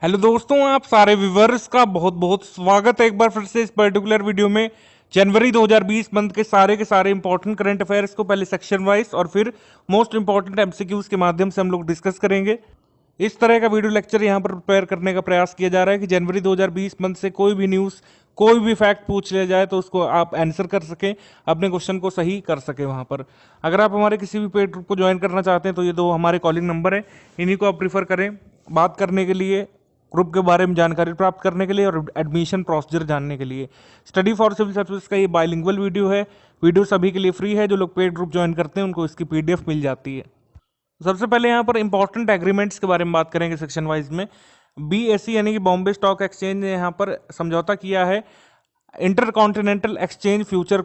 Hello दोस्तों, आप सारे व्यूवर्स का बहुत बहुत स्वागत है एक बार फिर से इस पर्टिकुलर वीडियो में। जनवरी 2020 मंथ के सारे इंपॉर्टेंट करंट अफेयर्स को पहले सेक्शन वाइज और फिर मोस्ट इंपॉर्टेंट एमसीक्यूज के माध्यम से हम लोग डिस्कस करेंगे। इस तरह का वीडियो लेक्चर यहाँ पर प्रिपेयर करने का प्रयास किया जा रहा है कि जनवरी 2020 मंथ से कोई भी न्यूज़, कोई भी फैक्ट पूछ लिया जाए तो उसको आप आंसर कर सकें, अपने क्वेश्चन को सही कर सकें वहाँ पर। अगर आप हमारे किसी भी पेड ग्रुप को ज्वाइन करना चाहते हैं तो ये दो हमारे कॉलिंग नंबर हैं, इन्हीं को आप प्रीफर करें बात करने के लिए, ग्रुप के बारे में जानकारी प्राप्त करने के लिए और एडमिशन प्रोसीजर जानने के लिए। स्टडी फॉर सिविल सर्विस का ये बाइलिंगुअल वीडियो है। वीडियो सभी के लिए फ्री है। जो लोग पेड ग्रुप ज्वाइन करते हैं उनको इसकी पीडीएफ मिल जाती है। सबसे पहले यहाँ पर इंपॉर्टेंट एग्रीमेंट्स के बारे में बात करेंगे सेक्शन वाइज में। बीएसई यानी कि बॉम्बे स्टॉक एक्सचेंज ने यहाँ पर समझौता किया है inter continental exchange future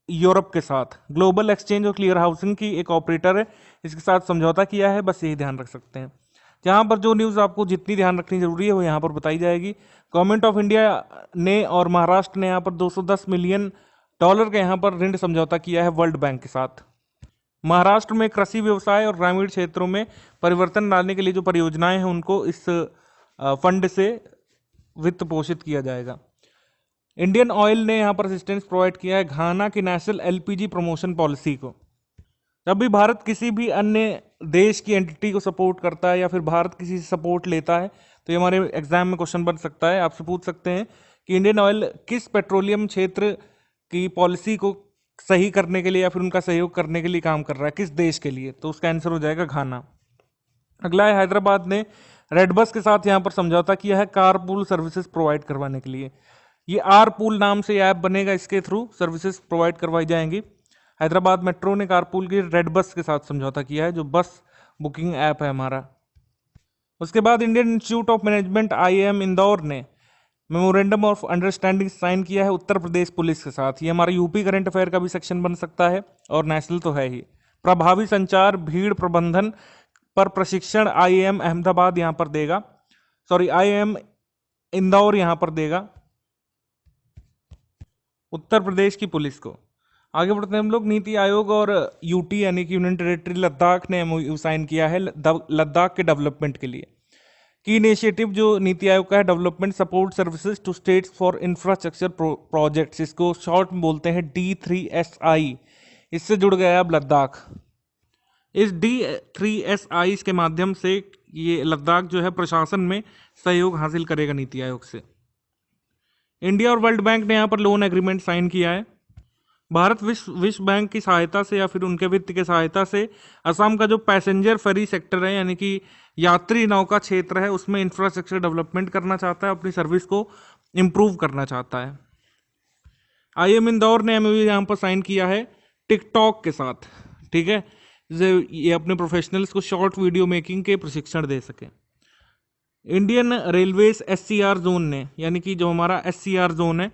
Europe के साथ। ग्लोबल एक्सचेंज और क्लियर हाउसिंग की एक ऑपरेटर है, इसके साथ समझौता किया है, बस यही ध्यान रख सकते हैं। यहाँ पर जो न्यूज़ आपको जितनी ध्यान रखनी जरूरी है वो यहाँ पर बताई जाएगी। गवर्नमेंट ऑफ इंडिया ने और महाराष्ट्र ने यहाँ पर 210 मिलियन डॉलर का यहाँ पर ऋण समझौता किया है वर्ल्ड बैंक के साथ। महाराष्ट्र में कृषि व्यवसाय और ग्रामीण क्षेत्रों में परिवर्तन लाने के लिए जो परियोजनाएं हैं उनको इस फंड से वित्त पोषित किया जाएगा। इंडियन ऑयल ने यहाँ पर असिस्टेंस प्रोवाइड किया है घाना की नेशनल एलपीजी प्रमोशन पॉलिसी को। जब भी भारत किसी भी अन्य देश की एंटिटी को सपोर्ट करता है या फिर भारत किसी से सपोर्ट लेता है तो ये हमारे एग्जाम में क्वेश्चन बन सकता है। आपसे पूछ सकते हैं कि इंडियन ऑयल किस पेट्रोलियम क्षेत्र की पॉलिसी को सही करने के लिए या फिर उनका सहयोग करने के लिए काम कर रहा है, किस देश के लिए, तो उसका आंसर हो जाएगा घाना। अगला है हैदराबाद ने रेड बस के साथ यहाँ पर समझौता किया है कार पूल सर्विसेज प्रोवाइड करवाने के लिए। ये आर पूल नाम से ऐप बनेगा, इसके थ्रू सर्विसेज प्रोवाइड करवाई जाएंगी। हैदराबाद मेट्रो ने कारपूल की रेड बस के साथ समझौता किया है, जो बस बुकिंग ऐप है हमारा। उसके बाद Indian institute of management IIM Indore ने मेमोरेंडम ऑफ अंडरस्टैंडिंग साइन किया है उत्तर प्रदेश पुलिस के साथ। ये हमारा यूपी करंट अफेयर का भी सेक्शन बन सकता है और नेशनल तो है ही। प्रभावी संचार भीड़ प्रबंधन पर प्रशिक्षण आईआईएम अहमदाबाद यहाँ पर देगा, सॉरी आईआईएम इंदौर यहाँ पर देगा उत्तर प्रदेश की पुलिस को। आगे बढ़ते हैं हम लोग। नीति आयोग और यूटी यानी कि यूनियन टेरिटरी लद्दाख ने एमओयू साइन किया है लद्दाख के डेवलपमेंट के लिए। की इनिशिएटिव जो नीति आयोग का है, development support services to states for infrastructure projects, इसको शॉर्ट में बोलते हैं D3SI। इससे जुड़ गया अब लद्दाख। इस D3SI के माध्यम से ये लद्दाख जो है प्रशासन में सहयोग हासिल करेगा नीति आयोग से। इंडिया और वर्ल्ड बैंक ने यहाँ पर लोन एग्रीमेंट साइन किया है। भारत विश्व बैंक की सहायता से या फिर उनके वित्त की सहायता से असम का जो पैसेंजर फेरी सेक्टर है यानी कि यात्री नौका क्षेत्र है उसमें इंफ्रास्ट्रक्चर डेवलपमेंट करना चाहता है, अपनी सर्विस को इम्प्रूव करना चाहता है। आईएम इंदौर ने एमओयू यहाँ पर साइन किया है टिकटॉक के साथ, ठीक है, ये अपने प्रोफेशनल्स को शॉर्ट वीडियो मेकिंग के प्रशिक्षण दे सके। इंडियन रेलवेज SCR जोन ने, यानी कि जो हमारा SCR जोन है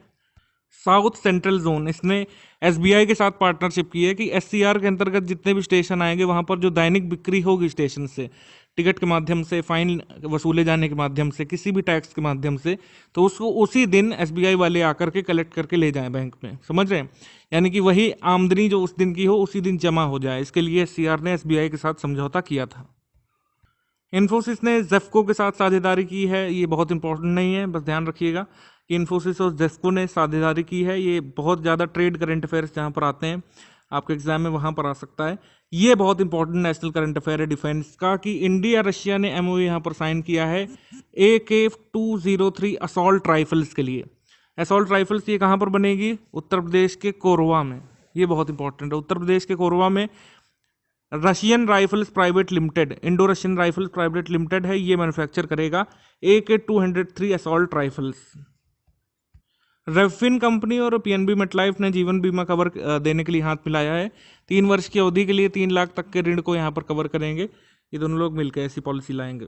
साउथ सेंट्रल जोन, इसने SBI के साथ पार्टनरशिप की है कि SCR के अंतर्गत जितने भी स्टेशन आएंगे वहां पर जो दैनिक बिक्री होगी स्टेशन से, टिकट के माध्यम से, फाइन वसूले जाने के माध्यम से, किसी भी टैक्स के माध्यम से, तो उसको उसी दिन SBI वाले आकर के कलेक्ट करके ले जाएं बैंक में, समझ रहे हैं। यानी कि वही आमदनी जो उस दिन की हो उसी दिन जमा हो जाए, इसके लिए SCR ने SBI के साथ समझौता किया था। इन्फोसिस ने जेफको के साथ साझेदारी की है। ये बहुत इंपॉर्टेंट नहीं है, बस ध्यान रखिएगा कि इन्फोसिस और जेफको ने साझेदारी की है। ये बहुत ज़्यादा ट्रेड करंट अफेयर्स जहाँ पर आते हैं आपके एग्जाम में वहाँ पर आ सकता है। ये बहुत इंपॉर्टेंट नेशनल करंट अफेयर है डिफेंस का कि इंडिया रशिया ने एमओयू यहाँ पर साइन किया है AK-203 असॉल्ट राइफल्स के लिए। असॉल्ट राइफल्स ये कहाँ पर बनेगी? उत्तर प्रदेश के कोरवा में। ये बहुत इंपॉर्टेंट है। उत्तर प्रदेश के कोरवा में Russian rifles private limited, Indo Russian rifles private limited है, ये मैन्युफैक्चर करेगा AK-203 असॉल्ट राइफल्स। रेफिन कंपनी और PNB मेटलाइफ ने जीवन बीमा कवर देने के लिए हाथ मिलाया है। 3 वर्ष की अवधि के लिए 3 लाख तक के ऋण को यहाँ पर कवर करेंगे। ये दोनों लोग मिलकर ऐसी पॉलिसी लाएंगे।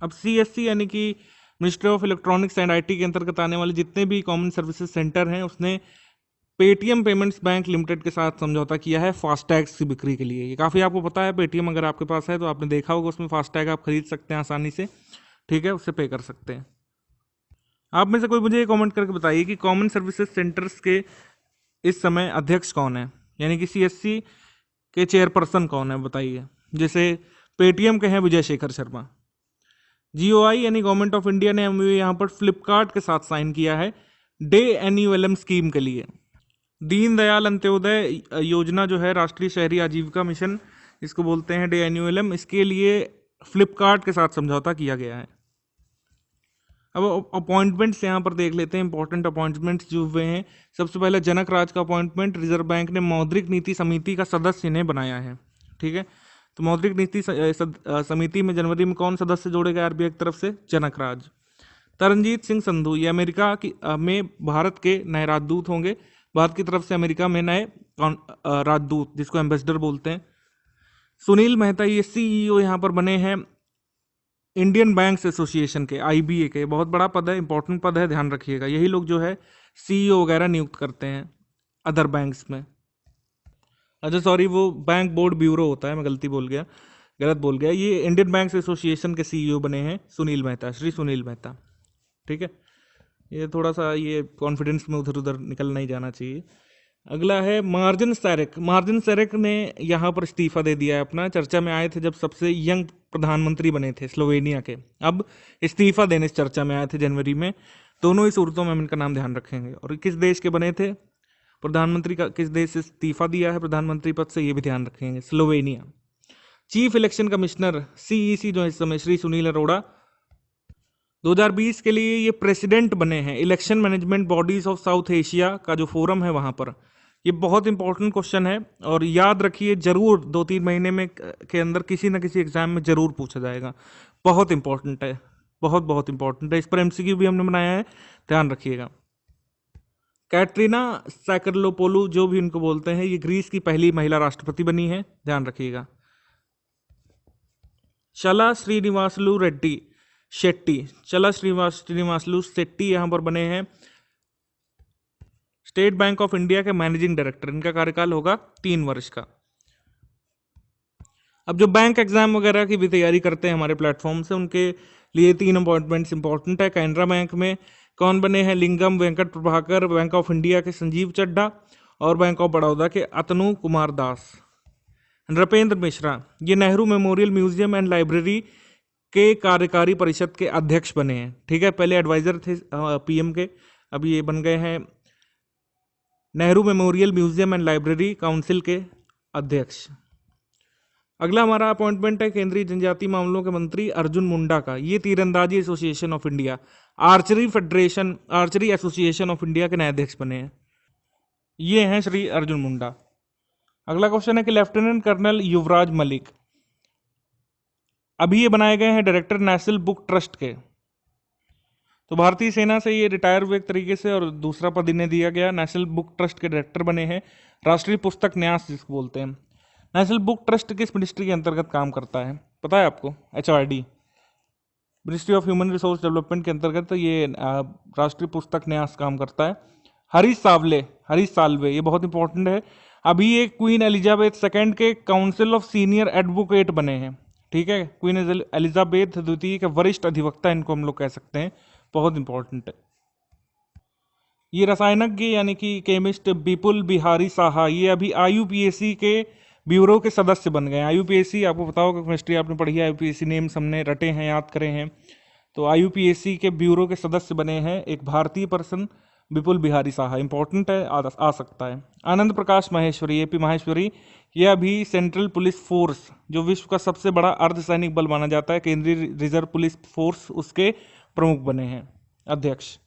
अब CSC यानी कि ministry of electronics and IT के अंतर्गत आने वाले जितने भी कॉमन सर्विसेज सेंटर हैं उसने पेटीएम पेमेंट्स बैंक लिमिटेड के साथ समझौता किया है फास्टैग्स की बिक्री के लिए। ये काफ़ी आपको पता है, पेटीएम अगर आपके पास है तो आपने देखा होगा, उसमें फास्टैग आप खरीद सकते हैं आसानी से, ठीक है, उससे पे कर सकते हैं। आप में से कोई मुझे कमेंट करके बताइए कि कॉमन सर्विसेज सेंटर्स के इस समय अध्यक्ष कौन है, यानी कि CSC के चेयरपर्सन कौन है, बताइए। जैसे पेटीएम के हैं विजय शेखर शर्मा, GOI यानी गवर्नमेंट ऑफ इंडिया ने MOU यहाँ पर फ्लिपकार्ट के साथ साइन किया है डे एन्युअलम स्कीम के लिए। दीनदयाल अंत्योदय योजना जो है, राष्ट्रीय शहरी आजीविका मिशन इसको बोलते हैं, डे एन्युअलम, इसके लिए फ्लिपकार्ट के साथ समझौता किया गया है। अब अपॉइंटमेंट्स यहाँ पर देख लेते हैं, इंपॉर्टेंट अपॉइंटमेंट्स जो हुए हैं। सबसे पहले जनक राज का अपॉइंटमेंट, रिजर्व बैंक ने मौद्रिक नीति समिति का सदस्य इन्हें बनाया है। ठीक है, तो मौद्रिक नीति समिति में जनवरी में कौन सदस्य जोड़े गए RBI की तरफ से? जनक राज। तरनजीत सिंह संधू, ये अमेरिका की में भारत के नए राजदूत होंगे, भारत की तरफ से अमेरिका में नए राजदूत, जिसको एम्बेसडर बोलते हैं। सुनील मेहता, ये CEO यहाँ पर बने हैं इंडियन बैंक्स एसोसिएशन के, IBA के। बहुत बड़ा पद है, इंपॉर्टेंट पद है, ध्यान रखिएगा। यही लोग जो है CEO वगैरह नियुक्त करते हैं अदर बैंक्स में। अच्छा सॉरी, वो बैंक बोर्ड ब्यूरो होता है, मैं गलत बोल गया। ये इंडियन बैंक्स एसोसिएशन के CEO बने हैं सुनील मेहता, श्री सुनील मेहता। ठीक है, ये थोड़ा सा ये कॉन्फिडेंस में उधर उधर निकल नहीं जाना चाहिए। अगला है मार्जिन सैरेक। मार्जिन सैरेक ने यहाँ पर इस्तीफा दे दिया है अपना। चर्चा में आए थे जब सबसे यंग प्रधानमंत्री बने थे स्लोवेनिया के, अब इस्तीफा देने से चर्चा में आए थे जनवरी में। दोनों ही सूरतों में हम इनका नाम ध्यान रखेंगे। और किस देश के बने थे प्रधानमंत्री, का किस देश से इस्तीफा दिया है प्रधानमंत्री पद से, ये भी ध्यान रखेंगे, Slovenia. Chief election commissioner CEC जो इस समय श्री सुनील अरोड़ा, 2020 के लिए ये प्रेसिडेंट बने हैं election management bodies of south Asia का जो फोरम है वहां पर। ये बहुत इंपॉर्टेंट क्वेश्चन है और याद रखिए जरूर, 2-3 महीने में के अंदर किसी ना किसी एग्जाम में जरूर पूछा जाएगा। बहुत इंपॉर्टेंट है, बहुत इंपॉर्टेंट है। इस पर MCQ भी हमने बनाया है, ध्यान रखिएगा। कैटरीना सैकरलोपोलू, जो भी इनको बोलते हैं, ये ग्रीस की पहली महिला राष्ट्रपति बनी है, ध्यान रखिएगा। चला श्रीनिवासलू रेड्डी शेट्टी, चला श्रीनिवासलू शेट्टी यहाँ पर बने हैं स्टेट बैंक ऑफ इंडिया के मैनेजिंग डायरेक्टर। इनका कार्यकाल होगा 3 वर्ष का। अब जो बैंक एग्जाम वगैरह की भी तैयारी करते हैं हमारे प्लेटफॉर्म से, उनके लिए 3 अपॉइंटमेंट्स इंपॉर्टेंट है। कैनरा बैंक में कौन बने हैं? Lingam Venkat Prabhakar, bank of India के संजीव चड्ढा और बैंक ऑफ बड़ौदा के अतनु कुमार दास। नृपेंद्र मिश्रा, ये Nehru memorial museum and library के कार्यकारी परिषद के अध्यक्ष बने हैं। ठीक है, पहले एडवाइजर थे PM के, अब ये बन गए हैं Nehru memorial museum and library council के अध्यक्ष। अगला हमारा अपॉइंटमेंट है केंद्रीय जनजातीय मामलों के मंत्री अर्जुन मुंडा का। ये तीरंदाजी association of India, archery association of India के नए अध्यक्ष बने हैं। ये हैं श्री अर्जुन मुंडा। अगला क्वेश्चन है कि लेफ्टिनेंट कर्नल युवराज मलिक, अभी ये बनाए गए हैं डायरेक्टर नेशनल बुक ट्रस्ट के। तो भारतीय सेना से ये रिटायर हुए एक तरीके से, और दूसरा पद इन्हें दिया गया। नेशनल बुक ट्रस्ट के डायरेक्टर बने हैं, राष्ट्रीय पुस्तक न्यास जिसको बोलते हैं। नेशनल बुक ट्रस्ट किस मिनिस्ट्री के अंतर्गत काम करता है, पता है आपको? HRD, ministry of human resource development के अंतर्गत ये राष्ट्रीय पुस्तक न्यास काम करता है। हरीश साल्वे, ये बहुत इंपॉर्टेंट है। अभी ये क्वीन एलिजाबेथ II के काउंसिल ऑफ सीनियर एडवोकेट बने हैं। ठीक है, क्वीन एलिजाबेथ द्वितीय के वरिष्ठ अधिवक्ता इनको हम लोग कह सकते हैं, बहुत इंपॉर्टेंट है। ये रसायनज्ञ यानी कि केमिस्ट विपुल बिहारी साहा, ये अभी IUPAC के ब्यूरो के सदस्य बन गए। IUPAC आपको पता होगा, केमिस्ट्री आपने पढ़ी है, IUPAC नेम्स हमने रटे हैं, याद करे हैं। तो IUPAC के ब्यूरो के सदस्य बने हैं एक भारतीय पर्सन, विपुल बिहारी साहा, इंपॉर्टेंट है, आ सकता है। आनंद प्रकाश माहेश्वरी, AP माहेश्वरी, ये अभी सेंट्रल पुलिस फोर्स, जो विश्व का सबसे बड़ा अर्धसैनिक बल माना जाता है, केंद्रीय रिजर्व पुलिस फोर्स, उसके प्रमुख बने हैं, अध्यक्ष।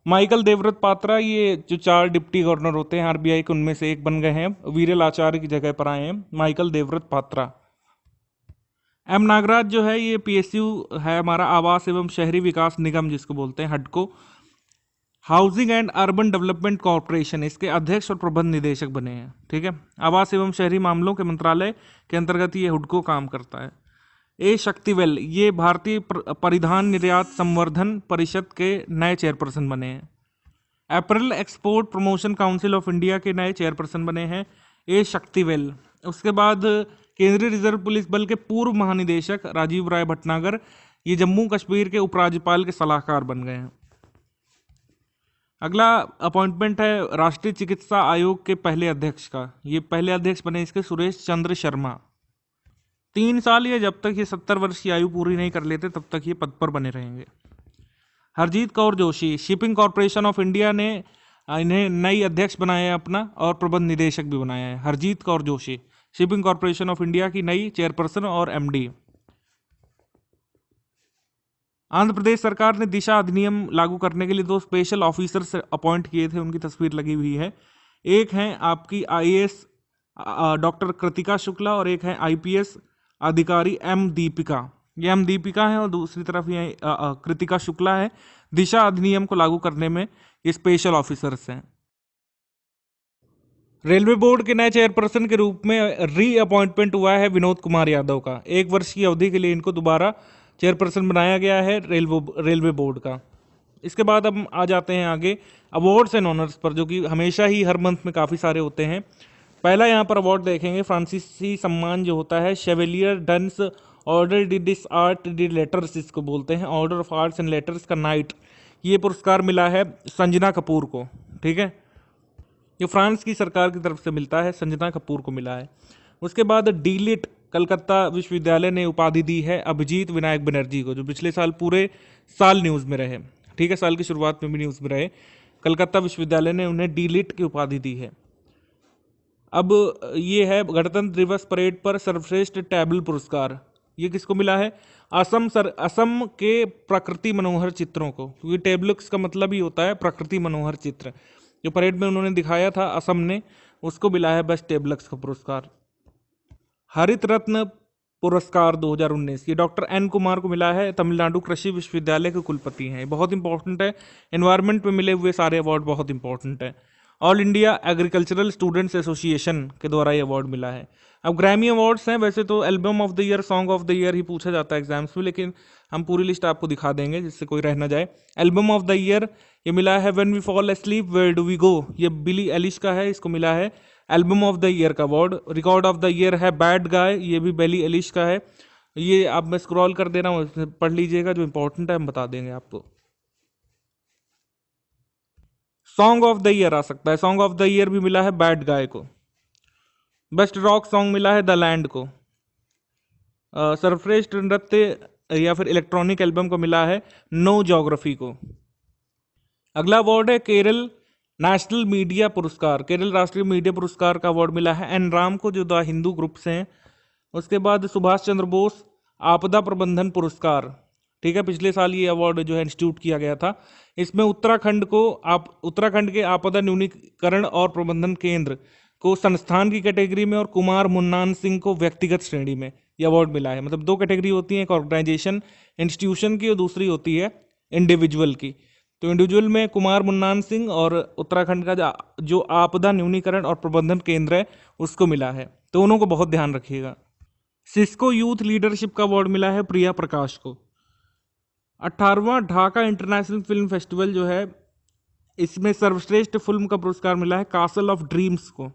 माइकल देवव्रत पात्रा, ये जो 4 डिप्टी गवर्नर होते हैं RBI के, उनमें से एक बन गए हैं, वीरेल आचार्य की जगह पर आए हैं माइकल देवव्रत पात्रा। M नागराज जो है ये PSU है हमारा, आवास एवं शहरी विकास निगम जिसको बोलते हैं, HUDCO, housing and urban development corporation, इसके अध्यक्ष और प्रबंध निदेशक बने हैं। ठीक है, आवास एवं शहरी मामलों के मंत्रालय के अंतर्गत ये HUDCO काम करता है। A शक्तिवेल, ये भारतीय परिधान निर्यात संवर्धन परिषद के नए चेयरपर्सन बने हैं। April export promotion council of India के नए चेयरपर्सन बने हैं A शक्तिवेल। उसके बाद केंद्रीय रिजर्व पुलिस बल के पूर्व महानिदेशक राजीव राय भटनागर, ये जम्मू कश्मीर के उपराज्यपाल के सलाहकार बन गए हैं। अगला अपॉइंटमेंट है राष्ट्रीय चिकित्सा आयोग के पहले अध्यक्ष का। ये पहले अध्यक्ष बने इसके सुरेश चंद्र शर्मा। 3 साल, या जब तक ये 70 वर्ष की आयु पूरी नहीं कर लेते तब तक ये पद पर बने रहेंगे। Harjeet Kaur Joshi, shipping corporation of India ने इन्हें नई अध्यक्ष बनाया है अपना, और प्रबंध निदेशक भी बनाया है। Harjeet Kaur Joshi shipping corporation of India की नई चेयरपर्सन और एमडी। आंध्र प्रदेश सरकार ने दिशा अधिनियम लागू करने के लिए 2 स्पेशल ऑफिसर्स अपॉइंट किए थे, उनकी तस्वीर लगी हुई है। एक हैं आपकी आईएएस डॉक्टर कृतिका शुक्ला, और एक है आईपीएस अधिकारी एम दीपिका। ये एम दीपिका है और दूसरी तरफ ये कृतिका शुक्ला है। दिशा अधिनियम को लागू करने में ये स्पेशल ऑफिसर्स हैं। रेलवे बोर्ड के नए चेयरपर्सन के रूप में री अपॉइंटमेंट हुआ है विनोद कुमार यादव का। 1 वर्ष की अवधि के लिए इनको दोबारा चेयरपर्सन बनाया गया है रेलवे बोर्ड का। इसके बाद अब आ जाते हैं आगे अवार्ड्स एंड ऑनर्स पर, जो कि हमेशा ही हर मंथ में काफ़ी सारे होते हैं। पहला यहाँ पर अवार्ड देखेंगे, फ्रांसीसी सम्मान जो होता है, शेवेलियर डंस ऑर्डर डी डिस आर्ट डी लेटर्स इसको बोलते हैं, order of arts and letters का नाइट। ये पुरस्कार मिला है संजना कपूर को। ठीक है, ये फ्रांस की सरकार की तरफ से मिलता है, संजना कपूर को मिला है। उसके बाद डीलिट कलकत्ता विश्वविद्यालय ने उपाधि दी है अभिजीत विनायक बनर्जी को, जो पिछले साल पूरे साल न्यूज़ में रहे। ठीक है, साल की शुरुआत में भी न्यूज़ में रहे। कलकत्ता विश्वविद्यालय ने उन्हें डीलिट की उपाधि दी है। अब ये है गणतंत्र दिवस परेड पर सर्वश्रेष्ठ टेबल पुरस्कार, ये किसको मिला है? असम के प्रकृति मनोहर चित्रों को, क्योंकि टेबलुक्स का मतलब ही होता है प्रकृति मनोहर चित्र। जो परेड में उन्होंने दिखाया था असम ने, उसको मिला है बेस्ट टेबलक्स का पुरस्कार। हरित रत्न पुरस्कार 2019 ये डॉक्टर एन कुमार को मिला है, तमिलनाडु कृषि विश्वविद्यालय के कुलपति हैं। बहुत इंपॉर्टेंट है, एनवायरनमेंट में मिले हुए सारे अवार्ड बहुत इंपॉर्टेंट है। All India agricultural students association के द्वारा ये अवार्ड मिला है। अब ग्रैमी अवार्ड्स हैं, वैसे तो album of the year, song of the year ही पूछा जाता है एग्जाम्स में, लेकिन हम पूरी लिस्ट आपको दिखा देंगे जिससे कोई रह ना जाए। एल्बम ऑफ द ईयर ये मिला है When We Fall Asleep Where Do We Go, ये बिली एलिश का है, इसको मिला है एल्बम ऑफ द ईयर का award. Record of the year है बैड गाय, ये भी बिली एलिश का है। ये आप मैं स्क्रॉल कर दे रहा हूँ, पढ़ लीजिएगा, जो इंपॉर्टेंट है हम बता देंगे आपको। सॉन्ग ऑफ द ईयर आ सकता है, सॉन्ग ऑफ द ईयर भी मिला है बैड गाय को। बेस्ट रॉक सॉन्ग मिला है द लैंड को। सर्वश्रेष्ठ नृत्य या फिर इलेक्ट्रॉनिक एल्बम को मिला है नो ज्योग्राफी को। अगला अवार्ड है केरल नेशनल मीडिया पुरस्कार, केरल राष्ट्रीय मीडिया पुरस्कार का अवार्ड मिला है एन राम को, जो द हिंदू ग्रुप से हैं। उसके बाद सुभाष चंद्र बोस आपदा प्रबंधन पुरस्कार, ठीक है, पिछले साल ये अवार्ड जो है इंस्टीट्यूट किया गया था। इसमें उत्तराखंड के आपदा न्यूनीकरण और प्रबंधन केंद्र को संस्थान की कैटेगरी में और कुमार मुन्नान सिंह को व्यक्तिगत श्रेणी में ये अवार्ड मिला है। मतलब 2 कैटेगरी होती है, एक ऑर्गेनाइजेशन इंस्टीट्यूशन की और दूसरी होती है इंडिविजुअल की। तो इंडिविजुअल में कुमार मुन्नान सिंह और उत्तराखंड का जो आपदा न्यूनीकरण और प्रबंधन केंद्र है उसको मिला है, तो दोनों को बहुत ध्यान रखिएगा। सिस्को यूथ लीडरशिप का अवार्ड मिला है प्रिया प्रकाश को। 18वां ढाका इंटरनेशनल फिल्म फेस्टिवल जो है, इसमें सर्वश्रेष्ठ फिल्म का पुरस्कार मिला है कासल ऑफ ड्रीम्स को।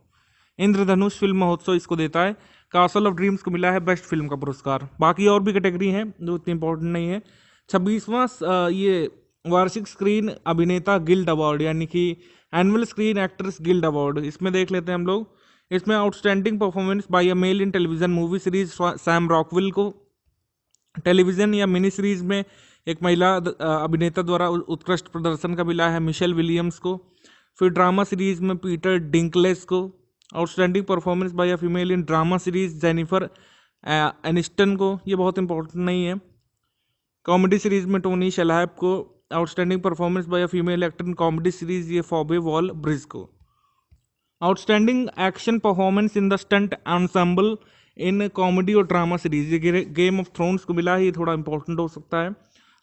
इंद्रधनुष फिल्म महोत्सव इसको देता है। कासल ऑफ ड्रीम्स को मिला है बेस्ट फिल्म का पुरस्कार। बाकी और भी कैटेगरी हैं जो इतनी इंपॉर्टेंट नहीं है। 26वां ये वार्षिक स्क्रीन अभिनेता गिल्ड अवार्ड, यानी कि annual screen actors guild award, इसमें देख लेते हैं हम लोग। इसमें outstanding performance by a male in television movie series Sam Rockwell को, टेलीविजन या मिनी सीरीज में एक महिला अभिनेता द्वारा उत्कृष्ट प्रदर्शन का मिला है मिशेल विलियम्स को। फिर ड्रामा सीरीज में पीटर डिंकलेस को। Outstanding performance by a female in drama series Jennifer Aniston को, ये बहुत इंपॉर्टेंट नहीं है। कॉमेडी सीरीज में टोनी शेलहैप को। Outstanding performance by a female actor in comedy series ये फॉबे वॉल ब्रिज को। Outstanding action performance in the stunt ensemble in comedy और ड्रामा सीरीज ये गेम ऑफ थ्रोन्स को मिला है, ये थोड़ा इंपॉर्टेंट हो सकता है।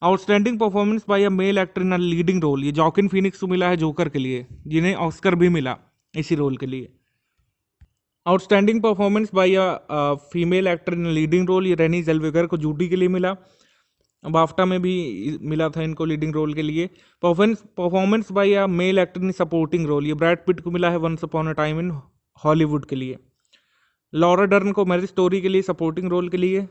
Outstanding performance by a male actor in a leading role, ये जॉकिन फिनिक्स को मिला है जोकर के लिए, जिन्हें ऑस्कर भी मिला इसी रोल के लिए। Outstanding performance by a female actor in leading role, ये रेनी जेल्वेगर को जूडी के लिए मिला। बाफ्टा में भी मिला था इनको लीडिंग रोल के लिए। Performance by a male actor in supporting role, ये ब्रैड पिट को मिला है Once upon a time in Hollywood के लिए। लॉरा डर्न को मैरिज स्टोरी के लिए सपोर्टिंग रोल के लिए।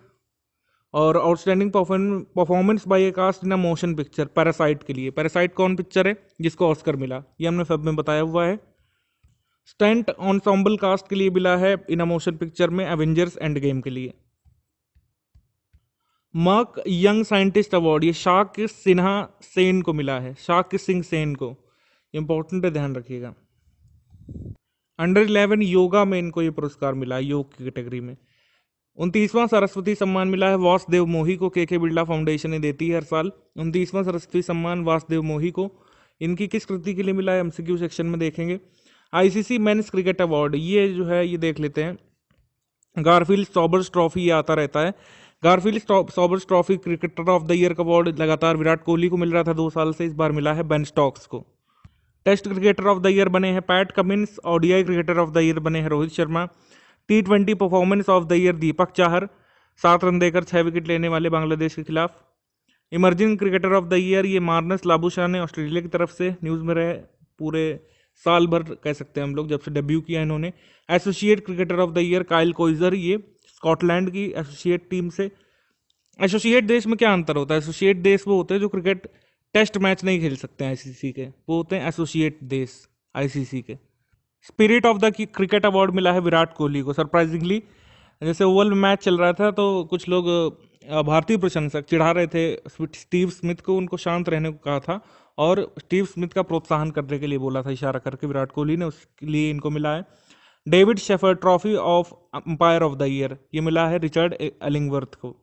और outstanding performance by a cast in a motion picture Parasite के लिए। पैरासाइट कौन पिक्चर है जिसको ऑस्कर मिला, ये हमने सब में बताया हुआ है। स्टंट एंसेंबल कास्ट के लिए मिला है इन अ मोशन पिक्चर में एवेंजर्स एंड गेम के लिए। मर्क यंग साइंटिस्ट अवार्ड ये शाक सिन्हा सेन को मिला है, शाक सिंह सेन को, इंपॉर्टेंट है, ध्यान रखिएगा। अंडर 11 योगा में इनको ये पुरस्कार मिला है, योग की कैटेगरी में। 29वां सरस्वती सम्मान मिला है वासुदेव मोही को, के बिरला फाउंडेशन ने देती है हर साल। 29वां सरस्वती सम्मान वासुदेव मोही को, इनकी किस कृति के लिए मिला है एमसीक्यू सेक्शन में देखेंगे। आईसीसी मेंस क्रिकेट अवार्ड ये जो है ये देख लेते हैं, गारफील्ड सॉबर्स ट्रॉफी ये आता रहता है। Garfield Sobers trophy cricketer of the year का अवार्ड लगातार विराट कोहली को मिल रहा था 2 साल से, इस बार मिला है बेन स्टोक्स को। Test cricketer of the year बने हैं Pat Cummins, ODI cricketer of the year बने हैं Rohit Sharma, T20 performance of the year Deepak Chahar, 7 run देकर 6 विकेट लेने वाले बांग्लादेश के खिलाफ। Emerging cricketer of the year ये मार्नस लाबुशाह ने ऑस्ट्रेलिया की तरफ से न्यूज़ में रहे पूरे साल भर कह सकते हैं हम लोग, जब से डेब्यू किया इन्होंने। Associate cricketer of the year Kyle Coetzer, ये स्कॉटलैंड की एसोसिएट टीम से। एसोसिएट देश में क्या अंतर होता है, एसोसिएट देश वो होते हैं जो क्रिकेट टेस्ट मैच नहीं खेल सकते हैं आईसीसी के, वो होते हैं एसोसिएट देश आईसीसी के। Spirit of the cricket award मिला है विराट कोहली को, सरप्राइजिंगली। जैसे ओवल में मैच चल रहा था तो कुछ लोग भारतीय प्रशंसक चिढ़ा रहे थे स्टीव स्मिथ को, उनको शांत रहने को कहा था और स्टीव स्मिथ का प्रोत्साहन करने के लिए बोला था इशारा करके विराट कोहली ने, उसके लिए इनको मिला है। David shepherd trophy of umpire of the year ये मिला है रिचर्ड एलिंगवर्थ को।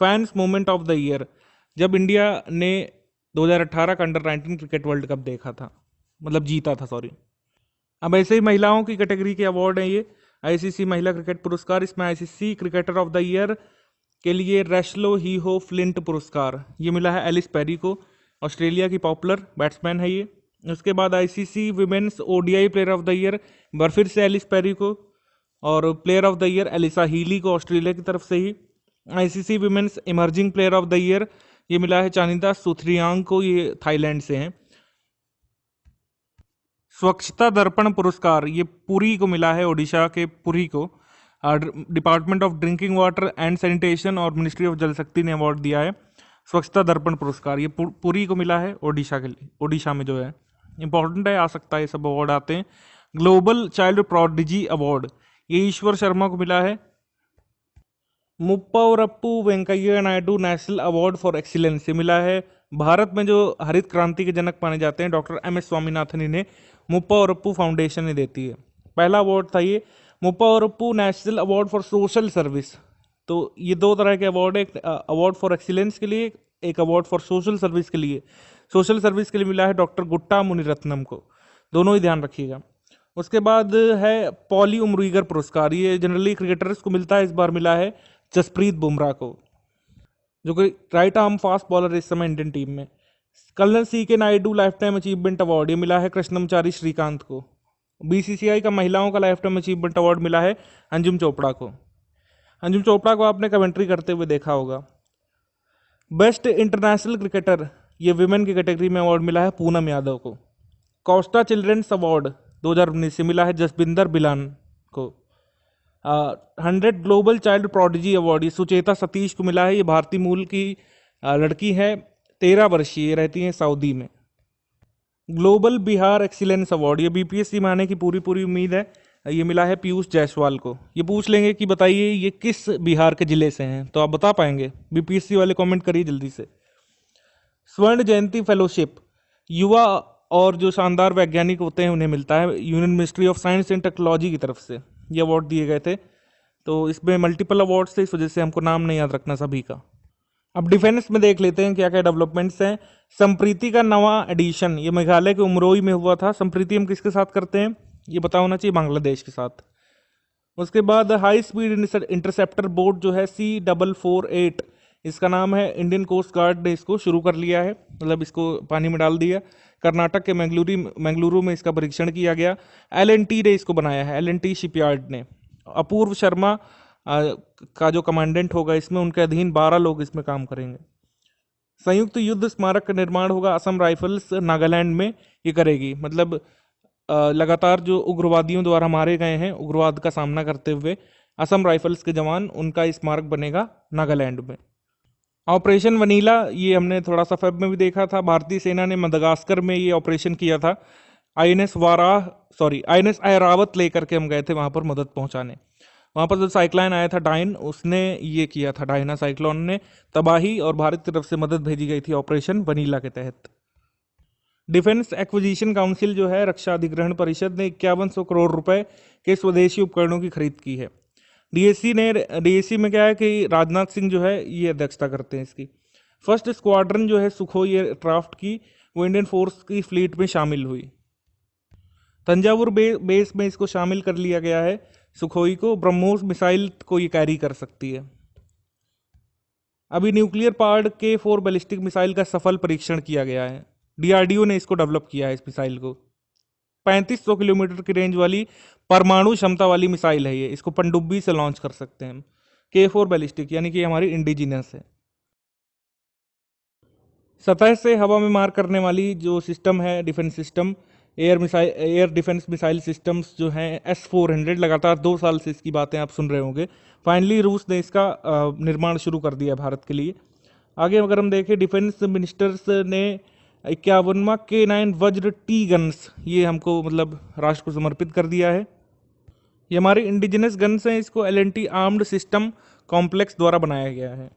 Fans moment of the year, जब इंडिया ने 2018 का अंडर 19 क्रिकेट वर्ल्ड कप देखा था, मतलब जीता था, सॉरी। अब ऐसे ही महिलाओं की कैटेगरी के अवार्ड हैं ये, आईसीसी महिला क्रिकेट पुरस्कार। इसमें ICC cricketer of the year के लिए रेशलो हीहो फ्लिंट पुरस्कार ये मिला है एलिस पेरी को, ऑस्ट्रेलिया की पॉपुलर बैट्समैन है ये। उसके बाद ICC women's ODI player of the year बार फिर से एलिस पेरी को, और player of the year Alyssa Healy को ऑस्ट्रेलिया की तरफ से ही। ICC women's emerging player of the year ये मिला है चानिदा सुथरियांग को, ये थाईलैंड से हैं। स्वच्छता दर्पण पुरस्कार ये पुरी को मिला है, ओडिशा के पुरी को। Department of drinking water and sanitation और मिनिस्ट्री ऑफ जल शक्ति ने अवार्ड दिया है स्वच्छता दर्पण पुरस्कार, ये पुरी को मिला है ओडिशा के लिए, ओडिशा में जो है इंपॉर्टेंट है, आ सकता है ये सब अवार्ड आते हैं। ग्लोबल चाइल्ड प्रोडिजी अवार्ड ये ईश्वर शर्मा को मिला है। Muppavarapu Venkaiah Naidu national award for excellence ये मिला है भारत में जो हरित क्रांति के जनक माने जाते हैं डॉक्टर एम.एस. स्वामीनाथन, इन्हें मुप्पावरप्पू फाउंडेशन ने देती है। पहला अवार्ड था ये Muppavarapu national award for social service. तो ये 2 तरह के अवार्ड है, एक अवार्ड फॉर एक्सीलेंस के लिए, एक अवार्ड फॉर सोशल सर्विस के लिए। सोशल सर्विस के लिए मिला है डॉक्टर गुट्टा मुनिरत्नम को, दोनों ही ध्यान रखिएगा। उसके बाद है पॉली उमरीगर पुरस्कार, ये जनरली क्रिकेटर्स को मिलता है, इस बार मिला है जसप्रीत बुमराह को, जो कि राइट आर्म फास्ट बॉलर इस समय इंडियन टीम में। Colonel C.K. Naidu lifetime achievement award ये मिला है कृष्णमचारी श्रीकांत को। बीसीसीआई का महिलाओं का लाइफ टाइम अचीवमेंट अवार्ड मिला है अंजुम चोपड़ा को। अंजुम चोपड़ा को आपने कमेंट्री करते हुए देखा होगा। बेस्ट इंटरनेशनल क्रिकेटर ये विमेन की कैटेगरी में अवार्ड मिला है पूनम यादव को। कोस्टा चिल्ड्रंस अवार्ड 2019 से मिला है जसबिंदर बिलान को। 100 ग्लोबल चाइल्ड प्रोडिजी अवार्ड ये सुचेता सतीश को मिला है, ये भारतीय मूल की लड़की है, 13 वर्षीय, रहती हैं सऊदी में। ग्लोबल बिहार एक्सीलेंस अवार्ड ये बीपीएससी में आने की पूरी उम्मीद है, ये मिला है पीयूष जायसवाल को। ये पूछ लेंगे कि बताइए ये किस बिहार के जिले से हैं, तो आप बता पाएंगे, बीपीएससी वाले कमेंट करिए जल्दी से। स्वर्ण जयंती फेलोशिप युवा और जो शानदार वैज्ञानिक होते हैं उन्हें मिलता है union ministry of science and technology की तरफ से, ये अवार्ड दिए गए थे। तो इसमें मल्टीपल अवार्ड्स थे, इस वजह से हमको नाम नहीं याद रखना सभी का। अब डिफेंस में देख लेते हैं क्या क्या डेवलपमेंट्स हैं। संप्रीति का नवा एडिशन ये मेघालय के उमरोई में हुआ था। संप्रीति हम किसके साथ करते हैं ये पता होना चाहिए, बांग्लादेश के साथ। उसके बाद हाई स्पीड इंटरसेप्टर बोट जो है C448 इसका नाम है, इंडियन कोस्ट गार्ड ने इसको शुरू कर लिया है, मतलब इसको पानी में डाल दिया। कर्नाटक के मैंगलुरु में इसका परीक्षण किया गया। L&T ने इसको बनाया है, L&T शिपयार्ड ने। अपूर्व शर्मा का जो कमांडेंट होगा इसमें, उनके अधीन 12 लोग इसमें काम करेंगे। संयुक्त युद्ध स्मारक का निर्माण होगा असम राइफल्स नागालैंड में ये करेगी, मतलब लगातार जो उग्रवादियों द्वारा मारे गए हैं उग्रवाद का सामना करते हुए असम राइफल्स के जवान, उनका स्मारक बनेगा नागालैंड में। ऑपरेशन वनीला ये हमने थोड़ा सा फेब में भी देखा था, भारतीय सेना ने मदगास्कर में ये ऑपरेशन किया था। INS ऐरावत लेकर के हम गए थे वहां पर मदद पहुंचाने। वहाँ पर जो साइक्लोन आया था डाइन, उसने ये किया था, डायना साइक्लोन ने तबाही, और भारत की तरफ से मदद भेजी गई थी ऑपरेशन वनीला के तहत। डिफेंस एक्विजिशन काउंसिल जो है, रक्षा अधिग्रहण परिषद ने 5100 करोड़ रुपए के स्वदेशी उपकरणों की खरीद की है। डीएसी में क्या है कि राजनाथ सिंह जो है ये अध्यक्षता करते हैं इसकी। फर्स्ट स्क्वाड्रन जो है सुखोई एयरक्राफ्ट की, वो इंडियन फोर्स की फ्लीट में शामिल हुई। तंजावुर बेस में इसको शामिल कर लिया गया है सुखोई को। ब्रह्मोस मिसाइल को ये कैरी कर सकती है। अभी न्यूक्लियर पार्ड K4 बैलिस्टिक मिसाइल का सफल परीक्षण किया गया है। डीआरडीओ ने इसको डेवलप किया है, इस मिसाइल को। 3500 किलोमीटर की रेंज वाली परमाणु क्षमता वाली मिसाइल है ये। इसको पनडुब्बी से लॉन्च कर सकते हैं हम। K4 बैलिस्टिक यानी कि हमारी इंडिजिनस है। सतह से हवा में मार करने वाली जो सिस्टम है, defence system, air defence missile systems जो हैं S-400, लगातार 2 साल से इसकी बातें आप सुन रहे होंगे। फाइनली रूस ने इसका निर्माण शुरू कर दिया भारत के लिए। आगे अगर हम देखें, डिफेंस मिनिस्टर्स ने 51वां K9 वज्र टी गन्स ये हमको मतलब राष्ट्र को समर्पित कर दिया है। ये हमारे इंडिजिनस गन्स हैं। इसको LNT आर्म्ड सिस्टम कॉम्प्लेक्स द्वारा बनाया गया है।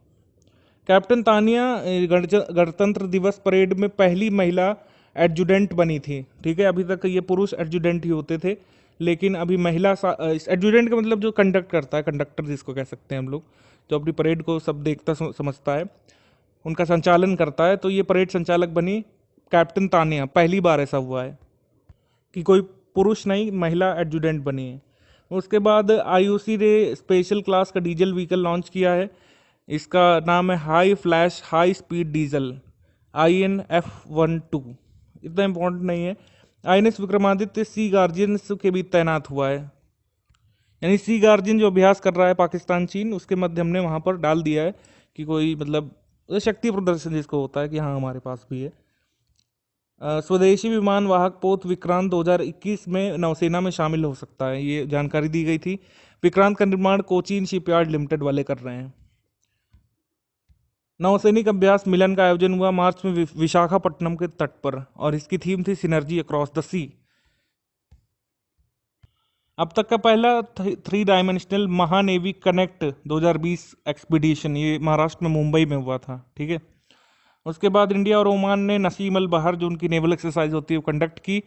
कैप्टन तानिया गणतंत्र दिवस परेड में पहली महिला एडजुडेंट बनी थी। ठीक है, अभी तक ये पुरुष एडजुडेंट ही होते थे, लेकिन अभी महिला एडजुडेंट का मतलब जो कंडक्ट करता है, कंडक्टर जिसको कह सकते हैं हम लोग, जो अपनी परेड को सब देखता समझता है, उनका संचालन करता है। तो ये परेड संचालक बनी कैप्टन तानिया। पहली बार ऐसा हुआ है कि कोई पुरुष नहीं, महिला एडजुडेंट बनी है। उसके बाद IOC ने स्पेशल क्लास का डीजल व्हीकल लॉन्च किया है। इसका नाम है high flash high speed diesel INF-12। इतना इम्पोर्टेंट नहीं है। INS विक्रमादित्य सी गार्जियंस के भी तैनात हुआ है, यानी सी गार्जियन जो अभ्यास कर रहा है पाकिस्तान चीन, उसके मध्य हमने वहाँ पर डाल दिया है कि कोई मतलब शक्ति प्रदर्शन जिसको होता है कि हाँ हमारे पास भी है। स्वदेशी विमान वाहक पोत विक्रांत 2021 में नौसेना में शामिल हो सकता है, ये जानकारी दी गई थी। विक्रांत का निर्माण कोचीन शिपयार्ड लिमिटेड वाले कर रहे हैं। नौसैनिक अभ्यास मिलन का आयोजन हुआ मार्च में विशाखापट्टनम के तट पर, और इसकी थीम थी सिनर्जी अक्रॉस द सी। अब तक का पहला 3 डायमेंशनल महानेवी कनेक्ट 2020 एक्सपीडिशन, ये महाराष्ट्र में मुंबई में हुआ था। ठीक है, उसके बाद इंडिया और ओमान ने नसीम अल बहर, जो उनकी नेवल एक्सरसाइज होती है, वो कंडक्ट की।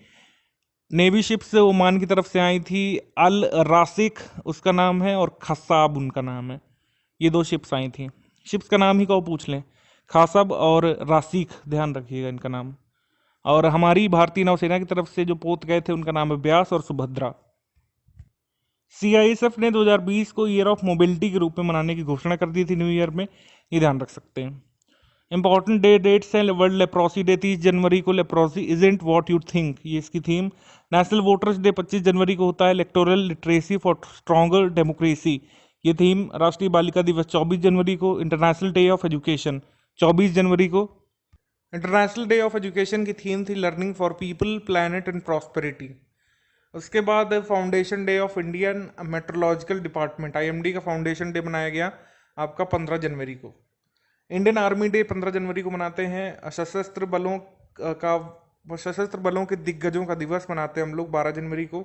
नेवी शिप्स ओमान की तरफ से आई थी। अल रासिक उसका नाम है, और खसाब उनका नाम है। ये 2 शिप्स आई थी। शिप्स का नाम ही को पूछ लें, खासब और रासिक, ध्यान रखिएगा इनका नाम। और हमारी भारतीय नौसेना की तरफ से जो पोत गए थे, उनका नाम है ब्यास और सुभद्रा। CISF ने 2020 को ईयर ऑफ मोबिलिटी के रूप में मनाने की घोषणा कर दी थी न्यू ईयर में, ये ध्यान रख सकते हैं। इंपॉर्टेंट डेट्स हैं। वर्ल्ड लेप्रोसी डे 30 जनवरी को, leprosy isn't what you think, ये इसकी थीम। नेशनल वोटर्स डे 25 जनवरी को होता है। Electoral literacy for stronger democracy, ये थीम। राष्ट्रीय बालिका दिवस 24 जनवरी को। इंटरनेशनल डे ऑफ एजुकेशन 24 जनवरी को। इंटरनेशनल डे ऑफ एजुकेशन की थीम थी learning for people, planet and prosperity. उसके बाद foundation day of Indian meteorological department, IMD का फाउंडेशन डे मनाया गया आपका 15 जनवरी को। इंडियन आर्मी डे 15 जनवरी को मनाते हैं। सशस्त्र बलों के दिग्गजों का दिवस मनाते हैं हम लोग 12 जनवरी को।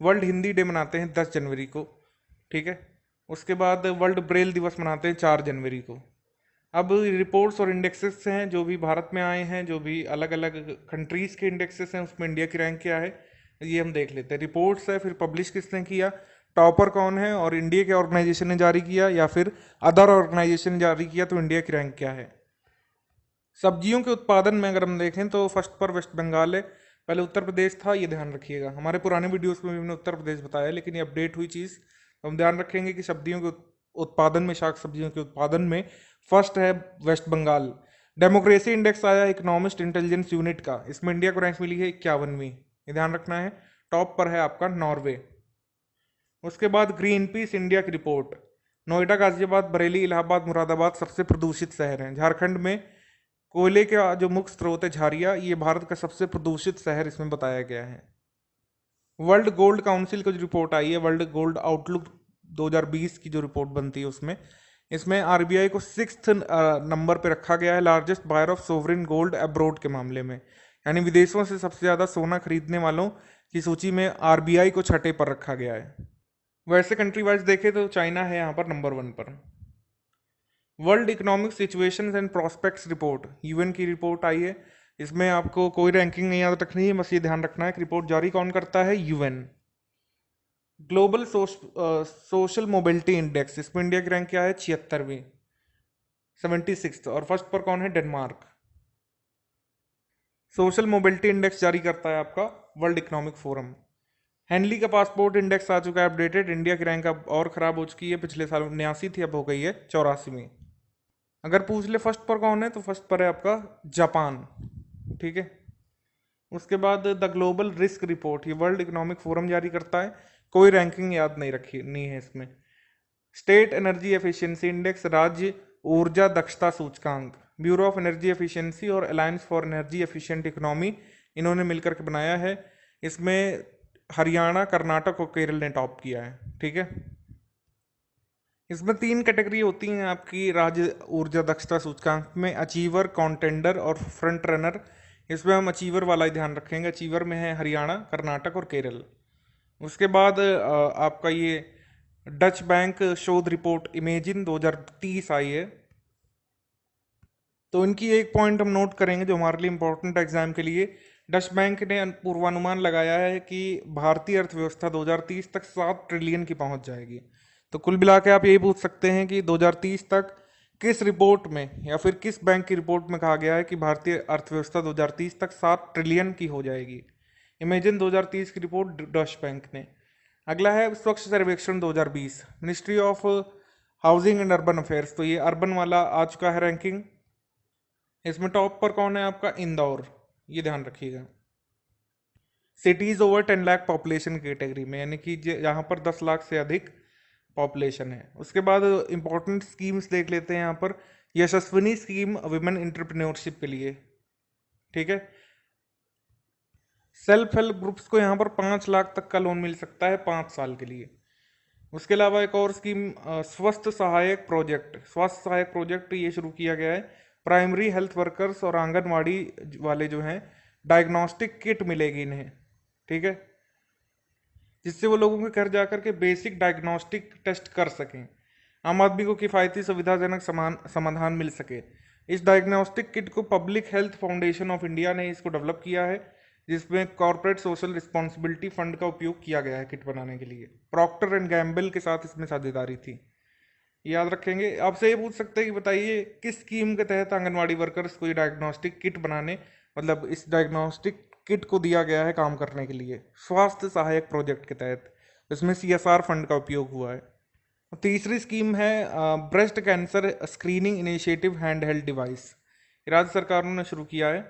वर्ल्ड हिंदी डे मनाते हैं 10 जनवरी को। ठीक है, उसके बाद वर्ल्ड ब्रेल दिवस मनाते हैं 4 जनवरी को। अब रिपोर्ट्स और इंडेक्सेस हैं जो भी भारत में आए हैं, जो भी अलग अलग कंट्रीज़ के इंडेक्सेस हैं, उसमें इंडिया की रैंक क्या है ये हम देख लेते हैं। रिपोर्ट्स है, फिर पब्लिश किसने किया, टॉपर कौन है, और इंडिया के ऑर्गेनाइजेशन ने जारी किया या फिर अदर ऑर्गेनाइजेशन ने जारी किया, तो इंडिया की रैंक क्या है। सब्जियों के उत्पादन में अगर हम देखें तो फर्स्ट पर वेस्ट बंगाल है, पहले उत्तर प्रदेश था, ये ध्यान रखिएगा। हमारे पुराने वीडियोस में भी हमने उत्तर प्रदेश बताया, लेकिन ये अपडेट हुई चीज़, तो हम ध्यान रखेंगे कि सब्जियों के उत्पादन में, शाक सब्जियों के उत्पादन में फर्स्ट है वेस्ट बंगाल। डेमोक्रेसी इंडेक्स आया इकोनॉमिस्ट इंटेलिजेंस यूनिट का, इसमें इंडिया को रैंक मिली है 51वीं, ये ध्यान रखना है। टॉप पर है आपका नॉर्वे। उसके बाद ग्रीन पीस इंडिया की रिपोर्ट, नोएडा, गाजियाबाद, बरेली, इलाहाबाद, मुरादाबाद सबसे प्रदूषित शहर हैं। झारखंड में कोयले का जो मुख्य स्रोत है झारिया, ये भारत का सबसे प्रदूषित शहर इसमें बताया गया है। वर्ल्ड गोल्ड काउंसिल की जो रिपोर्ट आई है, वर्ल्ड गोल्ड आउटलुक 2020 की जो रिपोर्ट बनती है उसमें, इसमें RBI को 6th नंबर पे रखा गया है largest buyer of sovereign gold abroad के मामले में, यानी विदेशों से सबसे ज़्यादा सोना खरीदने वालों की सूची में RBI को 6ठे पर रखा गया है। वैसे कंट्री वाइज देखे तो चाइना है यहाँ पर नंबर 1 पर। World economic situations and prospects report, UN की रिपोर्ट आई है। इसमें आपको कोई रैंकिंग नहीं याद रखनी है, बस ये ध्यान रखना है कि रिपोर्ट जारी कौन करता है, UN. Global social mobility index, इसमें इंडिया की रैंक क्या है, 76वीं, 76, और फर्स्ट पर कौन है, डेनमार्क। सोशल मोबिलिटी इंडेक्स जारी करता है आपका वर्ल्ड इकोनॉमिक फोरम। हेनली का पासपोर्ट इंडेक्स आ चुका है अपडेटेड, इंडिया की रैंक अब और खराब हो चुकी है, पिछले साल 89 थी, अब हो गई है 84वीं। अगर पूछ ले फर्स्ट पर कौन है, तो फर्स्ट पर है आपका जापान, ठीक है। उसके बाद द ग्लोबल रिस्क रिपोर्ट, ये वर्ल्ड इकोनॉमिक फोरम जारी करता है, कोई रैंकिंग याद नहीं रखी नहीं है इसमें। स्टेट एनर्जी एफिशिएंसी इंडेक्स, राज्य ऊर्जा दक्षता सूचकांक, ब्यूरो ऑफ एनर्जी एफिशिएंसी और alliance for energy efficient economy, इन्होंने मिलकर के बनाया है। इसमें हरियाणा, कर्नाटक और केरल ने टॉप किया है, ठीक है। इसमें 3 कैटेगरी होती हैं आपकी राज्य ऊर्जा दक्षता सूचकांक में, अचीवर, कॉन्टेंडर और फ्रंट रनर। इसमें हम अचीवर वाला ही ध्यान रखेंगे, अचीवर में है हरियाणा, कर्नाटक और केरल। उसके बाद आपका ये डच बैंक शोध रिपोर्ट इमेजिन 2030 आई है। तो इनकी एक पॉइंट हम नोट करेंगे जो हमारे लिए इंपॉर्टेंट एग्जाम के लिए। डच बैंक ने पूर्वानुमान लगाया है कि भारतीय अर्थव्यवस्था 2030 तक 7 ट्रिलियन की पहुंच जाएगी। तो कुल मिला के आप यही पूछ सकते हैं कि 2030 तक किस रिपोर्ट में या फिर किस बैंक की रिपोर्ट में कहा गया है कि भारतीय अर्थव्यवस्था 2030 तक 7 ट्रिलियन की हो जाएगी। इमेजिन 2030 की रिपोर्ट डच बैंक ने। अगला है स्वच्छ सर्वेक्षण 2020, ministry of housing and urban affairs, तो ये अर्बन वाला आ चुका है रैंकिंग। इसमें टॉप पर कौन है आपका, इंदौर, ये ध्यान रखिएगा। Cities over 10 lakh population category में, यानी कि यहाँ पर 10 लाख से अधिक पॉपुलेशन है। उसके बाद इंपॉर्टेंट स्कीम्स देख लेते हैं यहाँ पर। यशस्विनी स्कीम विमेन एंटरप्रेन्योरशिप के लिए, ठीक है। सेल्फ हेल्प ग्रुप्स को यहाँ पर 5 लाख तक का लोन मिल सकता है 5 साल के लिए। उसके अलावा एक और स्कीम स्वास्थ्य सहायक प्रोजेक्ट, स्वास्थ्य सहायक प्रोजेक्ट ये शुरू किया गया है। प्राइमरी हेल्थ वर्कर्स और आंगनवाड़ी वाले जो हैं, डायग्नोस्टिक किट मिलेगी इन्हें, ठीक है, जिससे वो लोगों के घर जाकर के बेसिक डायग्नोस्टिक टेस्ट कर सकें, आम आदमी को किफ़ायती सुविधाजनक समाधान मिल सके। इस डायग्नोस्टिक किट को public health foundation of India ने इसको डेवलप किया है, जिसमें कॉर्पोरेट सोशल रिस्पॉन्सिबिलिटी फंड का उपयोग किया गया है किट बनाने के लिए। प्रॉक्टर एंड गैम्बल के साथ इसमें साझेदारी थी, याद रखेंगे। आपसे ये पूछ सकते हैं कि बताइए किस स्कीम के तहत आंगनवाड़ी वर्कर्स को ये डायग्नोस्टिक किट बनाने, मतलब इस डायग्नोस्टिक किट को दिया गया है काम करने के लिए, स्वास्थ्य सहायक प्रोजेक्ट के तहत। इसमें सीएसआर फंड का उपयोग हुआ है। तीसरी स्कीम है breast cancer screening initiative hand held device, राज्य सरकारों ने शुरू किया है।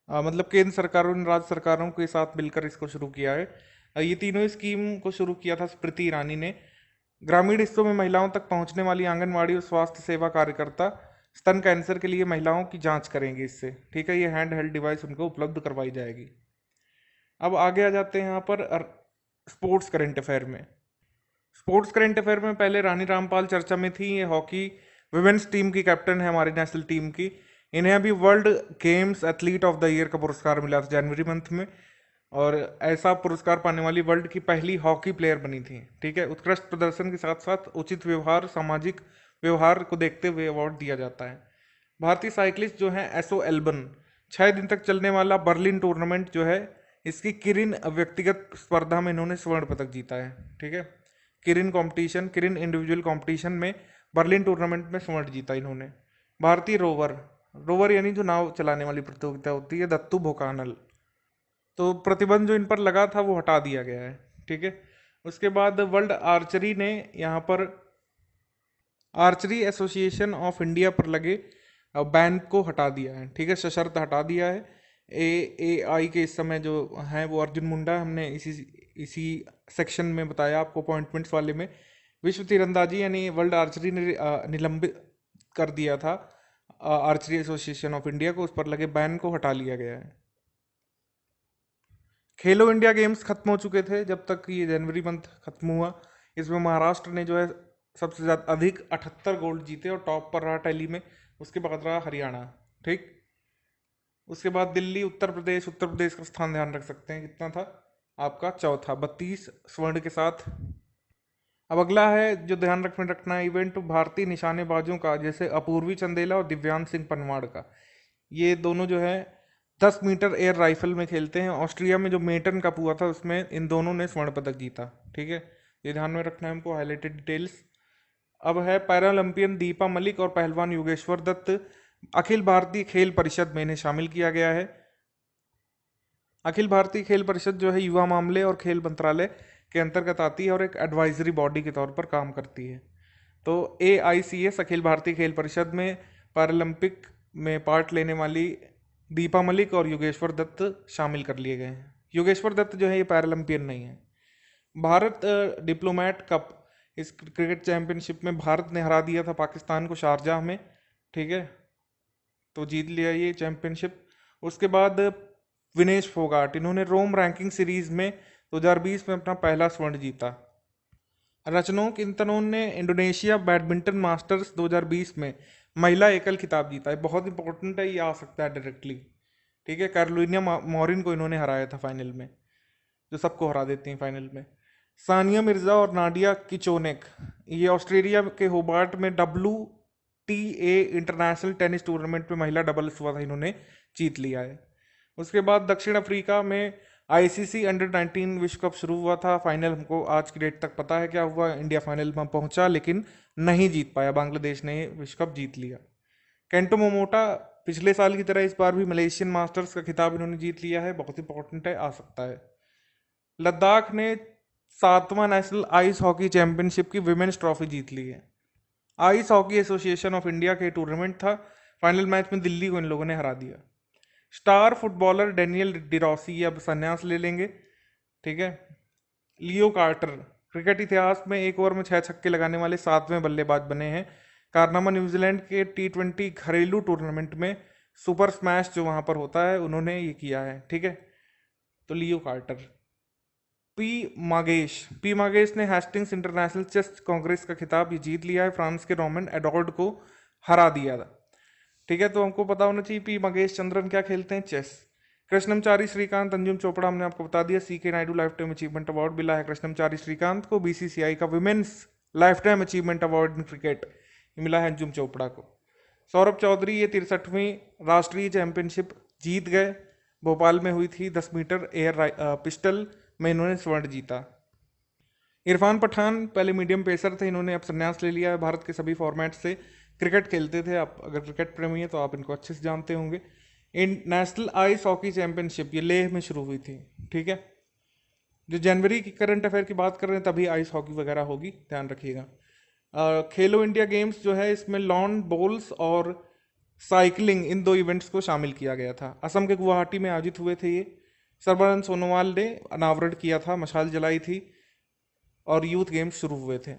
मतलब केंद्र सरकारों ने राज्य सरकारों के साथ मिलकर इसको शुरू किया है। ये तीनों ही स्कीम को शुरू किया था स्मृति ईरानी ने। ग्रामीण हिस्सों में महिलाओं तक पहुंचने वाली आंगनवाड़ी और स्वास्थ्य सेवा कार्यकर्ता स्तन कैंसर के लिए महिलाओं की जांच करेंगे इससे, ठीक है। ये हैंड हेल्ड डिवाइस उनको उपलब्ध करवाई जाएगी। अब आगे आ जाते हैं यहाँ पर स्पोर्ट्स करंट अफेयर में। स्पोर्ट्स करंट अफेयर में पहले रानी रामपाल चर्चा में थी, ये हॉकी वुमेन्स टीम की कैप्टन है हमारी नेशनल टीम की। इन्हें अभी world games athlete of the year का पुरस्कार मिला था जनवरी मंथ में, और ऐसा पुरस्कार पाने वाली वर्ल्ड की पहली हॉकी प्लेयर बनी थी, ठीक है। उत्कृष्ट प्रदर्शन के साथ साथ उचित व्यवहार, सामाजिक व्यवहार को देखते हुए अवार्ड दिया जाता है। भारतीय साइकिलिस्ट जो है एसओ एल्बन, 6 दिन तक चलने वाला बर्लिन टूर्नामेंट जो है, इसकी किरिन व्यक्तिगत स्पर्धा में इन्होंने स्वर्ण पदक जीता है, ठीक है। Kiren competition, Kiren individual competition में बर्लिन टूर्नामेंट में स्वर्ण जीता इन्होंने। भारतीय रोवर, रोवर यानी जो नाव चलाने वाली प्रतियोगिता होती है, दत्तू भोकानल, तो प्रतिबंध जो इन पर लगा था वो हटा दिया गया है, ठीक है। उसके बाद वर्ल्ड आर्चरी ने यहाँ पर आर्चरी एसोसिएशन ऑफ इंडिया पर लगे बैन को हटा दिया है, ठीक है, सशर्त हटा दिया है। AAI के इस समय जो हैं वो अर्जुन मुंडा, हमने इसी सेक्शन में बताया आपको अपॉइंटमेंट्स वाले में। विश्व तीरंदाजी यानी वर्ल्ड आर्चरी ने निलंबित कर दिया था आर्चरी एसोसिएशन ऑफ इंडिया को, उस पर लगे बैन को हटा लिया गया है। खेलो इंडिया गेम्स खत्म हो चुके थे जब तक ये जनवरी मंथ खत्म हुआ। इसमें महाराष्ट्र ने जो है सबसे ज़्यादा अधिक 78 गोल्ड जीते और टॉप पर रहा टैली में। उसके बाद रहा हरियाणा, ठीक। उसके बाद दिल्ली, उत्तर प्रदेश का स्थान ध्यान रख सकते हैं कितना था, आपका चौथा 32 स्वर्ण के साथ। अब अगला है जो ध्यान रखना है इवेंट भारतीय निशानेबाजों का, जैसे अपूर्वी चंदेला और दिव्यांश सिंह पनवाड़ का। ये दोनों जो है 10 मीटर एयर राइफल में खेलते हैं। ऑस्ट्रिया में जो मेटन कप हुआ था उसमें इन दोनों ने स्वर्ण पदक जीता। ठीक है, ये ध्यान में रखना है हमको, हाईलाइटेड डिटेल्स। अब है पैरालंपियन दीपा मलिक और पहलवान योगेश्वर दत्त। अखिल भारतीय खेल परिषद में इन्हें शामिल किया गया है। अखिल भारतीय खेल परिषद जो है युवा मामले और खेल मंत्रालय के अंतर्गत आती है और एक एडवाइजरी बॉडी के तौर पर काम करती है। तो AICS अखिल भारतीय खेल परिषद में पैरालंपिक में पार्ट लेने वाली दीपा मलिक और योगेश्वर दत्त शामिल कर लिए गए हैं। योगेश्वर दत्त जो है ये पैरालंपियन नहीं है। भारत डिप्लोमेट कप, इस क्रिकेट चैंपियनशिप में भारत ने हरा दिया था पाकिस्तान को शारजाह में। ठीक है, तो जीत लिया ये चैंपियनशिप। उसके बाद विनेश फोगाट, इन्होंने रोम रैंकिंग सीरीज में 2020 में अपना पहला स्वर्ण जीता। रचनोक इंतनोन ने इंडोनेशिया बैडमिंटन मास्टर्स 2020 में महिला एकल खिताब जीता है। बहुत इंपॉर्टेंट है, ये आ सकता है डायरेक्टली। ठीक है, कैरोलिना मॉरिन को इन्होंने हराया था फाइनल में, जो सबको हरा देती हैं फाइनल में। सानिया मिर्जा और नाडिया किचोनेक, ये ऑस्ट्रेलिया के होबार्ट में WTA इंटरनेशनल टेनिस टूर्नामेंट में महिला डबल्स हुआ था, इन्होंने जीत लिया है। उसके बाद दक्षिण अफ्रीका में ICC अंडर-19 विश्व कप शुरू हुआ था। फाइनल हमको आज की डेट तक पता है क्या हुआ। इंडिया फाइनल में पहुंचा लेकिन नहीं जीत पाया, बांग्लादेश ने विश्व कप जीत लिया। केंटो मोमोटा पिछले साल की तरह इस बार भी मलेशियन मास्टर्स का खिताब इन्होंने जीत लिया है, बहुत इंपॉर्टेंट है, आ सकता है। लद्दाख ने 7वां नेशनल आइस हॉकी चैंपियनशिप की विमेन्स ट्रॉफी जीत ली है। Ice hockey association of India के टूर्नामेंट था। फाइनल मैच में दिल्ली को इन लोगों ने हरा दिया। स्टार फुटबॉलर डेनियल डिरोसी अब संन्यास ले लेंगे। ठीक है, लियो कार्टर क्रिकेट इतिहास में एक ओवर में 6 छक्के लगाने वाले 7वें बल्लेबाज बने हैं। कारनामा न्यूजीलैंड के T20 घरेलू टूर्नामेंट में सुपर स्मैश जो वहां पर होता है उन्होंने ये किया है। ठीक है, तो लियो कार्टर। पी मागेश ने हेस्टिंग्स इंटरनेशनल चेस कांग्रेस का खिताब ये जीत लिया है। फ्रांस के रोमन एडोर्ड को हरा दिया था। ठीक है, तो हमको पता होना चाहिए पी मगेश चंद्रन क्या खेलते हैं, चेस। कृष्णमचारी श्रीकांत, अंजुम चोपड़ा हमने आपको बता दिया। CK Naidu lifetime achievement award मिला है कृष्णमचारी श्रीकांत को। BCCI का women's life time achievement award in cricket मिला है अंजुम चोपड़ा को। सौरभ चौधरी ये 63वीं राष्ट्रीय चैंपियनशिप जीत गए, भोपाल में हुई थी। 10 मीटर एयर पिस्टल में इन्होंने स्वर्ण जीता। इरफान पठान पहले मीडियम पेसर थे, इन्होंने अब संन्यास ले लिया है भारत के सभी फॉर्मेट से। क्रिकेट खेलते थे, आप अगर क्रिकेट प्रेमी है तो आप इनको अच्छे से जानते होंगे। इन नेशनल आइस हॉकी चैंपियनशिप ये लेह में शुरू हुई थी। ठीक है, जो जनवरी की करंट अफेयर की बात कर रहे हैं तभी आइस हॉकी वगैरह होगी, ध्यान रखिएगा। खेलो इंडिया गेम्स जो है इसमें लॉन बॉल्स और साइकिलिंग इन 2 इवेंट्स को शामिल किया गया था। असम के गुवाहाटी में आयोजित हुए थे ये। सर्बानंद सोनोवाल ने अनावरण किया था, मशाल जलाई थी और यूथ गेम्स शुरू हुए थे।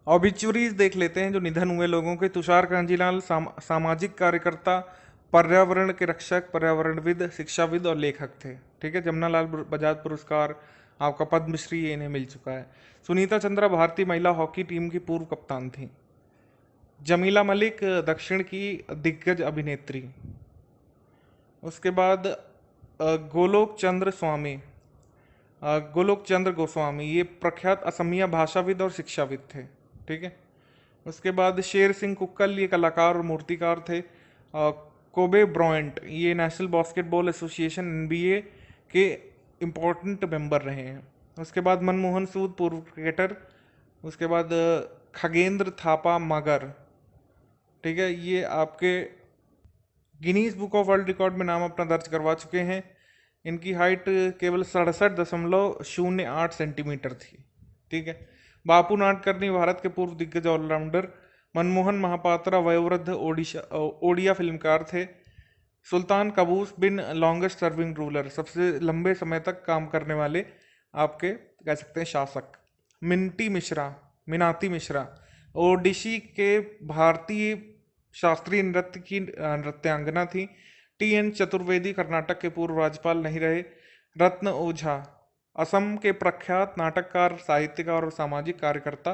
ऑबिचुरीज देख लेते हैं जो निधन हुए लोगों के। तुषार कांजीलाल सामाजिक कार्यकर्ता, पर्यावरण के रक्षक, पर्यावरणविद, शिक्षाविद और लेखक थे। ठीक है, जमुनालाल बजाज पुरस्कार, आपका पद्मश्री ये इन्हें मिल चुका है। सुनीता चंद्रा भारतीय महिला हॉकी टीम की पूर्व कप्तान थी। जमीला मलिक दक्षिण की दिग्गज अभिनेत्री। उसके बाद गोलोक चंद्र स्वामी, गोलोक चंद्र गोस्वामी ये प्रख्यात असमिया भाषाविद और शिक्षाविद थे। ठीक है, उसके बाद शेर सिंह कुक्कल ये कलाकार और मूर्तिकार थे। कोबे ब्रायंट ये नेशनल बास्केटबॉल एसोसिएशन NBA के इम्पोर्टेंट मेंबर रहे हैं। उसके बाद मनमोहन सूद पूर्व क्रिकेटर। उसके बाद खगेंद्र थापा मगर, ठीक है, ये आपके Guinness book of world record में नाम अपना दर्ज करवा चुके हैं। इनकी हाइट केवल 67.08 सेंटीमीटर थी। ठीक है, बापू नाडकर्णी भारत के पूर्व दिग्गज ऑलराउंडर। मनमोहन महापात्रा वयोवृद्ध ओडिया फिल्मकार थे। सुल्तान कबूस बिन लॉन्गेस्ट सर्विंग रूलर सबसे लंबे समय तक काम करने वाले आपके कह सकते हैं शासक। मिनाती मिश्रा ओडिशी के भारतीय शास्त्रीय नृत्य की नृत्यांगना थी। TN चतुर्वेदी कर्नाटक के पूर्व राज्यपाल नहीं रहे। रत्न ओझा असम के प्रख्यात नाटककार, साहित्यकार और सामाजिक कार्यकर्ता।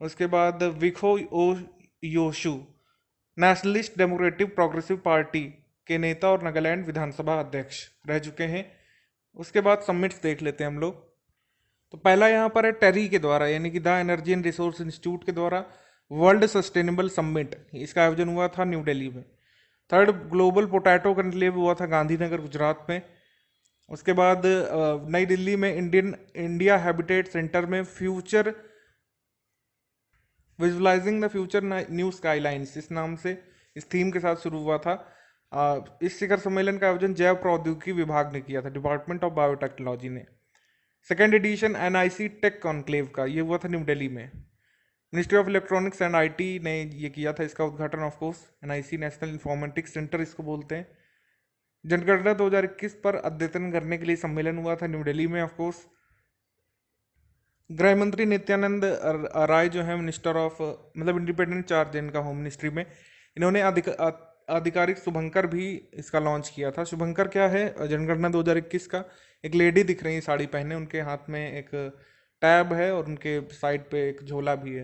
उसके बाद विखो ओ योशु नेशनलिस्ट डेमोक्रेटिक प्रोग्रेसिव पार्टी के नेता और नागालैंड विधानसभा अध्यक्ष रह चुके हैं। उसके बाद समिट्स देख लेते हैं हम लोग। तो पहला यहाँ पर है टेरी के द्वारा, यानी कि the energy and resource institute के द्वारा वर्ल्ड सस्टेनेबल समिट, इसका आयोजन हुआ था न्यू दिल्ली में। थर्ड ग्लोबल पोटैटो कॉन्क्लेव हुआ था गांधीनगर गुजरात में। उसके बाद नई दिल्ली में इंडिया हैबिटेट सेंटर में future visualising the future new skylines, इस नाम से इस थीम के साथ शुरू हुआ था। इस शिखर सम्मेलन का आयोजन जैव प्रौद्योगिकी विभाग ने किया था, डिपार्टमेंट ऑफ बायोटेक्नोलॉजी ने। Second edition NIC tech conclave का ये हुआ था न्यू दिल्ली में। Ministry of electronics and IT ने ये किया था इसका उद्घाटन, of course. NIC national informatics centre इसको बोलते हैं। जनगणना 2021 पर अद्यतन करने के लिए सम्मेलन हुआ था न्यू दिल्ली में, ऑफ कोर्स। गृह मंत्री नित्यानंद राय जो है मिनिस्टर ऑफ, मतलब इंडिपेंडेंट चार्ज इनका होम मिनिस्ट्री में, इन्होंने आधिकारिक शुभंकर भी इसका लॉन्च किया था। शुभंकर क्या है? जनगणना 2021 का एक लेडी दिख रही है साड़ी पहने, उनके हाथ में एक टैब है और उनके साइड पे एक झोला भी है,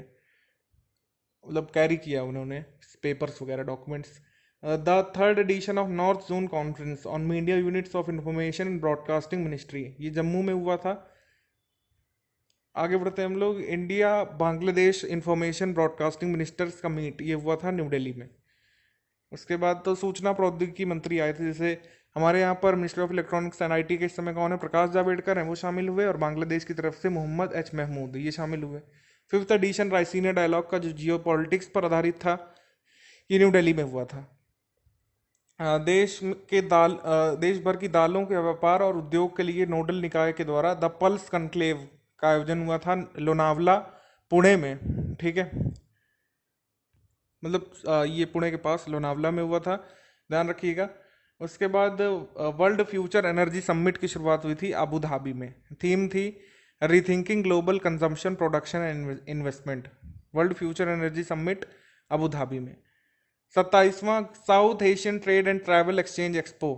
मतलब कैरी किया उन्होंने पेपर्स वगैरह documents. The third edition of north zone conference on media units of information and broadcasting ministry, ये जम्मू में हुआ था। आगे बढ़ते हैं हम लोग। India Bangladesh information broadcasting ministers का मीट, ये हुआ था न्यू दिल्ली में। उसके बाद तो सूचना प्रौद्योगिकी मंत्री आए थे, जैसे हमारे यहाँ पर minister of electronics and IT के इस समय कौन है? प्रकाश जावड़ेकर हैं, वो शामिल हुए, और बांग्लादेश की तरफ से मोहम्मद एच महमूद ये शामिल हुए। फिफ्थ एडिशन राइसीना डायलॉग का जो जियो पॉलिटिक्स पर आधारित था, ये न्यू दिल्ली में हुआ था। देश भर की दालों के व्यापार और उद्योग के लिए नोडल निकाय के द्वारा द पल्स कॉन्क्लेव का आयोजन हुआ था लोनावला पुणे में, ठीक है। मतलब ये पुणे के पास लोनावला में हुआ था, ध्यान रखिएगा। उसके बाद वर्ल्ड फ्यूचर एनर्जी समिट की शुरुआत हुई थी अबू धाबी में। थीम थी rethinking global consumption production and investment, world future energy summit Abu Dhabi में। 27वां South Asian trade and travel exchange expo,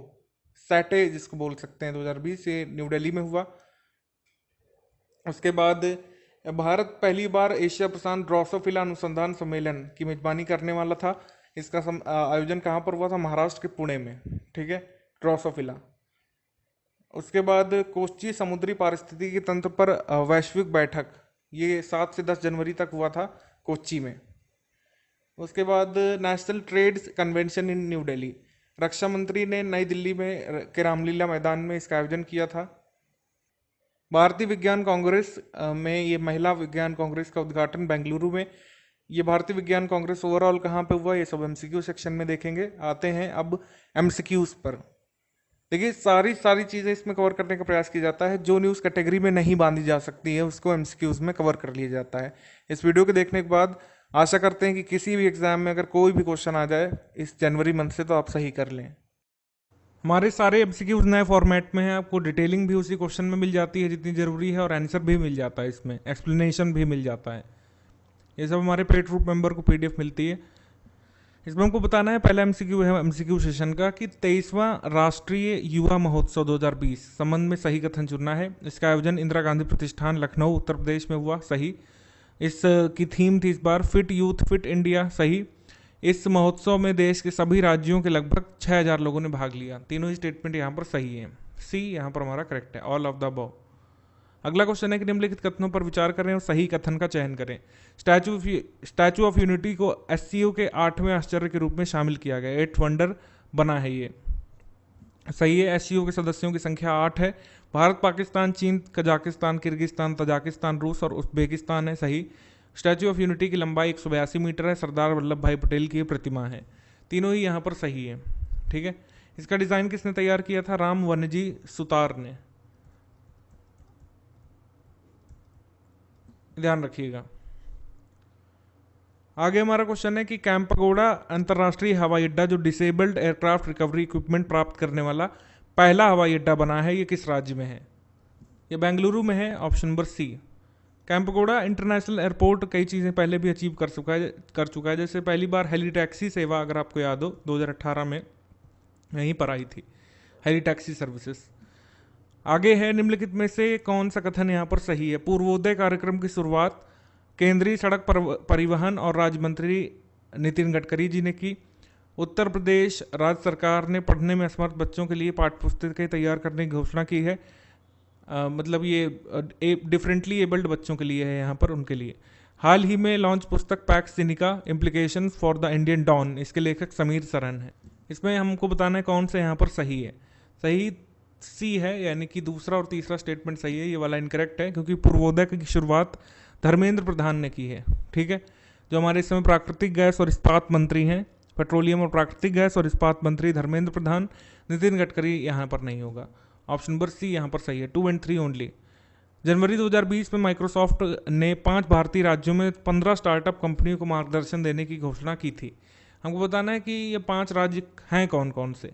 SATTE जिसको बोल सकते हैं, 2020 ये न्यू दिल्ली में हुआ। उसके बाद भारत पहली बार एशिया प्रशांत ड्रोसोफिला अनुसंधान सम्मेलन की मेजबानी करने वाला था। इसका आयोजन कहाँ पर हुआ था? महाराष्ट्र के पुणे में, ठीक है, ड्रोसोफिला। उसके बाद कोच्चि समुद्री पारिस्थितिकी तंत्र पर वैश्विक बैठक, ये 7 से 10 जनवरी तक हुआ था कोच्चि में। उसके बाद national trade convention in new Delhi, रक्षा मंत्री ने नई दिल्ली में के रामलीला मैदान में इसका आयोजन किया था। भारतीय विज्ञान कांग्रेस में, ये महिला विज्ञान कांग्रेस का उद्घाटन बेंगलुरु में। ये भारतीय विज्ञान कांग्रेस ओवरऑल कहाँ पे हुआ, ये सब एमसीक्यू सेक्शन में देखेंगे। आते हैं अब एमसीक्यूज पर। देखिए सारी चीज़ें इसमें कवर करने का प्रयास किया जाता है। जो न्यूज़ कैटेगरी में नहीं बांधी जा सकती है उसको एमसीक्यूज में कवर कर लिया जाता है। इस वीडियो को देखने के बाद आशा करते हैं कि किसी भी एग्जाम में अगर कोई भी क्वेश्चन आ जाए इस जनवरी मंथ से तो आप सही कर लें। हमारे सारे एमसीक्यूज नए फॉर्मेट में है, आपको डिटेलिंग भी उसी क्वेश्चन में मिल जाती है जितनी जरूरी है, और आंसर भी मिल जाता है, इसमें एक्सप्लेनेशन भी मिल जाता है। ये सब हमारे पेड ग्रुप मेंबर को पीडीएफ मिलती है। इसमें हमको बताना है, पहला एमसीक्यू है एमसीक्यू सेशन का, कि 23वां राष्ट्रीय युवा महोत्सव 2020 संबंध में सही कथन चुनना है। इसका आयोजन इंदिरा गांधी प्रतिष्ठान लखनऊ उत्तर प्रदेश में हुआ, सही। इस की थीम थी इस बार फिट यूथ फिट इंडिया, सही। इस महोत्सव में देश के सभी राज्यों के लगभग 6000 लोगों ने भाग लिया। तीनों ही स्टेटमेंट यहाँ पर सही है, सी यहाँ पर हमारा करेक्ट है, ऑल ऑफ द अबव। अगला क्वेश्चन है कि निम्नलिखित कथनों पर विचार करें और सही कथन का चयन करें। स्टैचू ऑफ यूनिटी को एससीओ के 8वें आश्चर्य के रूप में शामिल किया गया, 8th वंडर बना है ये, सही है। एससीओ के सदस्यों की संख्या 8 है। भारत, पाकिस्तान, चीन, कजाकिस्तान, किर्गिस्तान, तजाकिस्तान, रूस और उज्बेकिस्तान है, सही। स्टैचू ऑफ यूनिटी की लंबाई 182 मीटर है। सरदार वल्लभ भाई पटेल की प्रतिमा है। तीनों ही यहाँ पर सही है, ठीक है। इसका डिज़ाइन किसने तैयार किया था? राम वनजी सुतार ने, ध्यान रखिएगा। आगे हमारा क्वेश्चन है कि कैंपगोड़ा अंतर्राष्ट्रीय हवाई अड्डा, जो डिसेबल्ड एयरक्राफ्ट रिकवरी इक्विपमेंट प्राप्त करने वाला पहला हवाई अड्डा बना है, ये किस राज्य में है? ये बेंगलुरु में है, option number C. Kempegowda international airport कई चीज़ें पहले भी अचीव कर चुका है। जैसे पहली बार हेली टैक्सी सेवा, अगर आपको याद हो, 2018 में यहीं पर आई थी हेली टैक्सी सर्विसेज। आगे है, निम्नलिखित में से कौन सा कथन यहाँ पर सही है? पूर्वोदय कार्यक्रम की शुरुआत केंद्रीय सड़क परिवहन और राज्य मंत्री नितिन गडकरी जी ने की। उत्तर प्रदेश राज्य सरकार ने पढ़ने में असमर्थ बच्चों के लिए पाठ्यपुस्तकें तैयार करने की घोषणा की है। मतलब ये डिफरेंटली एबल्ड बच्चों के लिए है, यहाँ पर उनके लिए। हाल ही में लॉन्च पुस्तक Pax Sinica implication for the Indian dawn, इसके लेखक समीर सरन है। इसमें हमको बताना है कौन सा यहाँ पर सही है। सही सी है, यानी कि दूसरा और तीसरा स्टेटमेंट सही है, ये वाला इनकरेक्ट है क्योंकि पूर्वोदय की शुरुआत धर्मेंद्र प्रधान ने की है। ठीक है, जो हमारे इस समय प्राकृतिक गैस और इस्पात मंत्री हैं, पेट्रोलियम और प्राकृतिक गैस और इस्पात मंत्री धर्मेंद्र प्रधान, नितिन गडकरी यहाँ पर नहीं होगा। ऑप्शन नंबर सी यहाँ पर सही है, 2 और 3 ओनली। जनवरी 2020 में माइक्रोसॉफ्ट ने 5 भारतीय राज्यों में 15 स्टार्टअप कंपनियों को मार्गदर्शन देने की घोषणा की थी। हमको बताना है कि ये 5 राज्य हैं कौन कौन से।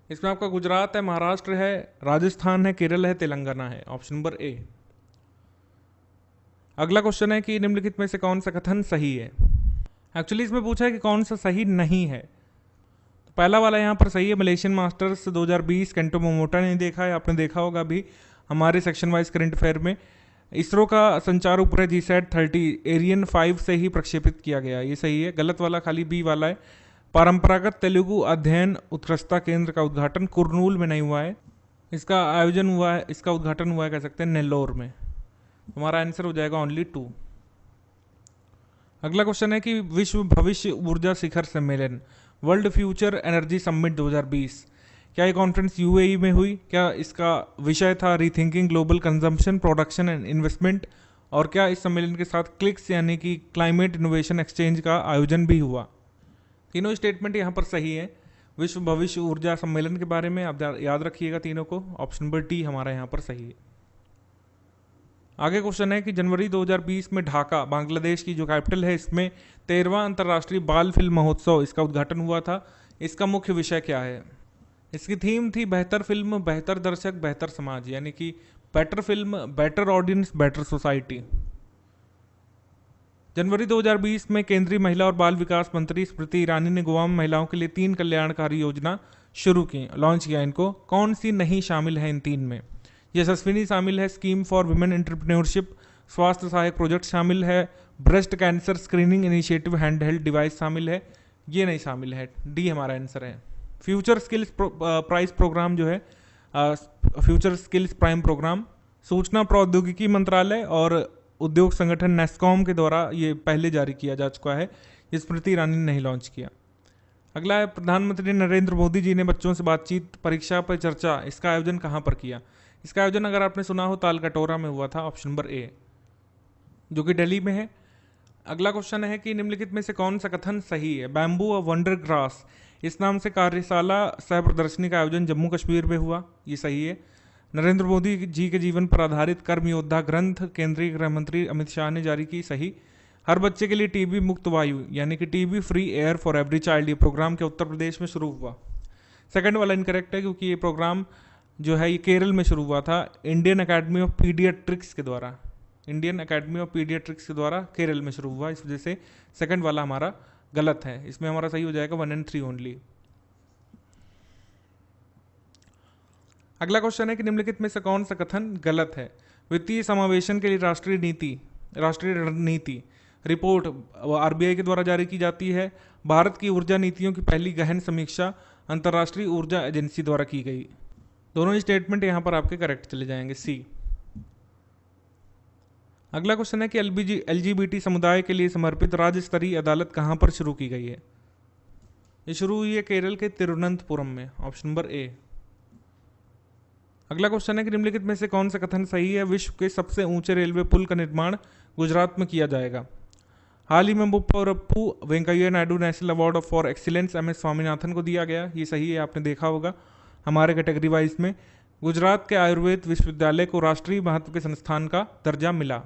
इसमें आपका गुजरात है, महाराष्ट्र है, राजस्थान है, केरल है, तेलंगाना है। Option number A. अगला क्वेश्चन है कि निम्नलिखित में से कौन सा कथन सही है। एक्चुअली इसमें पूछा है कि कौन सा सही नहीं है। तो पहला वाला यहाँ पर सही है, मलेशियन मास्टर्स 2020 केंटो मोमोटा ने देखा है, आपने देखा होगा अभी हमारे सेक्शन वाइज करंट अफेयर में। इसरो का संचार उपग्रह जीसैट 30 एरियन 5 से ही प्रक्षेपित किया गया, ये सही है। गलत वाला खाली बी वाला है। परंपरागत तेलुगु अध्ययन उत्कृष्टता केंद्र का उद्घाटन कुरनूल में नहीं हुआ है, इसका आयोजन हुआ है, इसका उद्घाटन हुआ है कह सकते हैं नेल्लोर में। हमारा आंसर हो जाएगा ओनली 2। अगला क्वेश्चन है कि विश्व भविष्य ऊर्जा शिखर सम्मेलन वर्ल्ड फ्यूचर एनर्जी समिट 2020, क्या ये कॉन्फ्रेंस यूएई में हुई? क्या इसका विषय था rethinking global consumption, production and investment? और क्या इस सम्मेलन के साथ क्लिक्स यानी कि क्लाइमेट इनोवेशन एक्सचेंज का आयोजन भी हुआ? तीनों स्टेटमेंट यहाँ पर सही है। विश्व भविष्य ऊर्जा सम्मेलन के बारे में आप याद रखिएगा तीनों को। ऑप्शन नंबर डी हमारा यहाँ पर सही है। आगे क्वेश्चन है कि जनवरी 2020 में ढाका बांग्लादेश की जो कैपिटल है, इसमें 13वां अंतर्राष्ट्रीय बाल फिल्म महोत्सव इसका उद्घाटन हुआ था। इसका मुख्य विषय क्या है? इसकी थीम थी बेहतर फिल्म, बेहतर दर्शक, बेहतर समाज, यानी कि better film, better audience, better society. जनवरी 2020 में केंद्रीय महिला और बाल विकास मंत्री स्मृति ईरानी ने गोवा में महिलाओं के लिए 3 कल्याणकारी योजना शुरू की, लॉन्च किया। इनको कौन सी नहीं शामिल है इन 3 में? यशस्विनी शामिल है, स्कीम फॉर वुमेन एंटरप्रेन्योरशिप, स्वास्थ्य सहायक प्रोजेक्ट शामिल है, breast cancer screening initiative hand held device शामिल है, ये नहीं शामिल है। डी हमारा आंसर है। फ्यूचर स्किल्स प्राइज प्रोग्राम जो है, फ्यूचर स्किल्स प्राइम प्रोग्राम सूचना प्रौद्योगिकी मंत्रालय और उद्योग संगठन नेस्कॉम के द्वारा ये पहले जारी किया जा चुका है, ये स्मृति ईरानी ने नहीं लॉन्च किया। अगला है प्रधानमंत्री नरेंद्र मोदी जी ने बच्चों से बातचीत परीक्षा पर चर्चा, इसका आयोजन कहाँ पर किया? इसका आयोजन अगर आपने सुना हो तालकटोरा में हुआ था। ऑप्शन नंबर ए, जो कि दिल्ली में है। अगला क्वेश्चन है कि निम्नलिखित में से कौन सा कथन सही है? बैम्बू और वंडर ग्रास इस नाम से कार्यशाला सह प्रदर्शनी का आयोजन जम्मू कश्मीर में हुआ, ये सही है। नरेंद्र मोदी जी के जीवन पर आधारित कर्म योद्धा ग्रंथ केंद्रीय गृह मंत्री अमित शाह ने जारी की, सही। हर बच्चे के लिए टीबी मुक्त वायु यानी कि TB free air for every child, ये प्रोग्राम के उत्तर प्रदेश में शुरू हुआ। सेकंड वाला इनकरेक्ट है क्योंकि ये प्रोग्राम जो है ये केरल में शुरू हुआ था इंडियन अकेडमी ऑफ पीडियाट्रिक्स के द्वारा। इंडियन अकेडमी ऑफ पीडियाट्रिक्स के द्वारा केरल में शुरू हुआ, इस वजह से सेकंड वाला हमारा गलत है। इसमें हमारा सही हो जाएगा 1 और 3 ओनली। अगला क्वेश्चन है कि निम्नलिखित में से कौन सा कथन गलत है? वित्तीय समावेशन के लिए राष्ट्रीय रणनीति रिपोर्ट आरबीआई के द्वारा जारी की जाती है। भारत की ऊर्जा नीतियों की पहली गहन समीक्षा अंतर्राष्ट्रीय ऊर्जा एजेंसी द्वारा की गई। दोनों ही स्टेटमेंट यहाँ पर आपके करेक्ट चले जाएंगे, सी। अगला क्वेश्चन है कि एलजीबीटी समुदाय के लिए समर्पित राज्य स्तरीय अदालत कहाँ पर शुरू की गई है? ये शुरू हुई है केरल के तिरुवनंतपुरम में। Option number A. अगला क्वेश्चन है कि निम्नलिखित में से कौन सा कथन सही है? विश्व के सबसे ऊंचे रेलवे पुल का निर्माण गुजरात में किया जाएगा। हाल ही में Muppavarapu Venkaiah Naidu national award for excellence M S Swaminathan को दिया गया, ये सही है, आपने देखा होगा हमारे कैटेगरी वाइज में। गुजरात के आयुर्वेद विश्वविद्यालय को राष्ट्रीय महत्व के संस्थान का दर्जा मिला,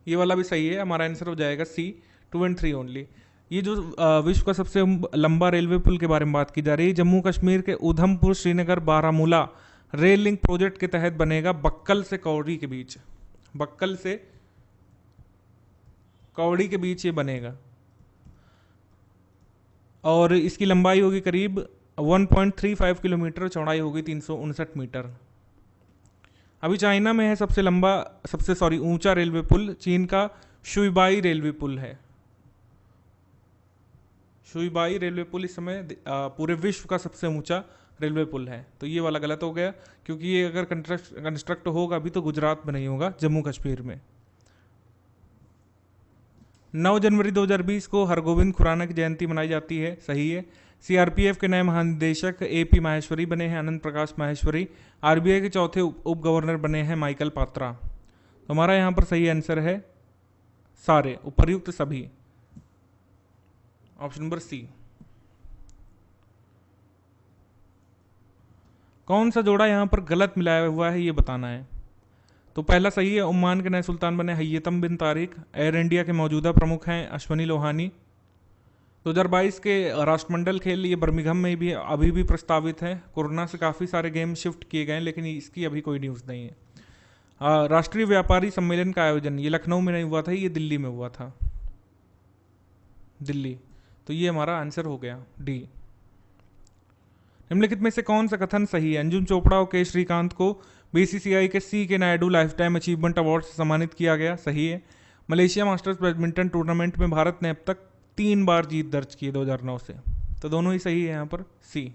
ये वाला भी सही है, हमारा आंसर हो जाएगा सी। 2 और 3 ओनली। ये जो विश्व का सबसे लंबा रेलवे पुल के बारे में बात की जा रही है, जम्मू कश्मीर के Udhampur Srinagar Baramulla rail link project के तहत बनेगा, बक्कल से कौड़ी के बीच। बक्कल से कौड़ी के बीच ये बनेगा और इसकी लंबाई होगी करीब 1.35 किलोमीटर, चौड़ाई होगी 359 मीटर। अभी चाइना में है सबसे ऊंचा रेलवे पुल, चीन का शुइबाई रेलवे पुल है। शुईबाई रेलवे पुल इस समय पूरे विश्व का सबसे ऊंचा रेलवे पुल है। तो ये वाला गलत हो गया, क्योंकि ये अगर कंस्ट्रक्ट होगा भी तो गुजरात में नहीं होगा, जम्मू कश्मीर में। 9 जनवरी 2020 को हरगोविंद खुराना की जयंती मनाई जाती है, सही है। सीआरपीएफ के नए महानिदेशक एपी माहेश्वरी बने हैं आनंद प्रकाश माहेश्वरी। आरबीआई के चौथे उप गवर्नर बने हैं माइकल पात्रा। तो हमारा यहाँ पर सही आंसर है सारे उपर्युक्त सभी, ऑप्शन नंबर सी। कौन सा जोड़ा यहाँ पर गलत मिलाया हुआ है ये बताना है। तो पहला सही है, ओमान के नए सुल्तान बने हैयतम बिन तारिक। एयर इंडिया के मौजूदा प्रमुख हैं अश्वनी लोहानी। 2022 के राष्ट्रमंडल खेल ये बर्मिंघम में भी अभी भी प्रस्तावित है। कोरोना से काफ़ी सारे गेम शिफ्ट किए गए हैं, लेकिन इसकी अभी कोई न्यूज़ नहीं है। राष्ट्रीय व्यापारी सम्मेलन का आयोजन ये लखनऊ में नहीं हुआ था, ये दिल्ली में हुआ था, दिल्ली। तो ये हमारा आंसर हो गया डी। निम्नलिखित में से कौन सा कथन सही है। अंजुम चोपड़ा और के श्रीकांत को बीसीसीआई के सी के Naidu lifetime achievement award से सम्मानित किया गया, सही है। मलेशिया मास्टर्स बैडमिंटन टूर्नामेंट में भारत ने अब तक 3 बार जीत दर्ज की 2009 से। तो दोनों ही सही है यहाँ पर, सी।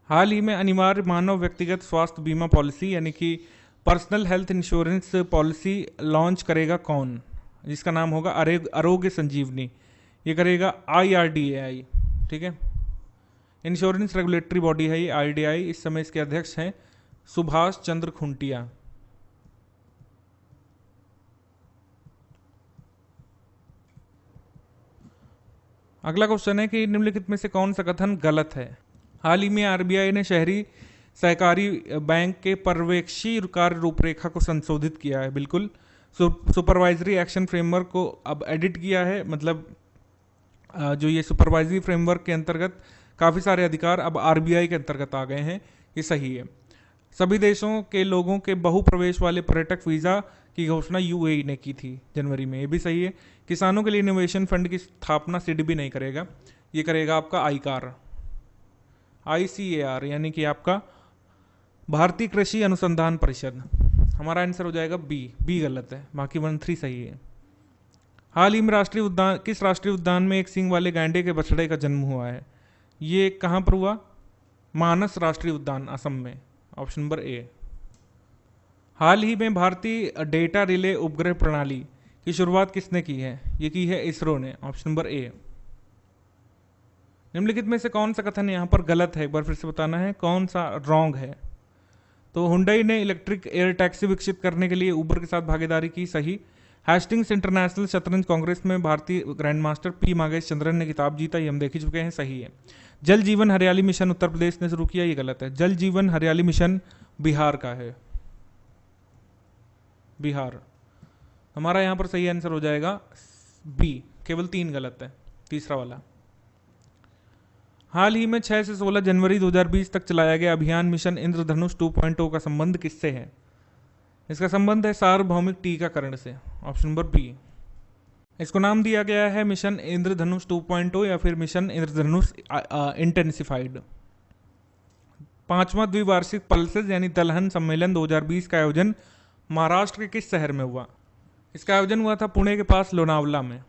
हाल ही में अनिवार्य मानव व्यक्तिगत स्वास्थ्य बीमा पॉलिसी यानी कि personal health insurance policy launch करेगा कौन, जिसका नाम होगा आरोग्य संजीवनी। ये करेगा IRDAI, ठीक है। इंश्योरेंस रेगुलेटरी बॉडी है ये IRDAI। इस समय इसके अध्यक्ष हैं सुभाष चंद्र खुंटिया। अगला क्वेश्चन है कि निम्नलिखित में से कौन सा कथन गलत है। हाल ही में आरबीआई ने शहरी सहकारी बैंक के पर्यवेक्षी कार्य रूपरेखा को संशोधित किया है, बिल्कुल। सुपरवाइजरी एक्शन फ्रेमवर्क को अब एडिट किया है, मतलब जो ये सुपरवाइजरी फ्रेमवर्क के अंतर्गत काफ़ी सारे अधिकार अब आरबीआई के अंतर्गत आ गए हैं, ये सही है। सभी देशों के लोगों के बहुप्रवेश वाले पर्यटक वीज़ा की घोषणा यूएई ने की थी जनवरी में, ये भी सही है। किसानों के लिए इनोवेशन फंड की स्थापना सिडबी नहीं करेगा, ये करेगा आपका ICAR यानी कि आपका भारतीय कृषि अनुसंधान परिषद। हमारा आंसर हो जाएगा बी गलत है, बाकी 1, 3 सही है। हाल ही में किस राष्ट्रीय उद्यान में एक सींग वाले गैंडे के बछड़े का जन्म हुआ है। ये कहाँ पर हुआ, मानस राष्ट्रीय उद्यान असम में, ऑप्शन नंबर ए। हाल ही में भारतीय डेटा रिले उपग्रह प्रणाली की शुरुआत किसने की है, ये की है इसरो ने, ऑप्शन नंबर ए। निम्नलिखित में से कौन सा कथन यहाँ पर गलत है, एक बार फिर से बताना है कौन सा रॉन्ग है। तो हुंडई ने इलेक्ट्रिक एयर टैक्सी विकसित करने के लिए उबर के साथ भागीदारी की, सही। हैस्टिंग्स इंटरनेशनल शतरंज कांग्रेस में भारतीय ग्रैंड मास्टर पी मागेश चंद्रन ने खिताब जीता, ये हम देख ही चुके हैं, सही है। जल जीवन हरियाली मिशन उत्तर प्रदेश ने शुरू किया, ये गलत है। जल जीवन हरियाली मिशन बिहार का है, बिहार। हमारा यहाँ पर सही आंसर हो जाएगा बी, केवल 3 गलत है, तीसरा वाला। हाल ही में 6 से 16 जनवरी 2020 तक चलाया गया अभियान मिशन इंद्रधनुष 2.0 का संबंध किससे है। इसका संबंध है सार्वभौमिक टीकाकरण से, ऑप्शन नंबर बी। इसको नाम दिया गया है मिशन इंद्रधनुष 2.0 या फिर मिशन इंद्रधनुष इंटेंसिफाइड। 5वां द्विवार्षिक पल्सेस यानी दलहन सम्मेलन 2020 का आयोजन महाराष्ट्र के किस शहर में हुआ। इसका आयोजन हुआ था पुणे के पास लोनावला में।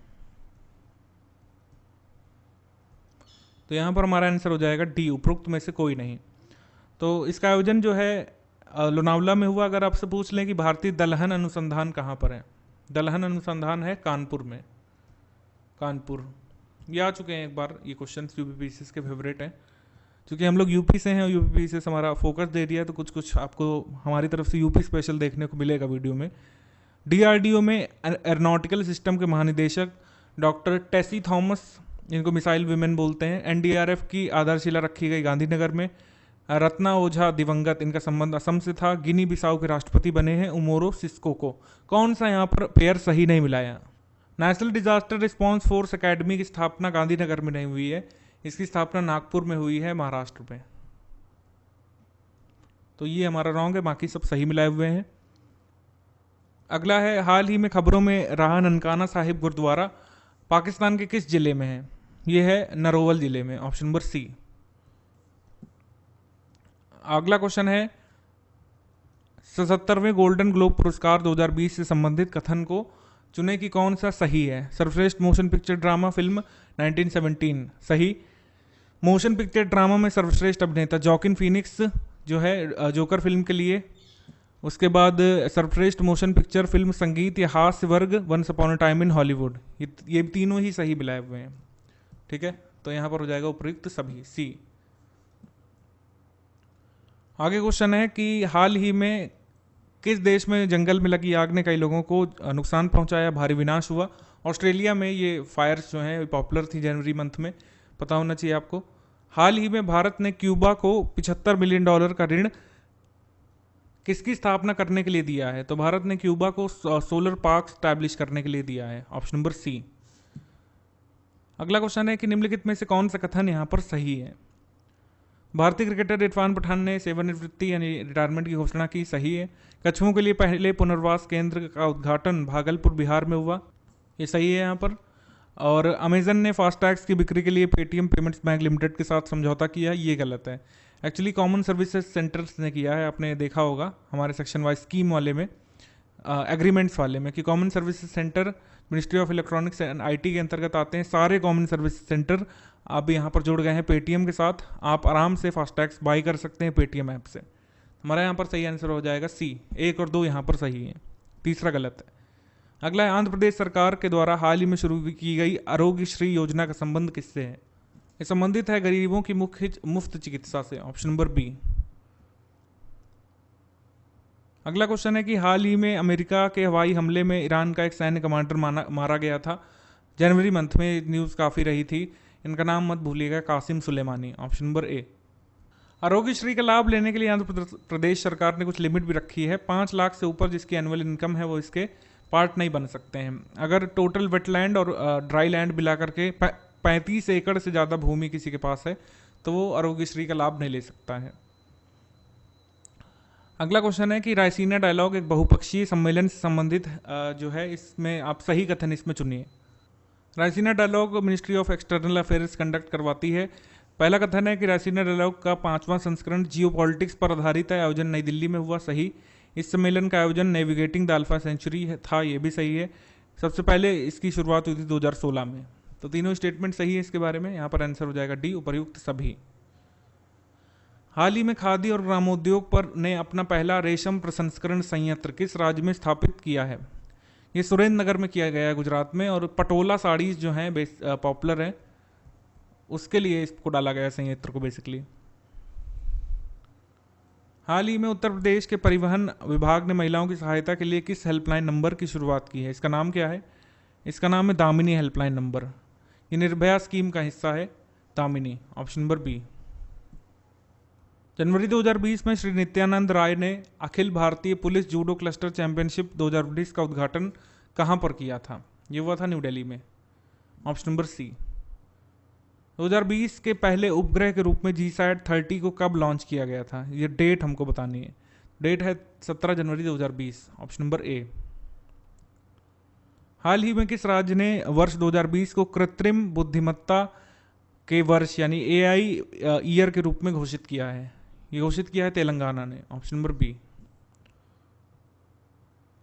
तो यहाँ पर हमारा आंसर हो जाएगा डी, उपरोक्त में से कोई नहीं। तो इसका आयोजन जो है लोनावला में हुआ। अगर आपसे पूछ लें कि भारतीय दलहन अनुसंधान कहाँ पर है, दलहन अनुसंधान है कानपुर में, कानपुर। ये आ चुके हैं एक बार, ये क्वेश्चन यूपीपीसीएस के फेवरेट हैं, क्योंकि हम लोग यूपी से हैं और यूपीपीसीएस हमारा फोकस दे दिया, तो कुछ कुछ आपको हमारी तरफ से यूपी स्पेशल देखने को मिलेगा वीडियो में। डीआरडीओ में एरोनॉटिकल सिस्टम के महानिदेशक डॉक्टर टेसी थॉमस, जिनको मिसाइल विमेन बोलते हैं, एनडीआरएफ की आधारशिला रखी गई गांधीनगर में। रत्ना ओझा दिवंगत, इनका संबंध असम से था। गिनी बिसाऊ के राष्ट्रपति बने हैं उमोरो सिस्कोको। कौन सा यहाँ पर पेयर सही नहीं मिलाया। National disaster response force academy की स्थापना गांधीनगर में नहीं हुई है, इसकी स्थापना नागपुर में हुई है, महाराष्ट्र में। तो ये हमारा रॉन्ग है, बाकी सब सही मिलाए हुए हैं। अगला है, हाल ही में खबरों में रहा ननकाना साहिब गुरुद्वारा पाकिस्तान के किस जिले में है। ये है नरोवल जिले में, ऑप्शन नंबर सी। अगला क्वेश्चन है, 77वें गोल्डन ग्लोब पुरस्कार 2020 से संबंधित कथन को चुने कि कौन सा सही है। सर्वश्रेष्ठ मोशन पिक्चर ड्रामा फिल्म 1917 सही। मोशन पिक्चर ड्रामा में सर्वश्रेष्ठ अभिनेता जॉकिन फीनिक्स जो है जोकर फिल्म के लिए। उसके बाद सर्वश्रेष्ठ मोशन पिक्चर फिल्म संगीत या हास्य वर्ग once upon a time in Hollywood. ये तीनों ही सही मिलाए हुए हैं, ठीक है। तो यहां पर हो जाएगा उपयुक्त सभी, सी। आगे क्वेश्चन है कि हाल ही में किस देश में जंगल में लगी आग ने कई लोगों को नुकसान पहुंचाया, भारी विनाश हुआ। ऑस्ट्रेलिया में ये फायर्स जो हैं पॉपुलर थी जनवरी मंथ में, पता होना चाहिए आपको। हाल ही में भारत ने क्यूबा को $75 मिलियन का ऋण किसकी स्थापना करने के लिए दिया है। तो भारत ने क्यूबा को सोलर पार्क स्टैब्लिश करने के लिए दिया है, ऑप्शन नंबर सी। अगला क्वेश्चन है कि निम्नलिखित में से कौन सा कथन यहां पर सही है। भारतीय क्रिकेटर इरफान पठान ने सेवानिवृत्ति यानी रिटायरमेंट की घोषणा की, सही है। कछुओं के लिए पहले पुनर्वास केंद्र का उद्घाटन भागलपुर बिहार में हुआ, ये सही है यहाँ पर। और अमेजन ने फास्टैग्स की बिक्री के लिए पेटीएम पेमेंट्स बैंक लिमिटेड के साथ समझौता किया, ये गलत है। एक्चुअली कॉमन सर्विसेज सेंटर्स ने किया है, आपने देखा होगा हमारे सेक्शन वाइज स्कीम वाले में, एग्रीमेंट्स वाले में, कि common services centre ministry of electronics and IT के अंतर्गत आते हैं। सारे कॉमन सर्विस सेंटर अब यहाँ पर जुड़ गए हैं पेटीएम के साथ। आप आराम से फास्टैग्स बाई कर सकते हैं पेटीएम ऐप से। हमारा यहाँ पर सही आंसर हो जाएगा सी। 1 और 2 यहाँ पर सही है, तीसरा गलत है। अगला है आंध्र प्रदेश सरकार के द्वारा हाल ही में शुरू की गई आरोग्य श्री योजना का संबंध किससे है। ये संबंधित है गरीबों की मुफ्त चिकित्सा से, ऑप्शन नंबर बी। अगला क्वेश्चन है कि हाल ही में अमेरिका के हवाई हमले में ईरान का एक सैन्य कमांडर मारा गया था। जनवरी मंथ में न्यूज़ काफ़ी रही थी। इनका नाम मत भूलिएगा, Qasem Soleimani, option number A. Arogya Shri का लाभ लेने के लिए आंध्र प्रदेश सरकार ने कुछ लिमिट भी रखी है। 5 लाख से ऊपर जिसकी एनुअल इनकम है वो इसके पार्ट नहीं बन सकते हैं। अगर टोटल वेटलैंड और ड्राई लैंड मिला करके 35 एकड़ से ज़्यादा भूमि किसी के पास है तो वो आरोग्य श्री का लाभ नहीं ले सकता है। अगला क्वेश्चन है कि रायसीना डायलॉग एक बहुपक्षीय सम्मेलन से संबंधित जो है, इसमें आप सही कथन इसमें चुनिए। Raisina dialogue ministry of external affairs conduct करवाती है। पहला कथन है कि रायसीना डायलॉग का 5वां संस्करण जियो पॉलिटिक्स पर आधारित है, आयोजन नई दिल्ली में हुआ, सही। इस सम्मेलन का आयोजन नेविगेटिंग द अल्फा सेंचुरी था, ये भी सही है। सबसे पहले इसकी शुरुआत हुई थी 2016 में। तो तीनों स्टेटमेंट सही है इसके बारे में। यहाँ पर आंसर हो जाएगा डी, उपर्युक्त सभी। हाल ही में खादी और ग्रामोद्योग पर ने अपना पहला रेशम प्रसंस्करण संयंत्र किस राज्य में स्थापित किया है। ये सुरेंद्र नगर में किया गया है, गुजरात में। और पटोला साड़ीज जो हैं पॉपुलर है, उसके लिए इसको डाला गया संयंत्र को बेसिकली। हाल ही में उत्तर प्रदेश के परिवहन विभाग ने महिलाओं की सहायता के लिए किस हेल्पलाइन नंबर की शुरुआत की है। इसका नाम क्या है। इसका नाम है दामिनी हेल्पलाइन नंबर। ये निर्भया स्कीम का हिस्सा है, दामिनी, ऑप्शन नंबर बी। जनवरी 2020 में श्री नित्यानंद राय ने Akhil Bharatiya police judo cluster championship 2020 का उद्घाटन कहां पर किया था। ये हुआ था न्यू दिल्ली में, ऑप्शन नंबर सी। 2020 के पहले उपग्रह के रूप में जीसैट 30 को कब लॉन्च किया गया था। ये डेट हमको बतानी है। डेट है 17 जनवरी 2020, ऑप्शन नंबर ए। हाल ही में किस राज्य ने वर्ष 2020 को कृत्रिम बुद्धिमत्ता के वर्ष यानी एआई ईयर के रूप में घोषित किया है। ये घोषित किया है तेलंगाना ने, ऑप्शन नंबर बी।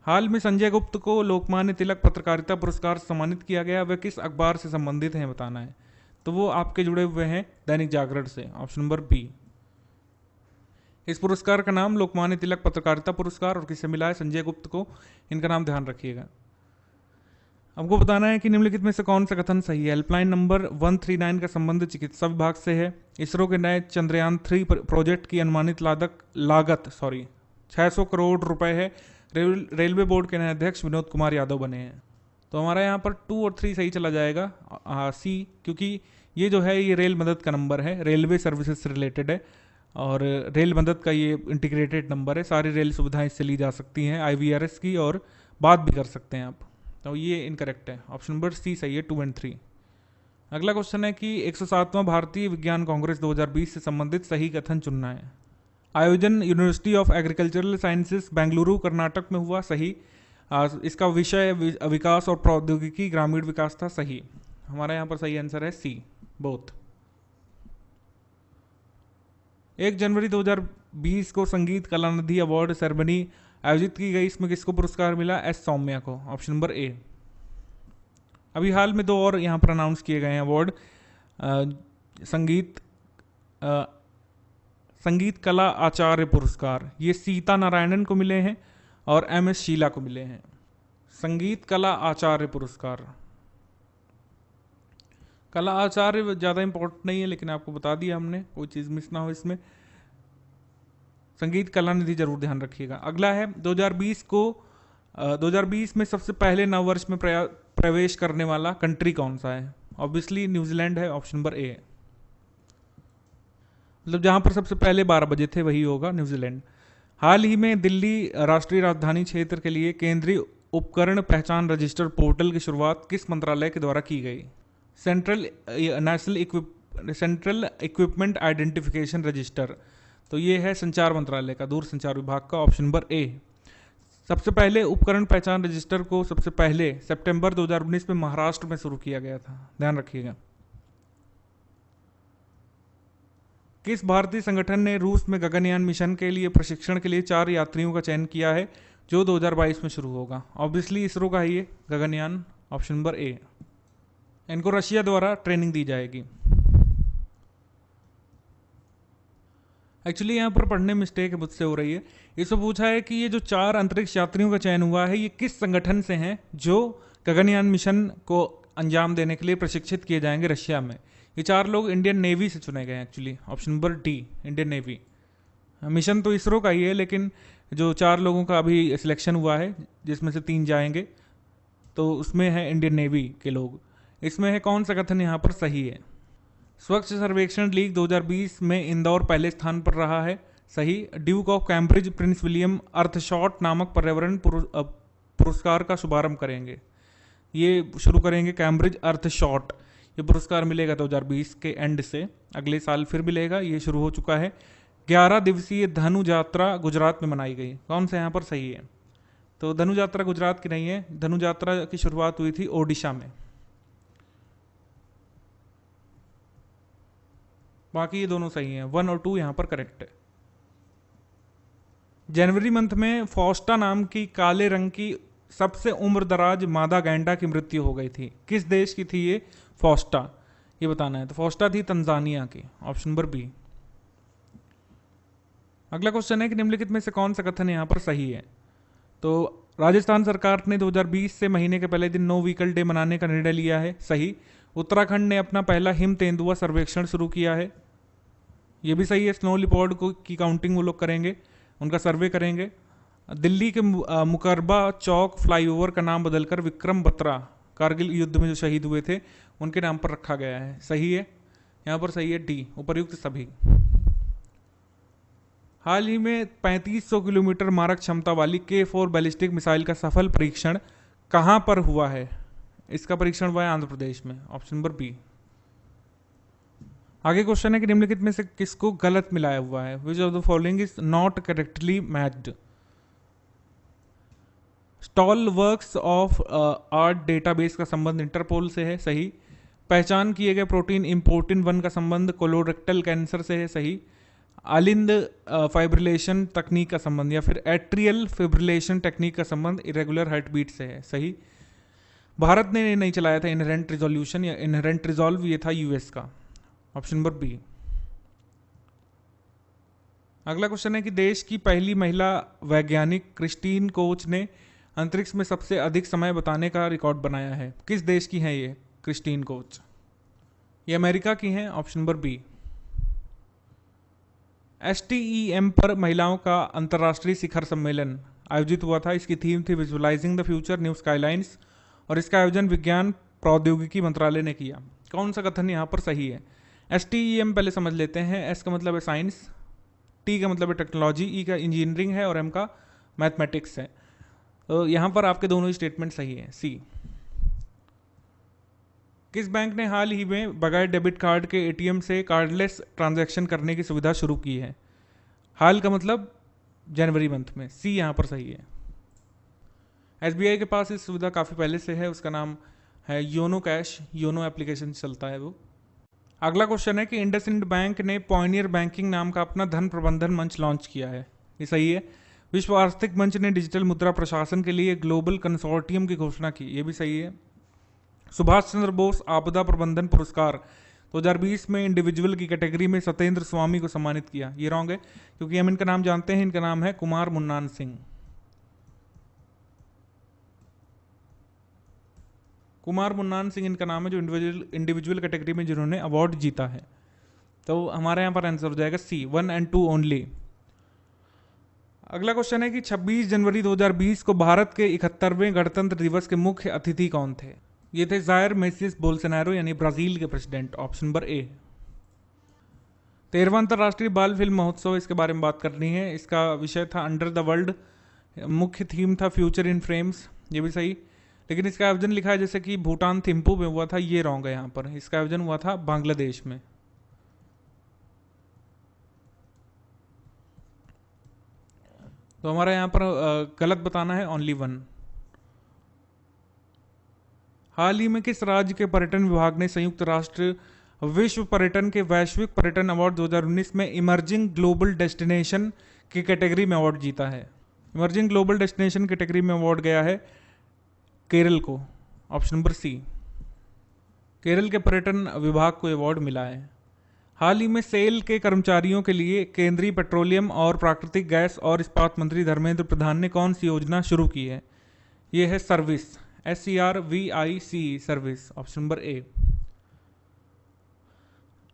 हाल में संजय गुप्त को लोकमान्य तिलक पत्रकारिता पुरस्कार सम्मानित किया गया। वह किस अखबार से संबंधित हैं बताना है। तो वो आपके जुड़े हुए हैं दैनिक जागरण से, ऑप्शन नंबर बी। इस पुरस्कार का नाम लोकमान्य तिलक पत्रकारिता पुरस्कार, और किसे मिला है, संजय गुप्त को। इनका नाम ध्यान रखिएगा। हमको बताना है कि निम्नलिखित में से कौन सा कथन सही है। हेल्पलाइन नंबर 139 का संबंध चिकित्सा विभाग से है। इसरो के नए चंद्रयान 3 प्रोजेक्ट की अनुमानित लागत 600 करोड़ रुपए है। रेलवे बोर्ड के नए अध्यक्ष विनोद कुमार यादव बने हैं। तो हमारा यहाँ पर 2 और 3 सही चला जाएगा, सी, क्योंकि ये जो है ये रेल मदद का नंबर है, रेलवे सर्विसेज से रिलेटेड है। और रेल मदद का ये इंटीग्रेटेड नंबर है। सारी रेल सुविधाएं इससे ली जा सकती हैं, IVRS की, और बात भी कर सकते हैं आप। तो ये इनकरेक्ट है, ऑप्शन नंबर सी सही है, 2 और 3। अगला क्वेश्चन है कि 107वां भारतीय विज्ञान कांग्रेस 2020 से संबंधित सही कथन चुनना है। आयोजन university of agricultural sciences Bengaluru Karnataka में हुआ, सही। इसका विषय विकास और प्रौद्योगिकी ग्रामीण विकास था, सही। हमारा यहाँ पर सही आंसर है सी, बोथ। 1 जनवरी 2020 को संगीत कलानिधि अवार्ड सेरेमनी आयोजित की गई। इसमें किसको पुरस्कार मिला, एस सौम्या को, ऑप्शन नंबर ए। अभी हाल में 2 और यहाँ पर अनाउंस किए गए हैं अवार्ड। संगीत संगीत कला आचार्य पुरस्कार, ये सीता नारायणन को मिले हैं और एम एस शीला को मिले हैं। संगीत कला आचार्य पुरस्कार, कला आचार्य ज़्यादा इंपॉर्टेंट नहीं है लेकिन आपको बता दिया हमने, कोई चीज़ मिस ना हो इसमें। संगीत कला निधि जरूर ध्यान रखिएगा। अगला है 2020 में सबसे पहले नववर्ष में प्रवेश करने वाला कंट्री कौन सा है? ऑब्वियसली न्यूजीलैंड है, ऑप्शन नंबर ए। मतलब जहां पर सबसे पहले 12 बजे थे वही होगा, न्यूजीलैंड। हाल ही में दिल्ली राष्ट्रीय राजधानी क्षेत्र के लिए केंद्रीय उपकरण पहचान रजिस्टर पोर्टल की शुरुआत किस मंत्रालय के द्वारा की गई? सेंट्रल इक्विपमेंट आइडेंटिफिकेशन रजिस्टर, तो ये है संचार मंत्रालय का, दूरसंचार विभाग का, ऑप्शन नंबर ए। सबसे पहले उपकरण पहचान रजिस्टर को सबसे पहले सितंबर 2019 में महाराष्ट्र में शुरू किया गया था, ध्यान रखिएगा। किस भारतीय संगठन ने रूस में गगनयान मिशन के लिए प्रशिक्षण के लिए 4 यात्रियों का चयन किया है जो 2022 में शुरू होगा? ऑब्वियसली इसरो का ही ये गगनयान, ऑप्शन नंबर ए। इनको रशिया द्वारा ट्रेनिंग दी जाएगी। एक्चुअली यहाँ पर पढ़ने में मिस्टेक मुझसे हो रही है। इसमें पूछा है कि ये जो 4 अंतरिक्ष यात्रियों का चयन हुआ है ये किस संगठन से हैं जो गगनयान मिशन को अंजाम देने के लिए प्रशिक्षित किए जाएंगे रशिया में। ये 4 लोग इंडियन नेवी से चुने गए हैं actually, option number D, Indian navy. Mission तो इसरो का ही है लेकिन जो 4 लोगों का अभी सिलेक्शन हुआ है जिसमें से 3 जाएंगे तो उसमें है इंडियन नेवी के लोग। इसमें है कौन सा कथन यहाँ पर सही है? स्वच्छ सर्वेक्षण लीग 2020 में इंदौर पहले स्थान पर रहा है, सही। Duke of Cambridge Prince William Earthshot नामक पर्यावरण पुरस्कार का शुभारंभ करेंगे, ये शुरू करेंगे कैम्ब्रिज अर्थशॉट। ये पुरस्कार मिलेगा 2020 के एंड से, अगले साल फिर मिलेगा, ये शुरू हो चुका है। 11 दिवसीय धनु यात्रा गुजरात में मनाई गई, कौन सा यहाँ पर सही है? तो धनु यात्रा गुजरात की नहीं है, धनु यात्रा की शुरुआत हुई थी ओडिशा में। बाकी ये दोनों सही हैं, 1 और 2 यहाँ पर करेक्ट है। जनवरी मंथ में फॉस्टा नाम की काले रंग की सबसे उम्रदराज मादा गैंडा की मृत्यु हो गई थी, किस देश की थी ये फॉस्टा? ये बताना है। तो फॉस्टा थी तंजानिया की, ऑप्शन नंबर बी। अगला क्वेश्चन है कि निम्नलिखित में से कौन सा कथन यहाँ पर सही है? तो राजस्थान सरकार ने 2020 से महीने के पहले दिन नो व्हीकल डे मनाने का निर्णय लिया है, सही। उत्तराखंड ने अपना पहला हिम तेंदुआ सर्वेक्षण शुरू किया है, ये भी सही है। स्नो लिपोर्ड को की काउंटिंग वो लोग करेंगे, उनका सर्वे करेंगे। दिल्ली के मुकरबा चौक फ्लाईओवर का नाम बदलकर विक्रम बत्रा, कारगिल युद्ध में जो शहीद हुए थे उनके नाम पर रखा गया है, सही है। यहाँ पर सही है डी, उपर्युक्त सभी। हाल ही में 3500 किलोमीटर मारक क्षमता वाली K4 बैलिस्टिक मिसाइल का सफल परीक्षण कहाँ पर हुआ है? इसका परीक्षण हुआ है आंध्र प्रदेश में, ऑप्शन नंबर बी। आगे क्वेश्चन है कि निम्नलिखित में से किसको गलत मिलाया हुआ है? Which of the following is not correctly matched? Stall works of art database का संबंध इंटरपोल से है, सही। पहचान किए गए प्रोटीन इम्पोर्टिन 1 का संबंध कोलोरेक्टल कैंसर से है, सही। आलिंद फाइब्रिलेशन तकनीक का संबंध या फिर एट्रियल फिब्रिलेशन टेक्निक का संबंध इरेगुलर हार्ट बीट से है, सही। भारत ने नहीं चलाया था इनहेरेंट रिजोल्यूशन या इनहेरेंट रिजॉल्व, ये था यूएस का, ऑप्शन नंबर बी। अगला क्वेश्चन है कि देश की पहली महिला वैज्ञानिक क्रिस्टीन कोच ने अंतरिक्ष में सबसे अधिक समय बताने का रिकॉर्ड बनाया है, किस देश की है ये क्रिस्टीन कोच? ये अमेरिका की हैं, ऑप्शन नंबर बी। STEM पर महिलाओं का अंतर्राष्ट्रीय शिखर सम्मेलन आयोजित हुआ था, इसकी थीम थी visualising the future new skylines और इसका आयोजन विज्ञान प्रौद्योगिकी मंत्रालय ने किया। कौन सा कथन यहाँ पर सही है? STEM पहले समझ लेते हैं। S का मतलब है साइंस, T का मतलब है टेक्नोलॉजी, E का इंजीनियरिंग है और M का मैथमेटिक्स है। तो यहाँ पर आपके दोनों ही स्टेटमेंट सही है, C। किस बैंक ने हाल ही में बगैर डेबिट कार्ड के ATM से कार्डलेस ट्रांजैक्शन करने की सुविधा शुरू की है? हाल का मतलब जनवरी मंथ में, C यहाँ पर सही है। SBI के पास इस सुविधा काफ़ी पहले से है, उसका नाम है योनो कैश, योनो एप्लीकेशन चलता है वो। अगला क्वेश्चन है कि इंडसइंड बैंक ने पॉइनियर बैंकिंग नाम का अपना धन प्रबंधन मंच लॉन्च किया है, ये सही है। विश्व आर्थिक मंच ने डिजिटल मुद्रा प्रशासन के लिए ग्लोबल कंसोर्टियम की घोषणा की, ये भी सही है। सुभाष चंद्र बोस आपदा प्रबंधन पुरस्कार 2020 में इंडिविजुअल की कैटेगरी में सत्येंद्र स्वामी को सम्मानित किया। ये रॉन्ग है क्योंकि हम इनका नाम जानते हैं, इनका नाम है कुमार मुन्नान सिंह। कुमार मुन्नान सिंह इनका नाम है, जो इंडिविजुअल कैटेगरी में जिन्होंने अवार्ड जीता है। तो हमारे यहाँ पर आंसर हो जाएगा सी, 1 और 2 ओनली। अगला क्वेश्चन है कि 26 जनवरी 2020 को भारत के 71वें गणतंत्र दिवस के मुख्य अतिथि कौन थे? ये थे जायर मेसिस बोल्सोनारो, यानी ब्राजील के प्रेसिडेंट। Option number A. 13वां अंतर्राष्ट्रीय बाल फिल्म महोत्सव, इसके बारे में बात करनी है। इसका विषय था अंडर द वर्ल्ड, मुख्य थीम था फ्यूचर इन फ्रेम्स, ये भी सही। लेकिन इसका आयोजन लिखा है जैसे कि भूटान थिम्पू में हुआ था, ये रॉन्ग है। यहाँ पर इसका आयोजन हुआ था बांग्लादेश में। तो हमारा यहाँ पर गलत बताना है, ओनली 1। हाल ही में किस राज्य के पर्यटन विभाग ने संयुक्त राष्ट्र विश्व पर्यटन के वैश्विक पर्यटन अवार्ड 2019 में इमर्जिंग ग्लोबल डेस्टिनेशन की कैटेगरी में अवार्ड जीता है? इमर्जिंग ग्लोबल डेस्टिनेशन कैटेगरी में अवार्ड गया है केरल को। ऑप्शन नंबर सी। केरल के पर्यटन विभाग को अवार्ड मिला है। हाल ही में सेल के कर्मचारियों के लिए केंद्रीय पेट्रोलियम और प्राकृतिक गैस और इस्पात मंत्री धर्मेंद्र प्रधान ने कौन सी योजना शुरू की है? ये है service, SERVIC service. Option number A.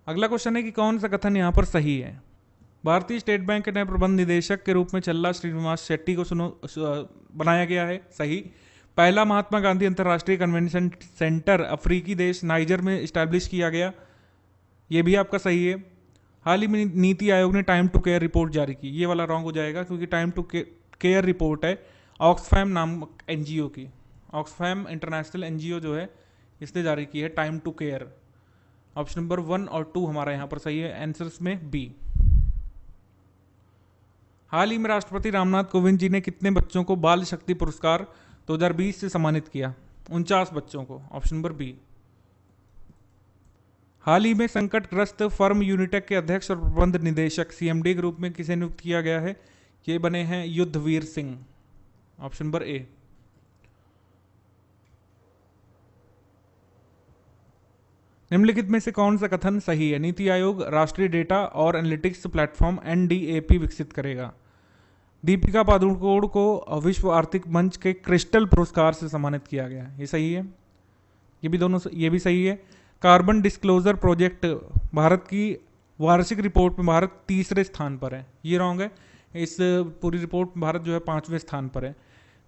अगला क्वेश्चन है कि कौन सा कथन यहां पर सही है? भारतीय स्टेट बैंक के नए प्रबंध निदेशक के रूप में चल्ला श्रीनिवास शेट्टी को बनाया गया है, सही। पहला महात्मा गांधी अंतर्राष्ट्रीय कन्वेंशन सेंटर अफ्रीकी देश नाइजर में इस्टेब्लिश किया गया, ये भी आपका सही है। हाल ही में नीति आयोग ने टाइम टू केयर रिपोर्ट जारी की, ये वाला रॉन्ग हो जाएगा क्योंकि टाइम टू केयर रिपोर्ट है ऑक्सफैम नामक NGO की। ऑक्सफैम इंटरनेशनल NGO जो है, इसने जारी की है time to care. Option number 1 और 2 हमारा यहाँ पर सही है, आंसर्स में बी। हाल ही में राष्ट्रपति रामनाथ कोविंद जी ने कितने बच्चों को बाल शक्ति पुरस्कार 2020 से सम्मानित किया? 49 बच्चों को। Option number B. हाल ही में संकटग्रस्त फर्म यूनिटेक के अध्यक्ष और प्रबंध निदेशक CMD के रूप में किसे नियुक्त किया गया है? ये बने हैं Yudhvir Singh. Option number A. निम्नलिखित में से कौन सा कथन सही है? नीति आयोग राष्ट्रीय डेटा और एनालिटिक्स प्लेटफॉर्म NDAP विकसित करेगा। दीपिका पादुकोण को विश्व आर्थिक मंच के क्रिस्टल पुरस्कार से सम्मानित किया गया, ये सही है। ये भी सही है। कार्बन डिस्क्लोजर प्रोजेक्ट भारत की वार्षिक रिपोर्ट में भारत 3रे स्थान पर है, ये रॉन्ग है। इस पूरी रिपोर्ट में भारत जो है 5वें स्थान पर है।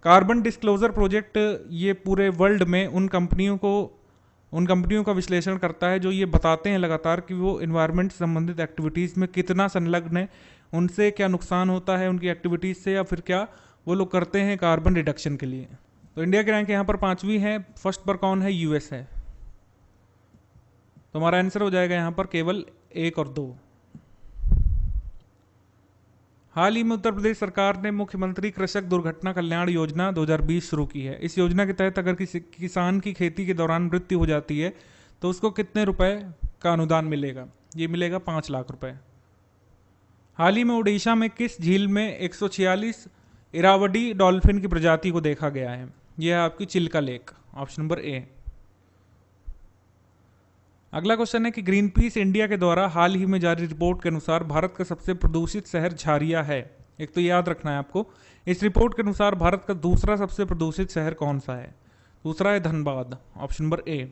कार्बन डिस्क्लोजर प्रोजेक्ट ये पूरे वर्ल्ड में उन कंपनियों का विश्लेषण करता है जो ये बताते हैं लगातार कि वो इन्वायरमेंट से संबंधित एक्टिविटीज़ में कितना संलग्न है, उनसे क्या नुकसान होता है उनकी एक्टिविटीज़ से, या फिर क्या वो लोग करते हैं कार्बन रिडक्शन के लिए। तो इंडिया की रैंक यहाँ पर 5वीं है। फर्स्ट पर कौन है? US है। तो हमारा आंसर हो जाएगा यहाँ पर केवल 1 और 2। हाल ही में उत्तर प्रदेश सरकार ने मुख्यमंत्री कृषक दुर्घटना कल्याण योजना 2020 शुरू की है। इस योजना के तहत अगर किसी किसान की खेती के दौरान मृत्यु हो जाती है तो उसको कितने रुपए का अनुदान मिलेगा? ये मिलेगा 5 लाख रुपए। हाल ही में उड़ीसा में किस झील में 146 इरावडी डॉल्फिन की प्रजाति को देखा गया है? यह है आपकी Chilka lake. Option number A. अगला क्वेश्चन है कि ग्रीन पीस इंडिया के द्वारा हाल ही में जारी रिपोर्ट के अनुसार भारत का सबसे प्रदूषित शहर झारिया है। एक तो याद रखना है आपको, इस रिपोर्ट के अनुसार भारत का दूसरा सबसे प्रदूषित शहर कौन सा है? दूसरा है धनबाद। ऑप्शन नंबर ए।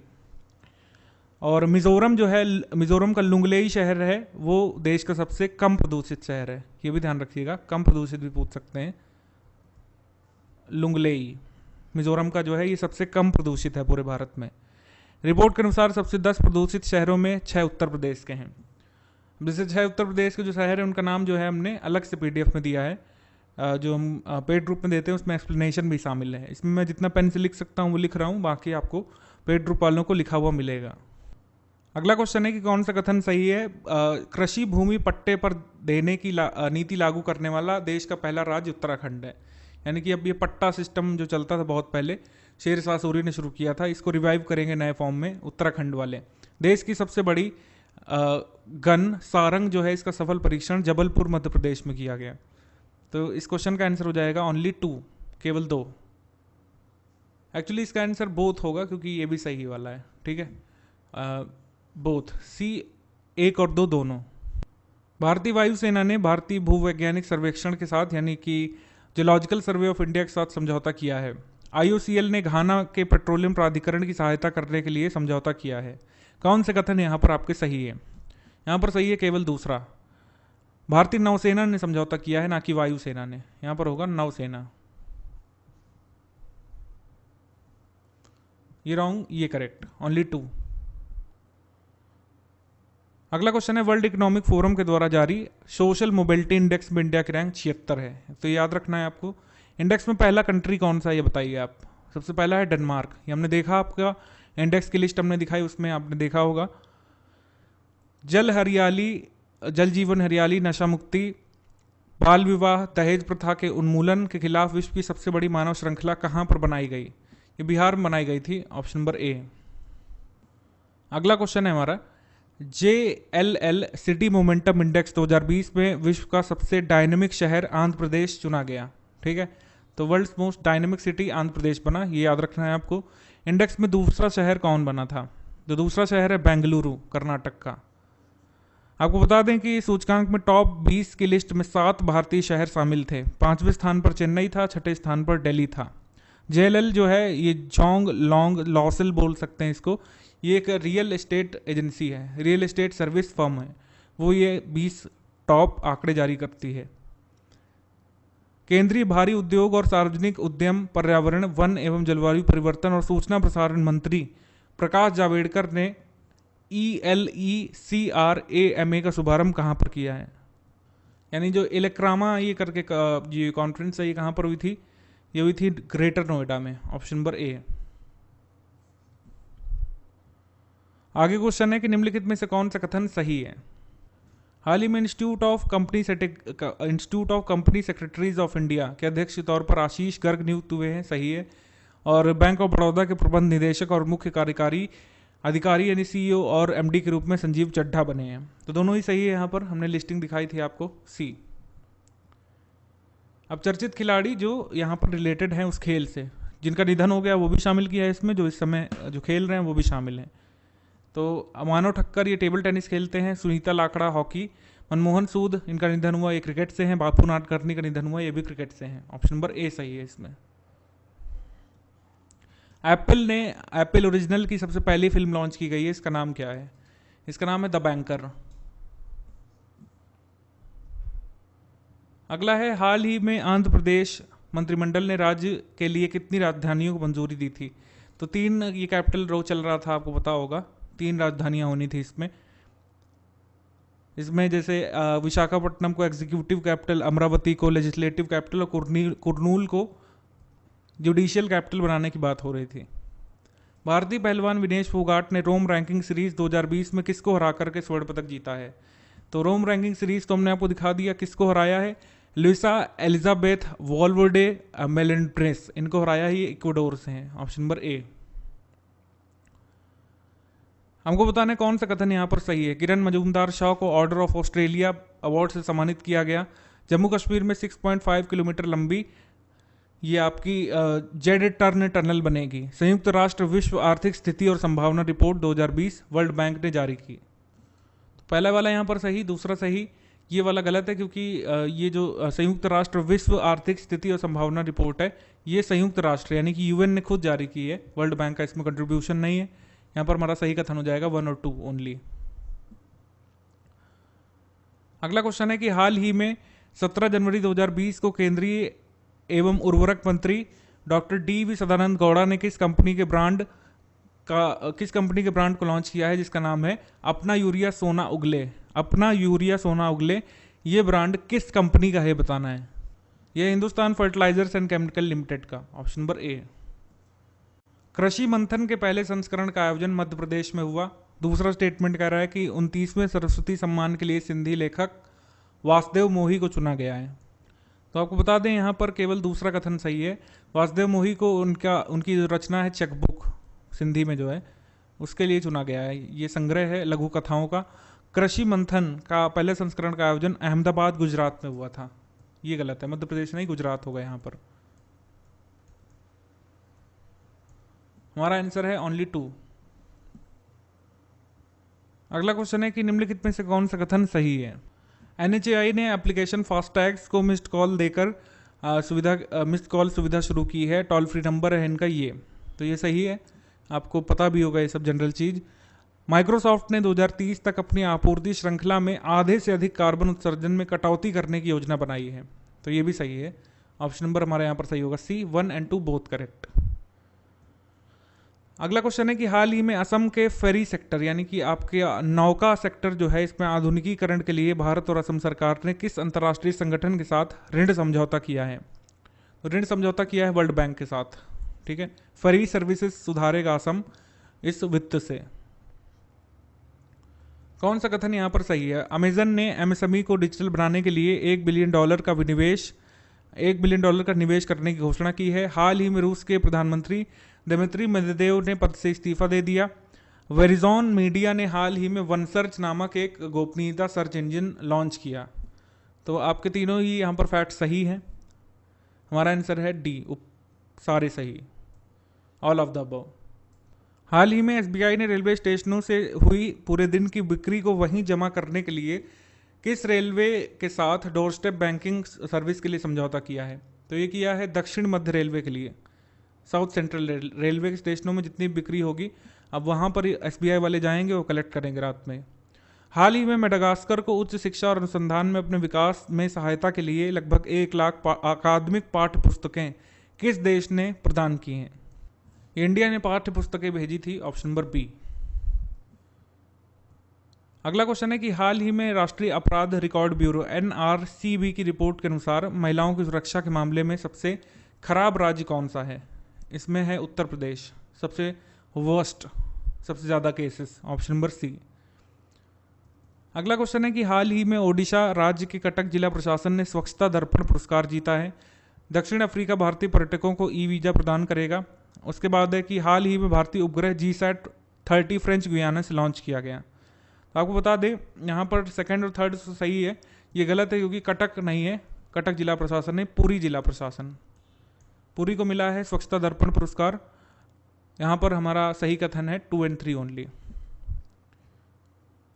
और मिजोरम जो है, मिजोरम का लुंगलेई शहर है, वो देश का सबसे कम प्रदूषित शहर है, ये भी ध्यान रखिएगा। कम प्रदूषित भी पूछ सकते हैं। लुंगलेई मिजोरम का जो है ये सबसे कम प्रदूषित है पूरे भारत में। रिपोर्ट के अनुसार सबसे 10 प्रदूषित शहरों में 6 उत्तर प्रदेश के हैं। जैसे 6 उत्तर प्रदेश के जो शहर है उनका नाम जो है हमने अलग से PDF में दिया है, जो हम पेड रूप में देते हैं उसमें एक्सप्लेनेशन भी शामिल है। इसमें मैं जितना पेन से लिख सकता हूँ वो लिख रहा हूँ, बाकी आपको पेड रूप वालों को लिखा हुआ मिलेगा। अगला क्वेश्चन है कि कौन सा कथन सही है? कृषि भूमि पट्टे पर देने की नीति लागू करने वाला देश का पहला राज्य उत्तराखंड है। यानी कि अब ये पट्टा सिस्टम जो चलता था बहुत पहले, शेरशाह सूरी ने शुरू किया था, इसको रिवाइव करेंगे नए फॉर्म में उत्तराखंड वाले। देश की सबसे बड़ी गन सारंग जो है, इसका सफल परीक्षण जबलपुर मध्य प्रदेश में किया गया। तो इस क्वेश्चन का आंसर हो जाएगा ओनली 2, केवल 2। एक्चुअली इसका आंसर बोथ होगा क्योंकि ये भी सही वाला है, ठीक है। बोथ, सी, एक और दो दोनों। भारतीय वायुसेना ने भारतीय भूवैज्ञानिक सर्वेक्षण के साथ यानी कि जियोलॉजिकल सर्वे ऑफ इंडिया के साथ समझौता किया है। IOCL ने घाना के पेट्रोलियम प्राधिकरण की सहायता करने के लिए समझौता किया है। कौन से कथन यहाँ पर आपके सही है? यहाँ पर सही है केवल दूसरा, भारतीय नौसेना ने समझौता किया है, ना कि वायुसेना ने। यहाँ पर होगा नौसेना। ये रॉन्ग, ये करेक्ट, ओनली 2। अगला क्वेश्चन है, वर्ल्ड इकोनॉमिक फोरम के द्वारा जारी सोशल मोबिलिटी इंडेक्स में इंडिया की रैंक 76 है। तो याद रखना है आपको। इंडेक्स में पहला कंट्री कौन सा है ये बताइए आप। सबसे पहला है डेनमार्क। ये हमने देखा, आपका इंडेक्स की लिस्ट हमने दिखाई, उसमें आपने देखा होगा। जल हरियाली, जल जीवन हरियाली, नशा मुक्ति, बाल विवाह, दहेज प्रथा के उन्मूलन के खिलाफ विश्व की सबसे बड़ी मानव श्रृंखला कहाँ पर बनाई गई? ये बिहार में बनाई गई थी, ऑप्शन नंबर ए। अगला क्वेश्चन है हमारा, JLL सिटी मोमेंटम इंडेक्स 2020 में विश्व का सबसे डायनेमिक शहर आंध्र प्रदेश चुना गया, ठीक है। तो world's most dynamic city Andhra Pradesh बना, ये याद रखना है आपको। इंडेक्स में दूसरा शहर कौन बना था? तो दूसरा शहर है बेंगलुरु, कर्नाटक का। आपको बता दें कि सूचकांक में टॉप 20 की लिस्ट में 7 भारतीय शहर शामिल थे। 5वें स्थान पर चेन्नई था, 6ठे स्थान पर दिल्ली था। JLL जो है ये जोंग लॉन्ग लॉसल बोल सकते हैं इसको, ये एक रियल एस्टेट एजेंसी है, रियल एस्टेट सर्विस फर्म है, वो ये 20 टॉप आंकड़े जारी करती है। केंद्रीय भारी उद्योग और सार्वजनिक उद्यम, पर्यावरण, वन एवं जलवायु परिवर्तन और सूचना प्रसारण मंत्री प्रकाश जावड़ेकर ने ELECRAMA का शुभारंभ कहाँ पर किया है? यानी जो इलेक्रामा ये करके ये कॉन्फ्रेंस है, ये कहाँ पर हुई थी? ये हुई थी ग्रेटर नोएडा में, ऑप्शन नंबर ए। आगे क्वेश्चन है कि निम्नलिखित में से कौन सा कथन सही है? हाल ही में institute of company secretaries of India के अध्यक्ष के तौर पर आशीष गर्ग नियुक्त हुए हैं, सही है। और बैंक ऑफ बड़ौदा के प्रबंध निदेशक और मुख्य कार्यकारी अधिकारी यानी CEO और MD के रूप में संजीव चड्ढा बने हैं। तो दोनों ही सही है, यहाँ पर हमने लिस्टिंग दिखाई थी आपको, सी। अब चर्चित खिलाड़ी जो यहाँ पर रिलेटेड हैं उस खेल से, जिनका निधन हो गया वो भी शामिल किया है इसमें, जो इस समय जो खेल रहे हैं वो भी शामिल हैं। तो मानव ठक्कर ये टेबल टेनिस खेलते हैं, सुनीता लाखड़ा हॉकी, मनमोहन सूद इनका निधन हुआ, ये क्रिकेट से हैं, बापू नाडकर्णी का निधन हुआ, ये भी क्रिकेट से हैं, ऑप्शन नंबर ए सही है इसमें। एप्पल ओरिजिनल की सबसे पहली फिल्म लॉन्च की गई है, इसका नाम क्या है? इसका नाम है द बैंकर। अगला है, हाल ही में आंध्र प्रदेश मंत्रिमंडल ने राज्य के लिए कितनी राजधानियों को मंजूरी दी थी? तो 3 ये कैपिटल रो चल रहा था, आपको पता होगा, 3 राजधानियां होनी थी इसमें जैसे विशाखापट्टनम को एग्जीक्यूटिव कैपिटल, अमरावती को लेजिस्लेटिव कैपिटल और कुर्नूल को जुडिशियल कैपिटल बनाने की बात हो रही थी। भारतीय पहलवान विनेश फोगाट ने रोम रैंकिंग सीरीज 2020 में किसको हरा करके स्वर्ण पदक जीता है? तो रोम रैंकिंग सीरीज तो हमने आपको दिखा दिया, किसको हराया है? लुइसा एलिजाबेथ वॉलवर्डे मेलेंड्रेस, इनको हराया ही इक्वाडोर से हैं, ऑप्शन नंबर ए। हमको बताना है कौन सा कथन यहाँ पर सही है। किरण मजूमदार शाह को ऑर्डर ऑफ ऑस्ट्रेलिया अवार्ड से सम्मानित किया गया। जम्मू कश्मीर में 6.5 किलोमीटर लंबी ये आपकी जेड टर्न टनल बनेगी। संयुक्त राष्ट्र विश्व आर्थिक स्थिति और संभावना रिपोर्ट 2020 वर्ल्ड बैंक ने जारी की। तो पहला वाला यहाँ पर सही, दूसरा सही, ये वाला गलत है क्योंकि ये जो संयुक्त राष्ट्र विश्व आर्थिक स्थिति और संभावना रिपोर्ट है, ये संयुक्त राष्ट्र यानी कि UN ने खुद जारी की है, वर्ल्ड बैंक का इसमें कंट्रीब्यूशन नहीं है। यहाँ पर हमारा सही कथन हो जाएगा 1 और 2 ओनली। अगला क्वेश्चन है कि हाल ही में 17 जनवरी 2020 को केंद्रीय एवं उर्वरक मंत्री डॉक्टर DV सदानंद गौड़ा ने किस कंपनी के ब्रांड को लॉन्च किया है, जिसका नाम है अपना यूरिया सोना उगले। अपना यूरिया सोना उगले, ये ब्रांड किस कंपनी का है बताना है। ये Hindustan fertilizers and chemical limited का, option number A. Krishi Manthan के पहले संस्करण का आयोजन मध्य प्रदेश में हुआ। दूसरा स्टेटमेंट कह रहा है कि 29वें सरस्वती सम्मान के लिए सिंधी लेखक वासुदेव मोही को चुना गया है। तो आपको बता दें यहाँ पर केवल दूसरा कथन सही है। वासुदेव मोही को उनकी जो रचना है चेकबुक सिंधी में जो है उसके लिए चुना गया है। ये संग्रह है लघु कथाओं का। कृषि मंथन का पहले संस्करण का आयोजन अहमदाबाद गुजरात में हुआ था। ये गलत है, मध्य प्रदेश नहीं गुजरात होगा यहाँ पर। हमारा आंसर है ओनली 2। अगला क्वेश्चन है कि निम्नलिखित में से कौन सा कथन सही है। NHAI ने एप्लीकेशन फास्टैग्स को मिस्ड कॉल देकर मिस्ड कॉल सुविधा शुरू की है। टोल फ्री नंबर है इनका ये, तो ये सही है, आपको पता भी होगा ये सब जनरल चीज। माइक्रोसॉफ्ट ने 2030 तक अपनी आपूर्ति श्रृंखला में आधे से अधिक कार्बन उत्सर्जन में कटौती करने की योजना बनाई है, तो ये भी सही है। ऑप्शन नंबर हमारे यहाँ पर सही होगा सी, 1 और 2 बोथ करेक्ट। अगला क्वेश्चन है कि हाल ही में असम के फेरी सेक्टर यानी कि आपके नौका सेक्टर जो है इसमें आधुनिकीकरण के लिए भारत और असम सरकार ने किस अंतर्राष्ट्रीय संगठन के साथ ऋण समझौता किया है। तो ऋण समझौता किया है वर्ल्ड बैंक के साथ, ठीक है। फेरी सर्विसेज सुधारेगा असम इस वित्त से। कौन सा कथन यहाँ पर सही है। अमेजन ने MSME को डिजिटल बनाने के लिए $1 बिलियन का निवेश करने की घोषणा की है। हाल ही में रूस के प्रधानमंत्री दिमित्री मेदवेदेव ने पद से इस्तीफा दे दिया। वेरिजॉन मीडिया ने हाल ही में वनसर्च नामक एक गोपनीयता सर्च इंजन लॉन्च किया। तो आपके तीनों ही यहाँ पर फैक्ट सही हैं। हमारा आंसर है डी, सारे सही, ऑल ऑफ द अबव। हाल ही में SBI ने रेलवे स्टेशनों से हुई पूरे दिन की बिक्री को वहीं जमा करने के लिए किस रेलवे के साथ डोर स्टेप बैंकिंग सर्विस के लिए समझौता किया है। तो ये किया है दक्षिण मध्य रेलवे के लिए। साउथ सेंट्रल रेलवे के स्टेशनों में जितनी बिक्री होगी अब वहाँ पर SBI वाले जाएंगे, वो कलेक्ट करेंगे रात में। हाल ही में मेडागास्कर को उच्च शिक्षा और अनुसंधान में अपने विकास में सहायता के लिए लगभग 1 लाख अकादमिक पाठ्य पुस्तकें किस देश ने प्रदान की हैं। इंडिया ने पाठ्य पुस्तकें भेजी थी, ऑप्शन नंबर बी। अगला क्वेश्चन है कि हाल ही में राष्ट्रीय अपराध रिकॉर्ड ब्यूरो NRCB की रिपोर्ट के अनुसार महिलाओं की सुरक्षा के मामले में सबसे खराब राज्य कौन सा है। इसमें है उत्तर प्रदेश, सबसे वर्स्ट, सबसे ज़्यादा केसेस, ऑप्शन नंबर सी। अगला क्वेश्चन है कि हाल ही में ओडिशा राज्य के कटक जिला प्रशासन ने स्वच्छता दर्पण पुरस्कार जीता है। दक्षिण अफ्रीका भारतीय पर्यटकों को ई-वीज़ा प्रदान करेगा। उसके बाद है कि हाल ही में भारतीय उपग्रह GSAT-30 फ्रेंच गुयाना से लॉन्च किया गया। तो आपको बता दें यहाँ पर सेकंड और थर्ड सही है, ये गलत है क्योंकि कटक नहीं है, कटक जिला प्रशासन ने पुरी जिला प्रशासन, पुरी को मिला है स्वच्छता दर्पण पुरस्कार। यहाँ पर हमारा सही कथन है 2 और 3 ओनली।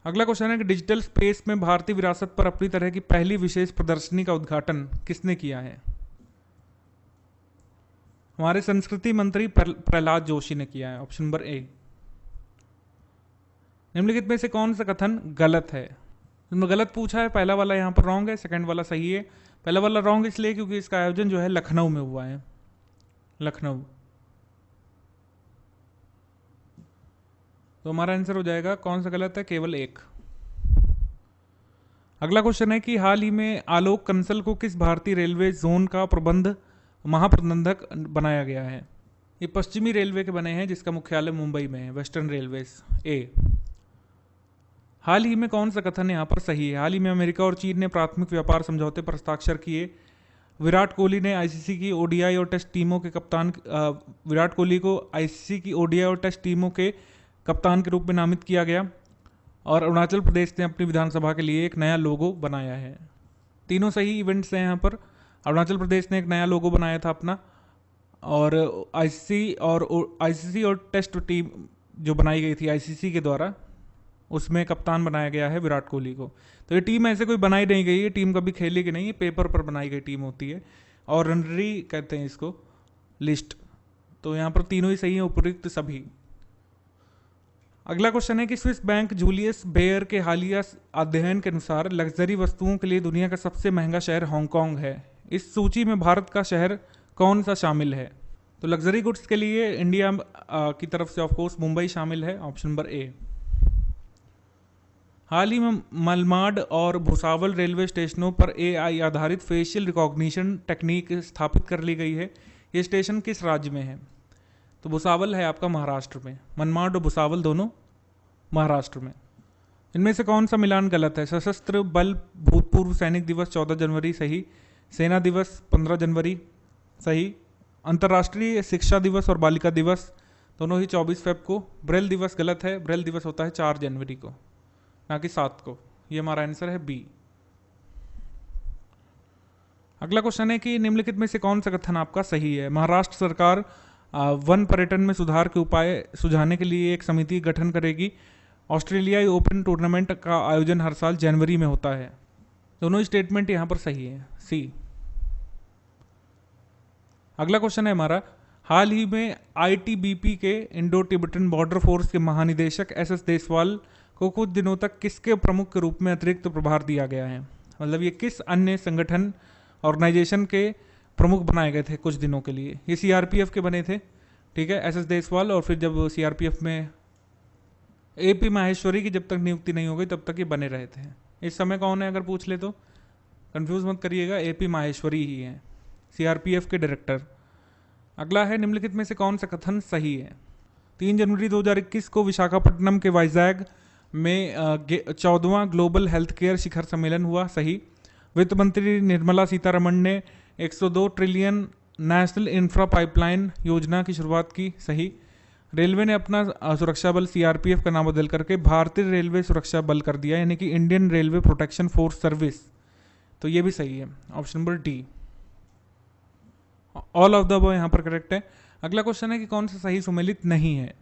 अगला क्वेश्चन है कि डिजिटल स्पेस में भारतीय विरासत पर अपनी तरह की पहली विशेष प्रदर्शनी का उद्घाटन किसने किया है। हमारे संस्कृति मंत्री प्रहलाद जोशी ने किया है, ऑप्शन नंबर ए। निम्नलिखित में से कौन सा कथन गलत है। गलत पूछा है, पहला वाला यहाँ पर रॉन्ग है, सेकंड वाला सही है। पहला वाला रॉन्ग इसलिए क्योंकि इसका आयोजन जो है लखनऊ में हुआ है, लखनऊ। तो हमारा आंसर हो जाएगा कौन सा गलत है, केवल एक। अगला क्वेश्चन है कि हाल ही में आलोक कंसल को किस भारतीय रेलवे जोन का महाप्रबंधक बनाया गया है। ये पश्चिमी रेलवे के बने हैं जिसका मुख्यालय मुंबई में है, वेस्टर्न रेलवेज ए। हाल ही में कौन सा कथन यहाँ पर सही है। हाल ही में अमेरिका और चीन ने प्राथमिक व्यापार समझौते पर हस्ताक्षर किए। विराट कोहली ने ICC की ODI और टेस्ट टीमों के कप्तान विराट कोहली को ICC की ODI और टेस्ट टीमों के कप्तान के रूप में नामित किया गया। और अरुणाचल प्रदेश ने अपनी विधानसभा के लिए एक नया लोगो बनाया है। तीनों सही इवेंट्स हैं यहाँ पर। अरुणाचल प्रदेश ने एक नया लोगो बनाया था अपना, और ICC और टेस्ट टीम जो बनाई गई थी ICC के द्वारा, उसमें कप्तान बनाया गया है विराट कोहली को। तो ये टीम ऐसे कोई बनाई नहीं गई है, टीम कभी खेली की नहीं, ये पेपर पर बनाई गई टीम होती है, और रनरी कहते हैं इसको, लिस्ट। तो यहाँ पर तीनों ही सही है, उपयुक्त सभी। अगला क्वेश्चन है कि स्विस बैंक जूलियस बेयर के हालिया अध्ययन के अनुसार लग्जरी वस्तुओं के लिए दुनिया का सबसे महंगा शहर हांगकांग है। इस सूची में भारत का शहर कौन सा शामिल है। तो लग्जरी गुड्स के लिए इंडिया की तरफ से ऑफकोर्स मुंबई शामिल है, ऑप्शन नंबर ए। हाल ही में मलमाड और भुसावल रेलवे स्टेशनों पर AI आधारित फेशियल रिकॉग्निशन टेक्निक स्थापित कर ली गई है। ये स्टेशन किस राज्य में है। तो भुसावल है आपका महाराष्ट्र में, मनमाड और भुसावल दोनों महाराष्ट्र में। इनमें से कौन सा मिलान गलत है। सशस्त्र बल भूतपूर्व सैनिक दिवस 14 जनवरी सही, सेना दिवस 15 जनवरी सही, अंतर्राष्ट्रीय शिक्षा दिवस और बालिका दिवस दोनों ही 24 फेब को। ब्रेल दिवस गलत है, ब्रेल दिवस होता है 4 जनवरी को, ना कि 7 को। ये हमारा आंसर है बी। अगला क्वेश्चन है कि निम्नलिखित में से कौन सा कथन आपका सही है। महाराष्ट्र सरकार वन पर्यटन में सुधार के उपाय सुझाने के लिए एक समिति गठन करेगी। ऑस्ट्रेलियाई ओपन टूर्नामेंट का आयोजन हर साल जनवरी में होता है। दोनों स्टेटमेंट यहाँ पर सही है, सी। अगला क्वेश्चन है हमारा, हाल ही में आईटीबीपी के इंडो तिब्बतन बॉर्डर फोर्स के महानिदेशक एसएस देसवाल को कुछ दिनों तक किसके प्रमुख के रूप में अतिरिक्त प्रभार दिया गया है? मतलब ये किस अन्य संगठन ऑर्गेनाइजेशन के प्रमुख बनाए गए थे कुछ दिनों के लिए? ये सीआरपीएफ के बने थे, ठीक है, एसएस देसवाल। और फिर जब सीआरपीएफ में एपी माहेश्वरी की जब तक नियुक्ति नहीं हो गई तब तक ये बने रहे थे। इस समय कौन है अगर पूछ ले तो कंफ्यूज मत करिएगा, एपी माहेश्वरी ही है, सीआरपीएफ के डायरेक्टर। अगला है, निम्नलिखित में से कौन सा कथन सही है? 3 जनवरी 2021 को विशाखापट्टनम के वाइजैग में 14वां ग्लोबल हेल्थ केयर शिखर सम्मेलन हुआ, सही। वित्त मंत्री निर्मला सीतारमण ने 102 ट्रिलियन नेशनल इंफ्रा पाइपलाइन योजना की शुरुआत की, सही। रेलवे ने अपना सुरक्षा बल सीआरपीएफ का नाम बदल करके भारतीय रेलवे सुरक्षा बल कर दिया, यानी कि Indian railway protection force service. तो ये भी सही है, option number D, all of the above यहाँ पर करेक्ट है। अगला क्वेश्चन है कि कौन सा सही सुमेलित नहीं है?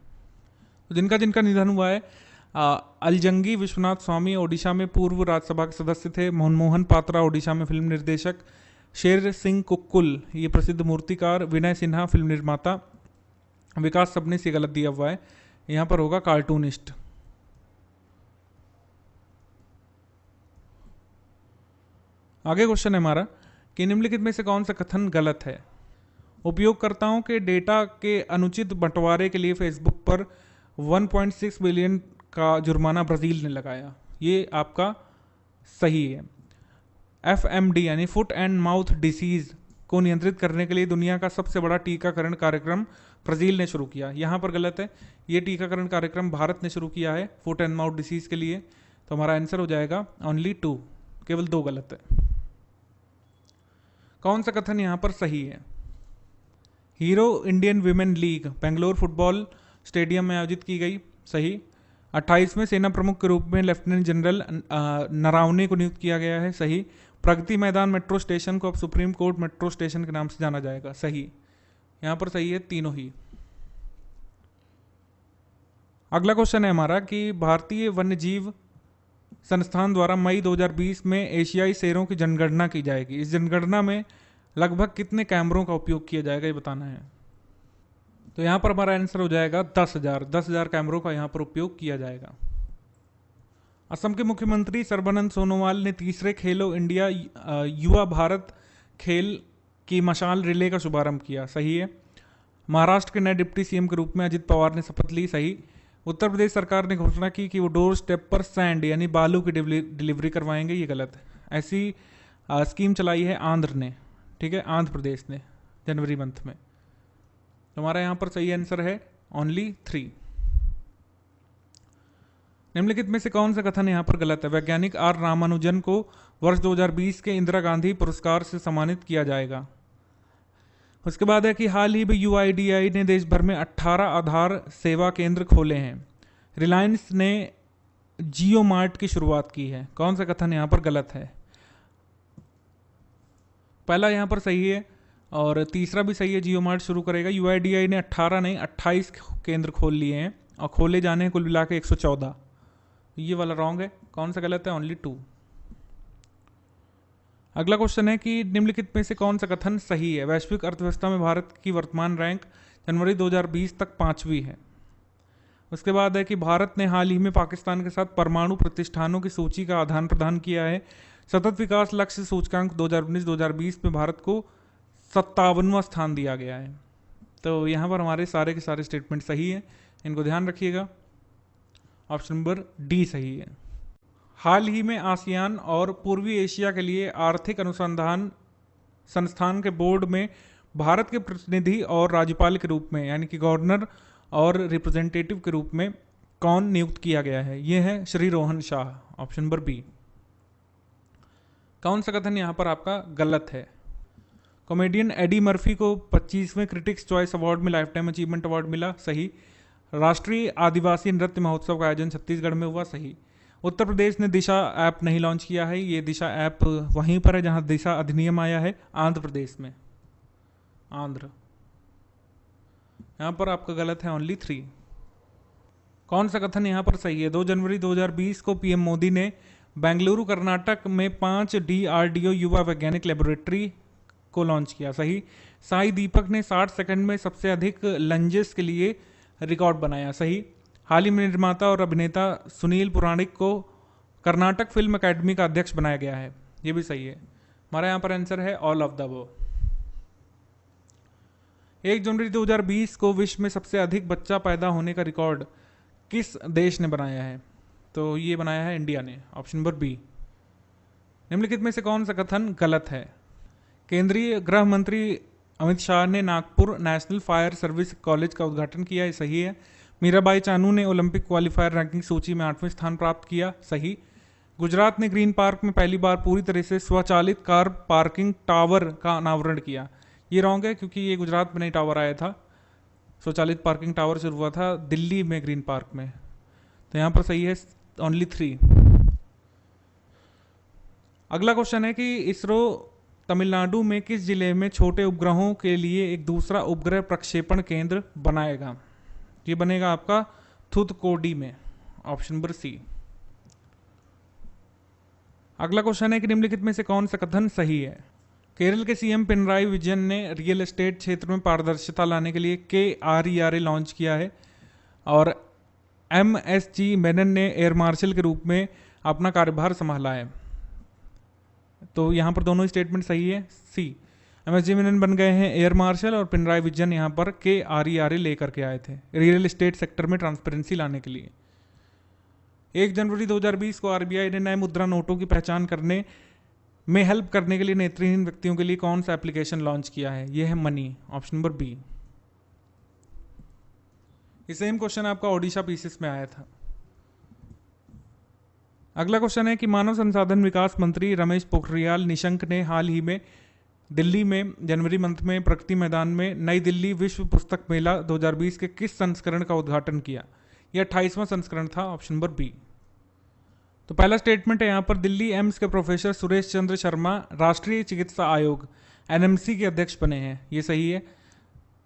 तो जिनका जिनका निधन हुआ है, अलजंगी विश्वनाथ स्वामी ओडिशा में पूर्व राज्यसभा के सदस्य थे। मनमोहन पात्रा ओडिशा में फिल्म निर्देशक। शेर सिंह कुक्कुल ये प्रसिद्ध मूर्तिकार। विनय सिन्हा फिल्म निर्माता। विकास सबने से गलत दिया हुआ है, यहाँ पर होगा कार्टूनिस्ट। आगे क्वेश्चन है हमारा कि निम्नलिखित में से कौन सा कथन गलत है? उपयोगकर्ताओं के डेटा के अनुचित बंटवारे के लिए फेसबुक पर 1.6 बिलियन का जुर्माना ब्राजील ने लगाया, ये आपका सही है। एफएमडी यानी फुट एंड माउथ डिसीज को नियंत्रित करने के लिए दुनिया का सबसे बड़ा टीकाकरण कार्यक्रम ब्राजील ने शुरू किया, यहाँ पर गलत है। ये टीकाकरण कार्यक्रम भारत ने शुरू किया है फुट एंड माउथ डिसीज के लिए। तो हमारा आंसर हो जाएगा ओनली 2, केवल 2 गलत है। कौन सा कथन यहाँ पर सही है? Hero Indian women league Bangalore football stadium में आयोजित की गई, सही। 28वें सेना प्रमुख के रूप में लेफ्टिनेंट जनरल नरावने को नियुक्त किया गया है, सही। प्रगति मैदान मेट्रो स्टेशन को अब सुप्रीम कोर्ट मेट्रो स्टेशन के नाम से जाना जाएगा, सही। यहाँ पर सही है तीनों ही। अगला क्वेश्चन है हमारा कि भारतीय वन्यजीव संस्थान द्वारा मई 2020 में एशियाई शेरों की जनगणना की जाएगी। इस जनगणना में लगभग कितने कैमरों का उपयोग किया जाएगा ये बताना है। तो यहाँ पर हमारा आंसर हो जाएगा 10,000 कैमरों का यहाँ पर उपयोग किया जाएगा। असम के मुख्यमंत्री सर्बानंद सोनोवाल ने तीसरे खेलो इंडिया युवा भारत खेल की मशाल रिले का शुभारंभ किया, सही है। महाराष्ट्र के नए डिप्टी सीएम के रूप में अजित पवार ने शपथ ली, सही। उत्तर प्रदेश सरकार ने घोषणा की कि वो डोर स्टेप पर सैंड यानी बालू की डिलीवरी करवाएंगे, ये गलत है। ऐसी स्कीम चलाई है आंध्र ने, ठीक है, आंध्र प्रदेश ने जनवरी मंथ में। तो हमारा यहाँ पर सही आंसर है ओनली 3। निम्नलिखित में से कौन सा कथन यहाँ पर गलत है? वैज्ञानिक आर रामानुजन को वर्ष 2020 के इंदिरा गांधी पुरस्कार से सम्मानित किया जाएगा। उसके बाद है कि हाल ही में यूआईडीआई ने देश भर में 18 आधार सेवा केंद्र खोले हैं। रिलायंस ने जियो मार्ट की शुरुआत की है। कौन सा कथन यहाँ पर गलत है? पहला यहाँ पर सही है और तीसरा भी सही है, जियो मार्ट शुरू करेगा। यूआईडीआई ने 18 नहीं 28 केंद्र खोल लिए हैं और खोले जाने हैं कुल मिला के 114। ये वाला रॉन्ग है। कौन सा गलत है? ओनली 2। अगला क्वेश्चन है कि निम्नलिखित में से कौन सा कथन सही है? वैश्विक अर्थव्यवस्था में भारत की वर्तमान रैंक जनवरी 2020 तक 5वीं है। उसके बाद है कि भारत ने हाल ही में पाकिस्तान के साथ परमाणु प्रतिष्ठानों की सूची का आदान प्रदान किया है। सतत विकास लक्ष्य सूचकांक 2019-2020 में भारत को 57वां स्थान दिया गया है। तो यहाँ पर हमारे सारे के सारे स्टेटमेंट सही है, इनको ध्यान रखिएगा। ऑप्शन नंबर डी सही है। हाल ही में आसियान और पूर्वी एशिया के लिए आर्थिक अनुसंधान संस्थान के बोर्ड में भारत के प्रतिनिधि और राज्यपाल के रूप में यानी कि गवर्नर और रिप्रेजेंटेटिव के रूप में कौन नियुक्त किया गया है? ये है Shri Rohan Shah, option number B. कौन सा कथन यहाँ पर आपका गलत है? कॉमेडियन एडी मर्फी को 25वें क्रिटिक्स चॉइस अवार्ड में लाइफ टाइम अचीवमेंट अवार्ड मिला, सही। राष्ट्रीय आदिवासी नृत्य महोत्सव का आयोजन छत्तीसगढ़ में हुआ, सही। उत्तर प्रदेश ने दिशा ऐप नहीं लॉन्च किया है। ये दिशा ऐप वहीं पर है जहां दिशा अधिनियम आया है, आंध्र प्रदेश में, आंध्र। यहाँ पर आपका गलत है, ओनली 3। कौन सा कथन यहाँ पर सही है? 2 जनवरी 2020 को पीएम मोदी ने बेंगलुरु कर्नाटक में 5 DRDO युवा वैज्ञानिक लेबोरेटरी को लॉन्च किया। सही। साई दीपक ने 60 सेकंड में सबसे अधिक लंजेस के लिए रिकॉर्ड बनाया। सही। हाल ही में निर्माता और अभिनेता सुनील पुराणिक को कर्नाटक फिल्म अकेडमी का अध्यक्ष बनाया गया है। ये भी सही है। हमारा यहाँ पर आंसर है ऑल ऑफ द अबव। 1 जनवरी 2020 को विश्व में सबसे अधिक बच्चा पैदा होने का रिकॉर्ड किस देश ने बनाया है? तो ये बनाया है इंडिया ने, ऑप्शन नंबर बी। निम्नलिखित में से कौन सा कथन गलत है? केंद्रीय गृह मंत्री अमित शाह ने Nagpur national fire service college का उद्घाटन किया। ये सही है। मीराबाई चानू ने ओलंपिक क्वालिफायर रैंकिंग सूची में 8वें स्थान प्राप्त किया। सही। गुजरात ने ग्रीन पार्क में पहली बार पूरी तरह से स्वचालित कार पार्किंग टावर का अनावरण किया। ये रॉन्ग है, क्योंकि ये गुजरात में नहीं टावर आया था। स्वचालित पार्किंग टावर शुरू हुआ था दिल्ली में ग्रीन पार्क में। तो यहाँ पर सही है, ओनली 3। अगला क्वेश्चन है कि इसरो तमिलनाडु में किस जिले में छोटे उपग्रहों के लिए एक दूसरा उपग्रह प्रक्षेपण केंद्र बनाएगा? ये बनेगा आपका थूथकोडी में, ऑप्शन नंबर सी। अगला क्वेश्चन है कि निम्नलिखित में से कौन सा कथन सही है? केरल के सीएम पिनराई विजयन ने रियल एस्टेट क्षेत्र में पारदर्शिता लाने के लिए KRERA लॉन्च किया है और MSG मेनन ने एयर मार्शल के रूप में अपना कार्यभार संभाला है। तो यहाँ पर दोनों स्टेटमेंट सही है, सी। MSG मेनन बन गए हैं एयर मार्शल और पिनराई विजयन यहाँ पर KRERA लेकर के आए थे रियल एस्टेट सेक्टर में ट्रांसपेरेंसी लाने के लिए। 1 जनवरी 2020 को RBI ने नए मुद्रा नोटों की पहचान करने में हेल्प करने के लिए नेत्रहीन व्यक्तियों के लिए कौन सा एप्लीकेशन लॉन्च किया है? यह है मनी, ऑप्शन नंबर बी। ये सेम क्वेश्चन आपका ओडिशा पीसीएस में आया था। अगला क्वेश्चन है कि मानव संसाधन विकास मंत्री रमेश पोखरियाल निशंक ने हाल ही में दिल्ली में जनवरी मंथ में प्रगति मैदान में नई दिल्ली विश्व पुस्तक मेला 2020 के किस संस्करण का उद्घाटन किया? यह 28वां संस्करण था, ऑप्शन नंबर बी। तो पहला स्टेटमेंट है यहाँ पर, दिल्ली एम्स के प्रोफेसर सुरेश चंद्र शर्मा राष्ट्रीय चिकित्सा आयोग NMC के अध्यक्ष बने हैं। ये सही है।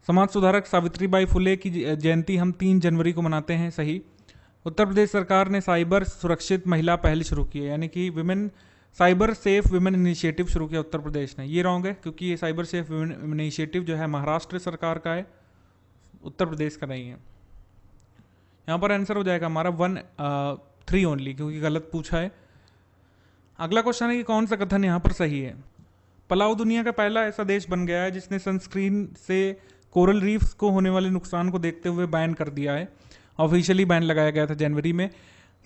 समाज सुधारक सावित्रीबाई फुले की जयंती हम 3 जनवरी को मनाते हैं। सही। उत्तर प्रदेश सरकार ने साइबर सुरक्षित महिला पहल शुरू की है, यानी कि women cyber safe women initiative शुरू किया उत्तर प्रदेश ने। ये रॉन्ग है, क्योंकि ये साइबर सेफ विमेन इनिशिएटिव जो है महाराष्ट्र सरकार का है, उत्तर प्रदेश का नहीं है। यहाँ पर आंसर हो जाएगा हमारा 1-3 ओनली, क्योंकि गलत पूछा है। अगला क्वेश्चन है कि कौन सा कथन यहाँ पर सही है? पलाऊ दुनिया का पहला ऐसा देश बन गया है जिसने सनस्क्रीन से कोरल रीफ्स को होने वाले नुकसान को देखते हुए बैन कर दिया है। ऑफिशियली बैन लगाया गया था जनवरी में।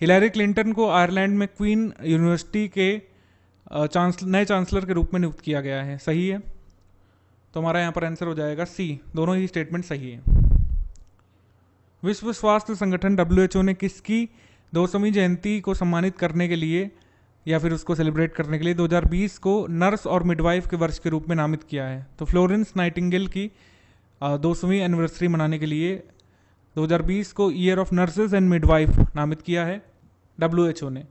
हिलैरी क्लिंटन को आयरलैंड में क्वीन यूनिवर्सिटी के नए चांसलर के रूप में नियुक्त किया गया है। सही है। तो हमारा यहाँ पर आंसर हो जाएगा सी। दोनों ही स्टेटमेंट सही है। विश्व स्वास्थ्य संगठन WHO ने किसकी 200वीं जयंती को सम्मानित करने के लिए या फिर उसको सेलिब्रेट करने के लिए 2020 को नर्स और मिडवाइफ के वर्ष के रूप में नामित किया है? तो फ्लोरेंस नाइटिंगेल की 200वीं एनिवर्सरी मनाने के लिए 2020 को year of nurses and midwife नामित किया है WHO ने।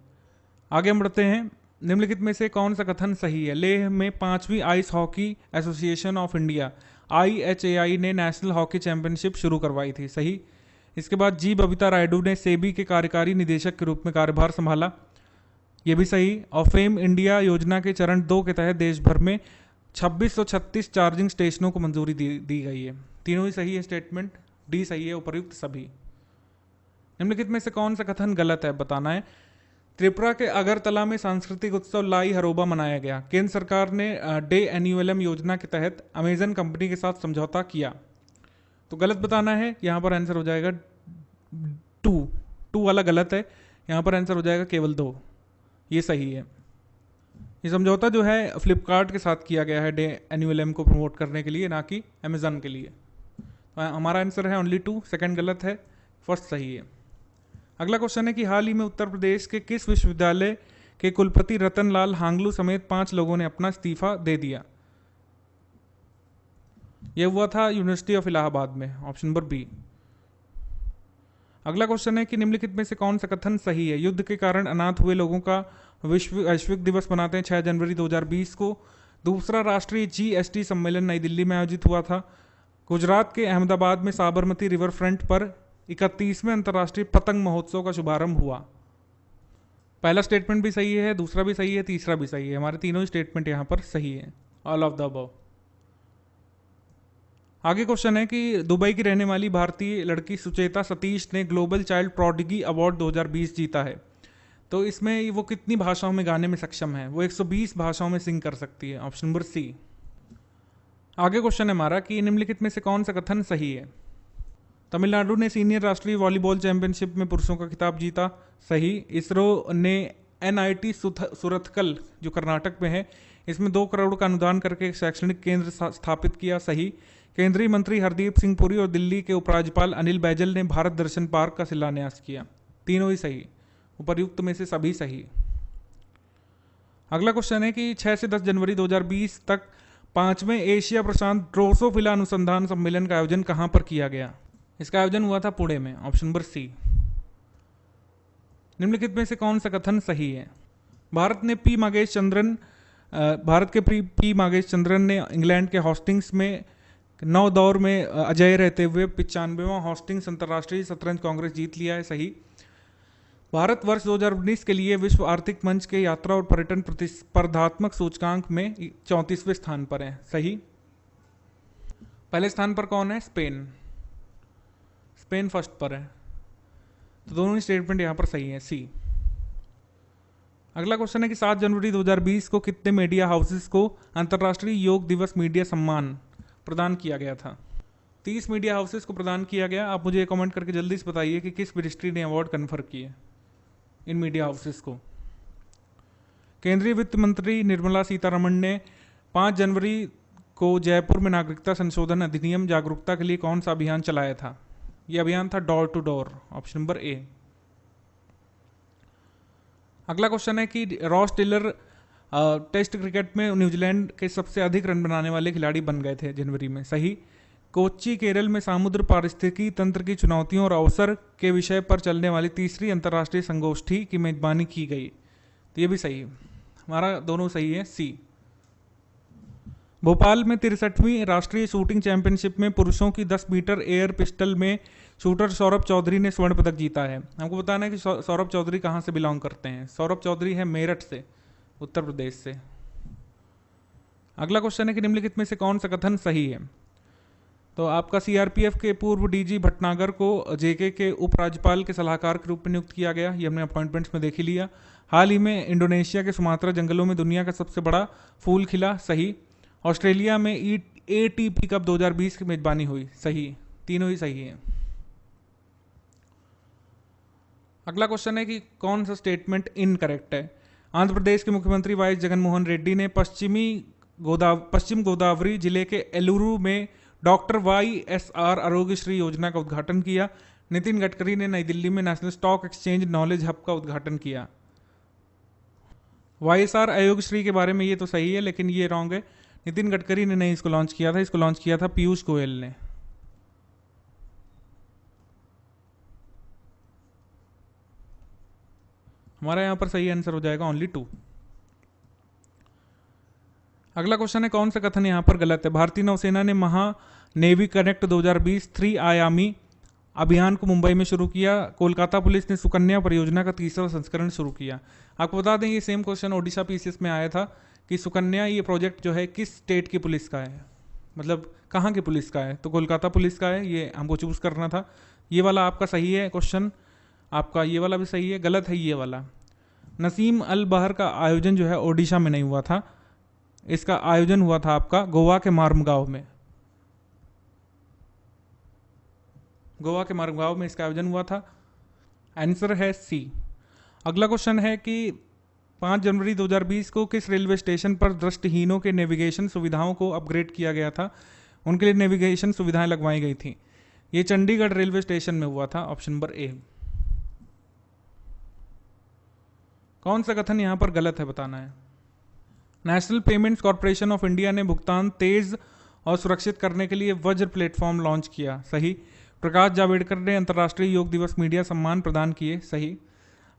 आगे हम बढ़ते हैं। निम्नलिखित में से कौन सा कथन सही है? लेह में 5वीं ice hockey association of India IHAI ने नेशनल हॉकी चैंपियनशिप शुरू करवाई थी। सही। इसके बाद जी बबीता रायडू ने सेबी के कार्यकारी निदेशक के रूप में कार्यभार संभाला। ये भी सही। और फेम इंडिया योजना के चरण 2 के तहत देश भर में 2636 चार्जिंग स्टेशनों को मंजूरी दी गई है। तीनों ही सही है स्टेटमेंट, डी सही है, उपर्युक्त सभी। निम्नलिखित में से कौन सा कथन गलत है बताना है। त्रिपुरा के अगरतला में सांस्कृतिक उत्सव लाई हरोबा मनाया गया। केंद्र सरकार ने डे एन्यूएलएम योजना के तहत अमेजन कंपनी के साथ समझौता किया। तो गलत बताना है। यहाँ पर आंसर हो जाएगा 2 वाला गलत है। यहाँ पर आंसर हो जाएगा केवल 2। ये सही है। ये समझौता जो है फ्लिपकार्ट के साथ किया गया है डे एन्यूएलएम को प्रमोट करने के लिए, ना कि अमेजन के लिए। तो हमारा आंसर है ओनली 2। सेकंड गलत है, फर्स्ट सही है। अगला क्वेश्चन है कि हाल ही में उत्तर प्रदेश के किस विश्वविद्यालय के कुलपति रतन लाल हांगलू समेत 5 लोगों ने अपना इस्तीफा दे दिया? यह हुआ था यूनिवर्सिटी ऑफ इलाहाबाद में, ऑप्शन नंबर बी। अगला क्वेश्चन है कि निम्नलिखित में से कौन सा कथन सही है? युद्ध के कारण अनाथ हुए लोगों का वैश्विक दिवस मनाते हैं 6 जनवरी 2020 को। दूसरा राष्ट्रीय GST सम्मेलन नई दिल्ली में आयोजित हुआ था। गुजरात के अहमदाबाद में साबरमती रिवर फ्रंट पर 31वें अंतर्राष्ट्रीय पतंग महोत्सव का शुभारंभ हुआ। पहला स्टेटमेंट भी सही है, दूसरा भी सही है, तीसरा भी सही है। हमारे तीनों ही स्टेटमेंट यहाँ पर सही है, ऑल ऑफ द अबव। आगे क्वेश्चन है कि दुबई की रहने वाली भारतीय लड़की सुचेता सतीश ने ग्लोबल चाइल्ड प्रोडिगी अवार्ड 2020 जीता है। तो इसमें वो कितनी भाषाओं में गाने में सक्षम है? वो 120 भाषाओं में सिंग कर सकती है, ऑप्शन नंबर सी। आगे क्वेश्चन है हमारा कि निम्नलिखित में से कौन सा कथन सही है? तमिलनाडु ने सीनियर राष्ट्रीय वॉलीबॉल चैंपियनशिप में पुरुषों का खिताब जीता, सही। इसरो ने NIT सुरथकल जो कर्नाटक में है, इसमें 2 करोड़ का अनुदान करके एक शैक्षणिक केंद्र स्थापित किया, सही। केंद्रीय मंत्री हरदीप सिंह पुरी और दिल्ली के उपराज्यपाल अनिल बैजल ने भारत दर्शन पार्क का शिलान्यास किया। तीनों ही सही, उपर्युक्त में से सभी सही। अगला क्वेश्चन है कि 6 से 10 जनवरी 2020 तक 5वें एशिया प्रशांत ड्रोसोफिला अनुसंधान सम्मेलन का आयोजन कहां पर किया गया? इसका आयोजन हुआ था पुणे में, ऑप्शन नंबर सी। निम्नलिखित में से कौन सा कथन सही है? भारत के पी मागेश चंद्रन ने इंग्लैंड के हॉस्टिंग्स में 9 दौर में अजय रहते हुए 95वां हॉस्टिंग्स अंतर्राष्ट्रीय शतरंज कांग्रेस जीत लिया है, सही। भारत वर्ष 2019 के लिए विश्व आर्थिक मंच के यात्रा और पर्यटन प्रतिस्पर्धात्मक सूचकांक में 34वें स्थान पर है, सही। पहले स्थान पर कौन है? स्पेन फर्स्ट पर है, तो दोनों ही स्टेटमेंट यहां पर सही है, सी। अगला क्वेश्चन है कि 7 जनवरी 2020 को कितने मीडिया हाउसेस को अंतर्राष्ट्रीय योग दिवस मीडिया सम्मान प्रदान किया गया था? 30 मीडिया हाउसेस को प्रदान किया गया। आप मुझे कमेंट करके जल्दी से बताइए कि किस मिनिस्ट्री ने अवार्ड कन्फर किए इन मीडिया हाउसेस को। केंद्रीय वित्त मंत्री निर्मला सीतारमण ने 5 जनवरी को जयपुर में नागरिकता संशोधन अधिनियम जागरूकता के लिए कौन सा अभियान चलाया था? यह अभियान था door to door, option number A. अगला क्वेश्चन है कि रॉस टेलर टेस्ट क्रिकेट में न्यूजीलैंड के सबसे अधिक रन बनाने वाले खिलाड़ी बन गए थे जनवरी में, सही। कोच्चि केरल में समुद्र पारिस्थितिकी तंत्र की चुनौतियों और अवसर के विषय पर चलने वाली तीसरी अंतर्राष्ट्रीय संगोष्ठी की मेजबानी की गई, तो ये भी सही है, हमारा दोनों सही है, सी। भोपाल में 63वीं राष्ट्रीय शूटिंग चैंपियनशिप में पुरुषों की 10 मीटर एयर पिस्टल में शूटर सौरभ चौधरी ने स्वर्ण पदक जीता है। हमको बताना है कि सौरभ चौधरी कहाँ से बिलोंग करते हैं। सौरभ चौधरी है मेरठ से, उत्तर प्रदेश से। अगला क्वेश्चन है कि निम्नलिखित में से कौन सा कथन सही है? तो आपका CRPF के पूर्व DG भटनागर को JK के उपराज्यपाल के सलाहकार के रूप में नियुक्त किया गया, ये हमने अपॉइंटमेंट्स में देख ही लिया। हाल ही में इंडोनेशिया के सुमात्रा जंगलों में दुनिया का सबसे बड़ा फूल खिला, सही। ऑस्ट्रेलिया में ATP कप 2020 की मेजबानी हुई, सही। तीनों ही सही है। अगला क्वेश्चन है कि कौन सा स्टेटमेंट इनकरेक्ट है? आंध्र प्रदेश के मुख्यमंत्री वाई जगनमोहन रेड्डी ने पश्चिम गोदावरी जिले के एलुरु में डॉक्टर YSR आरोग्यश्री योजना का उद्घाटन किया। नितिन गडकरी ने नई दिल्ली में national stock exchange knowledge hub का उद्घाटन किया। YSR आरोग्यश्री के बारे में ये तो सही है, लेकिन ये रॉन्ग है। नितिन गडकरी ने नहीं इसको लॉन्च किया था, इसको लॉन्च किया था पीयूष गोयल ने। हमारा यहां पर सही आंसर हो जाएगा ओनली 2। अगला क्वेश्चन है कौन सा कथन यहां पर गलत है? भारतीय नौसेना ने महा नेवी कनेक्ट 2020 3 आयामी अभियान को मुंबई में शुरू किया। कोलकाता पुलिस ने सुकन्या परियोजना का तीसरा संस्करण शुरू किया। आपको बता दें ये सेम क्वेश्चन ओडिशा PCS में आया था कि सुकन्या ये प्रोजेक्ट जो है किस स्टेट की पुलिस का है, मतलब कहाँ की पुलिस का है? तो कोलकाता पुलिस का है, ये हमको चूज करना था। ये वाला आपका सही है क्वेश्चन, आपका ये वाला भी सही है, गलत है ये वाला। नसीम अल बहर का आयोजन जो है ओडिशा में नहीं हुआ था, इसका आयोजन हुआ था आपका गोवा के मार्मगांव में। गोवा के मार्मगांव में इसका आयोजन हुआ था। आंसर है सी। अगला क्वेश्चन है कि 5 जनवरी 2020 को किस रेलवे स्टेशन पर दृष्टिहीनों के नेविगेशन सुविधाओं को अपग्रेड किया गया था? उनके लिए नेविगेशन सुविधाएं लगवाई गई थी। ये चंडीगढ़ रेलवे स्टेशन में हुआ था, ऑप्शन नंबर ए। कौन सा कथन यहां पर गलत है बताना है। National payments corporation of India ने भुगतान तेज और सुरक्षित करने के लिए वज्र प्लेटफॉर्म लॉन्च किया, सही। प्रकाश जावड़ेकर ने अंतर्राष्ट्रीय योग दिवस मीडिया सम्मान प्रदान किए, सही।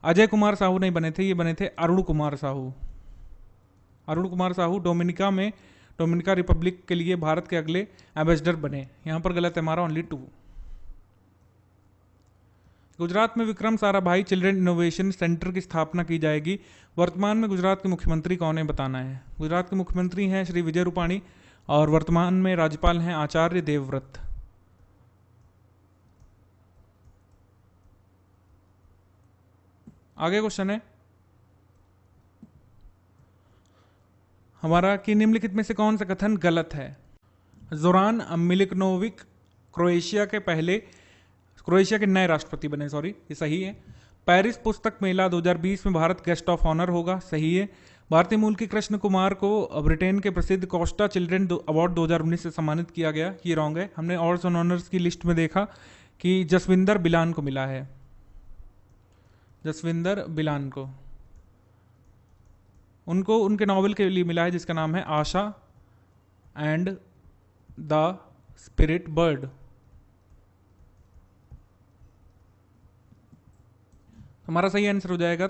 अजय कुमार साहू नहीं बने थे, ये बने थे अरुण कुमार साहू। अरुण कुमार साहू डोमिनिका में डोमिनिका रिपब्लिक के लिए भारत के अगले एम्बेसडर बने। यहाँ पर गलत है हमारा, ओनली 2। गुजरात में Vikram Sarabhai children innovation centre की स्थापना की जाएगी। वर्तमान में गुजरात के मुख्यमंत्री कौन है बताना है। गुजरात के मुख्यमंत्री हैं श्री विजय रूपाणी और वर्तमान में राज्यपाल हैं आचार्य देवव्रत। आगे क्वेश्चन है हमारा कि निम्नलिखित में से कौन सा कथन गलत है। जोरान मिलिकनोविक क्रोएशिया के नए राष्ट्रपति बने, सॉरी, ये सही है। पेरिस पुस्तक मेला 2020 में भारत गेस्ट ऑफ ऑनर होगा, सही है। भारतीय मूल के कृष्ण कुमार को ब्रिटेन के प्रसिद्ध कोस्टा चिल्ड्रन अवार्ड 2019 से सम्मानित किया गया, ये रॉन्ग है। हमने ऑर्ड्स एंड ऑनर्स की लिस्ट में देखा कि जसविंदर बिलान को मिला है, जसविंदर बिलान को, उनको उनके नॉवेल के लिए मिला है जिसका नाम है आशा एंड द स्पिरिट बर्ड। हमारा सही आंसर हो जाएगा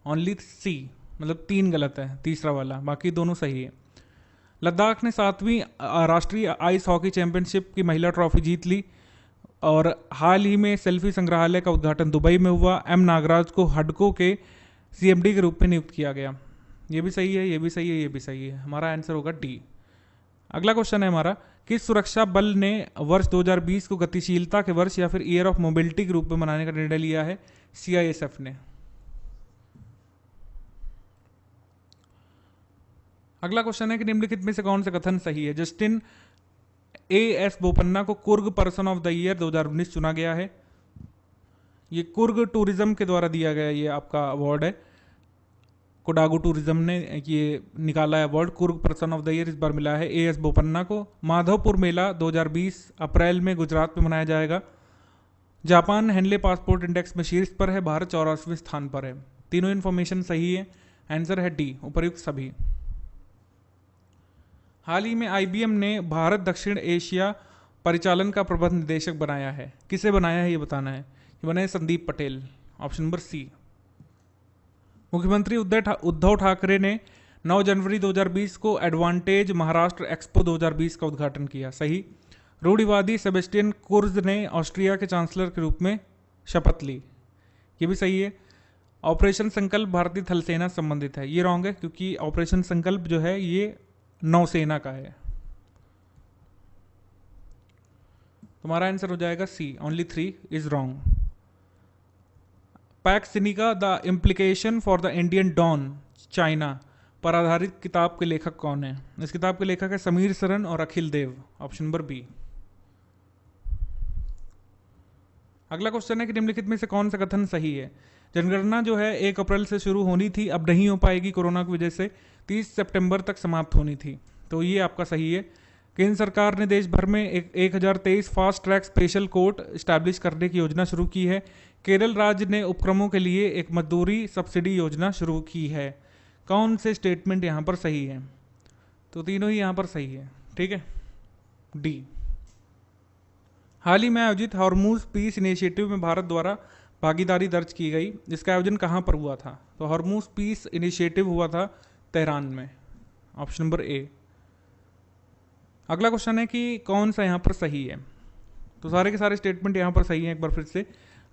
ओनली सी, मतलब 3 गलत है, तीसरा वाला, बाकी दोनों सही है। लद्दाख ने 7वीं राष्ट्रीय आइस हॉकी चैंपियनशिप की महिला ट्रॉफी जीत ली और हाल ही में सेल्फी संग्रहालय का उद्घाटन दुबई में हुआ। एम नागराज को हडको के सीएमडी के रूप में नियुक्त किया गया। ये भी सही है, ये भी सही है, ये भी सही है। हमारा आंसर होगा डी। अगला क्वेश्चन है हमारा, किस सुरक्षा बल ने वर्ष 2020 को गतिशीलता के वर्ष या फिर ईयर ऑफ मोबिलिटी के रूप में मनाने का निर्णय लिया है। सीआईएसएफ ने। अगला क्वेश्चन है कि निम्नलिखित में से कौन सा कथन सही है। जस्टिन एएस बोपन्ना को Coorg person of the year 2019 चुना गया है। ये कुर्ग टूरिज्म के द्वारा दिया गया ये आपका अवार्ड है, कोडागू टूरिज्म ने ये निकाला है award. Coorg person of the year इस बार मिला है एएस बोपन्ना को। माधवपुर मेला 2020 अप्रैल में गुजरात में मनाया जाएगा। जापान हैंडले पासपोर्ट इंडेक्स में शीर्ष पर है, भारत 84वें स्थान पर है। तीनों इन्फॉर्मेशन सही है, आंसर है डी, उपर्युक्त सभी। हाल ही में आईबीएम ने भारत दक्षिण एशिया परिचालन का प्रबंध निदेशक बनाया है। किसे बनाया है ये बताना है। ये बना है Sandeep Patel, option number C. मुख्यमंत्री उद्धव ठाकरे ने 9 जनवरी 2020 को एडवांटेज महाराष्ट्र एक्सपो 2020 का उद्घाटन किया, सही। रूढ़िवादी सेबेस्टियन कुर्ज ने ऑस्ट्रिया के चांसलर के रूप में शपथ ली, ये भी सही है। ऑपरेशन संकल्प भारतीय थल सेना से संबंधित है, ये रॉन्ग है क्योंकि ऑपरेशन संकल्प जो है ये नौसेना का है। तुम्हारा आंसर हो जाएगा C, only 3 is wrong. Pax Sinica the implication for the Indian dawn China पर आधारित किताब के लेखक कौन है। इस किताब के लेखक है समीर सरन और अखिल देव, ऑप्शन नंबर बी। अगला क्वेश्चन है कि निम्नलिखित में से कौन सा कथन सही है। जनगणना जो है 1 अप्रैल से शुरू होनी थी, अब नहीं हो पाएगी कोरोना की वजह से, 30 सितंबर तक समाप्त होनी थी, तो ये आपका सही है। केंद्र सरकार ने देश भर में 1023 fast track special court establish करने की योजना शुरू की है। केरल राज्य ने उपक्रमों के लिए एक मजदूरी सब्सिडी योजना शुरू की है। कौन से स्टेटमेंट यहाँ पर सही है? तो तीनों ही यहाँ पर सही है, ठीक है, डी। हाल ही में आयोजित हॉर्मूज पीस इनिशिएटिव में भारत द्वारा भागीदारी दर्ज की गई। इसका आयोजन कहाँ पर हुआ था? तो हॉर्मूज पीस इनिशिएटिव हुआ था तेहरान में, ऑप्शन नंबर ए। अगला क्वेश्चन है कि कौन सा यहाँ पर सही है। तो सारे के सारे स्टेटमेंट यहाँ पर सही हैं। एक बार फिर से,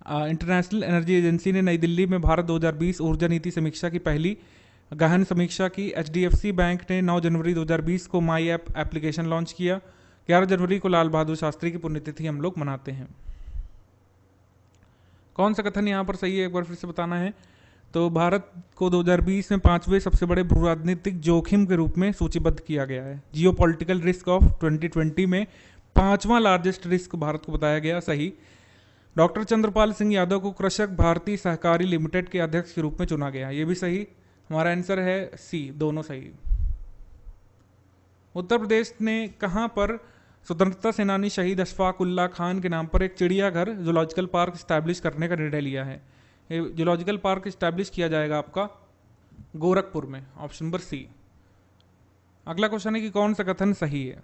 इंटरनेशनल एनर्जी एजेंसी ने नई दिल्ली में भारत 2020 ऊर्जा नीति समीक्षा की पहली गहन समीक्षा की। एचडीएफसी बैंक ने 9 जनवरी 2020 को माई ऐप एप्लीकेशन लॉन्च किया। 11 जनवरी को लाल बहादुर शास्त्री की पुण्यतिथि हम लोग मनाते हैं। कौन सा कथन यहाँ पर सही है एक बार फिर से बताना है। तो भारत को 2020 में 5वें सबसे बड़े भू राजनीतिक जोखिम के रूप में सूचीबद्ध किया गया है। जियो पॉलिटिकल रिस्क ऑफ 2020 में 5वां लार्जेस्ट रिस्क भारत को बताया गया, सही। डॉक्टर चंद्रपाल सिंह यादव को कृषक भारती सहकारी लिमिटेड के अध्यक्ष के रूप में चुना गया, ये भी सही। हमारा आंसर है सी, दोनों सही। उत्तर प्रदेश ने कहां पर स्वतंत्रता सेनानी शहीद अशफाक उल्लाह खान के नाम पर एक चिड़ियाघर जूलॉजिकल पार्क स्टैब्लिश करने का निर्णय लिया है? ये जूलॉजिकल पार्क स्टैब्लिश किया जाएगा आपका गोरखपुर में, ऑप्शन नंबर सी। अगला क्वेश्चन है कि कौन सा कथन सही है।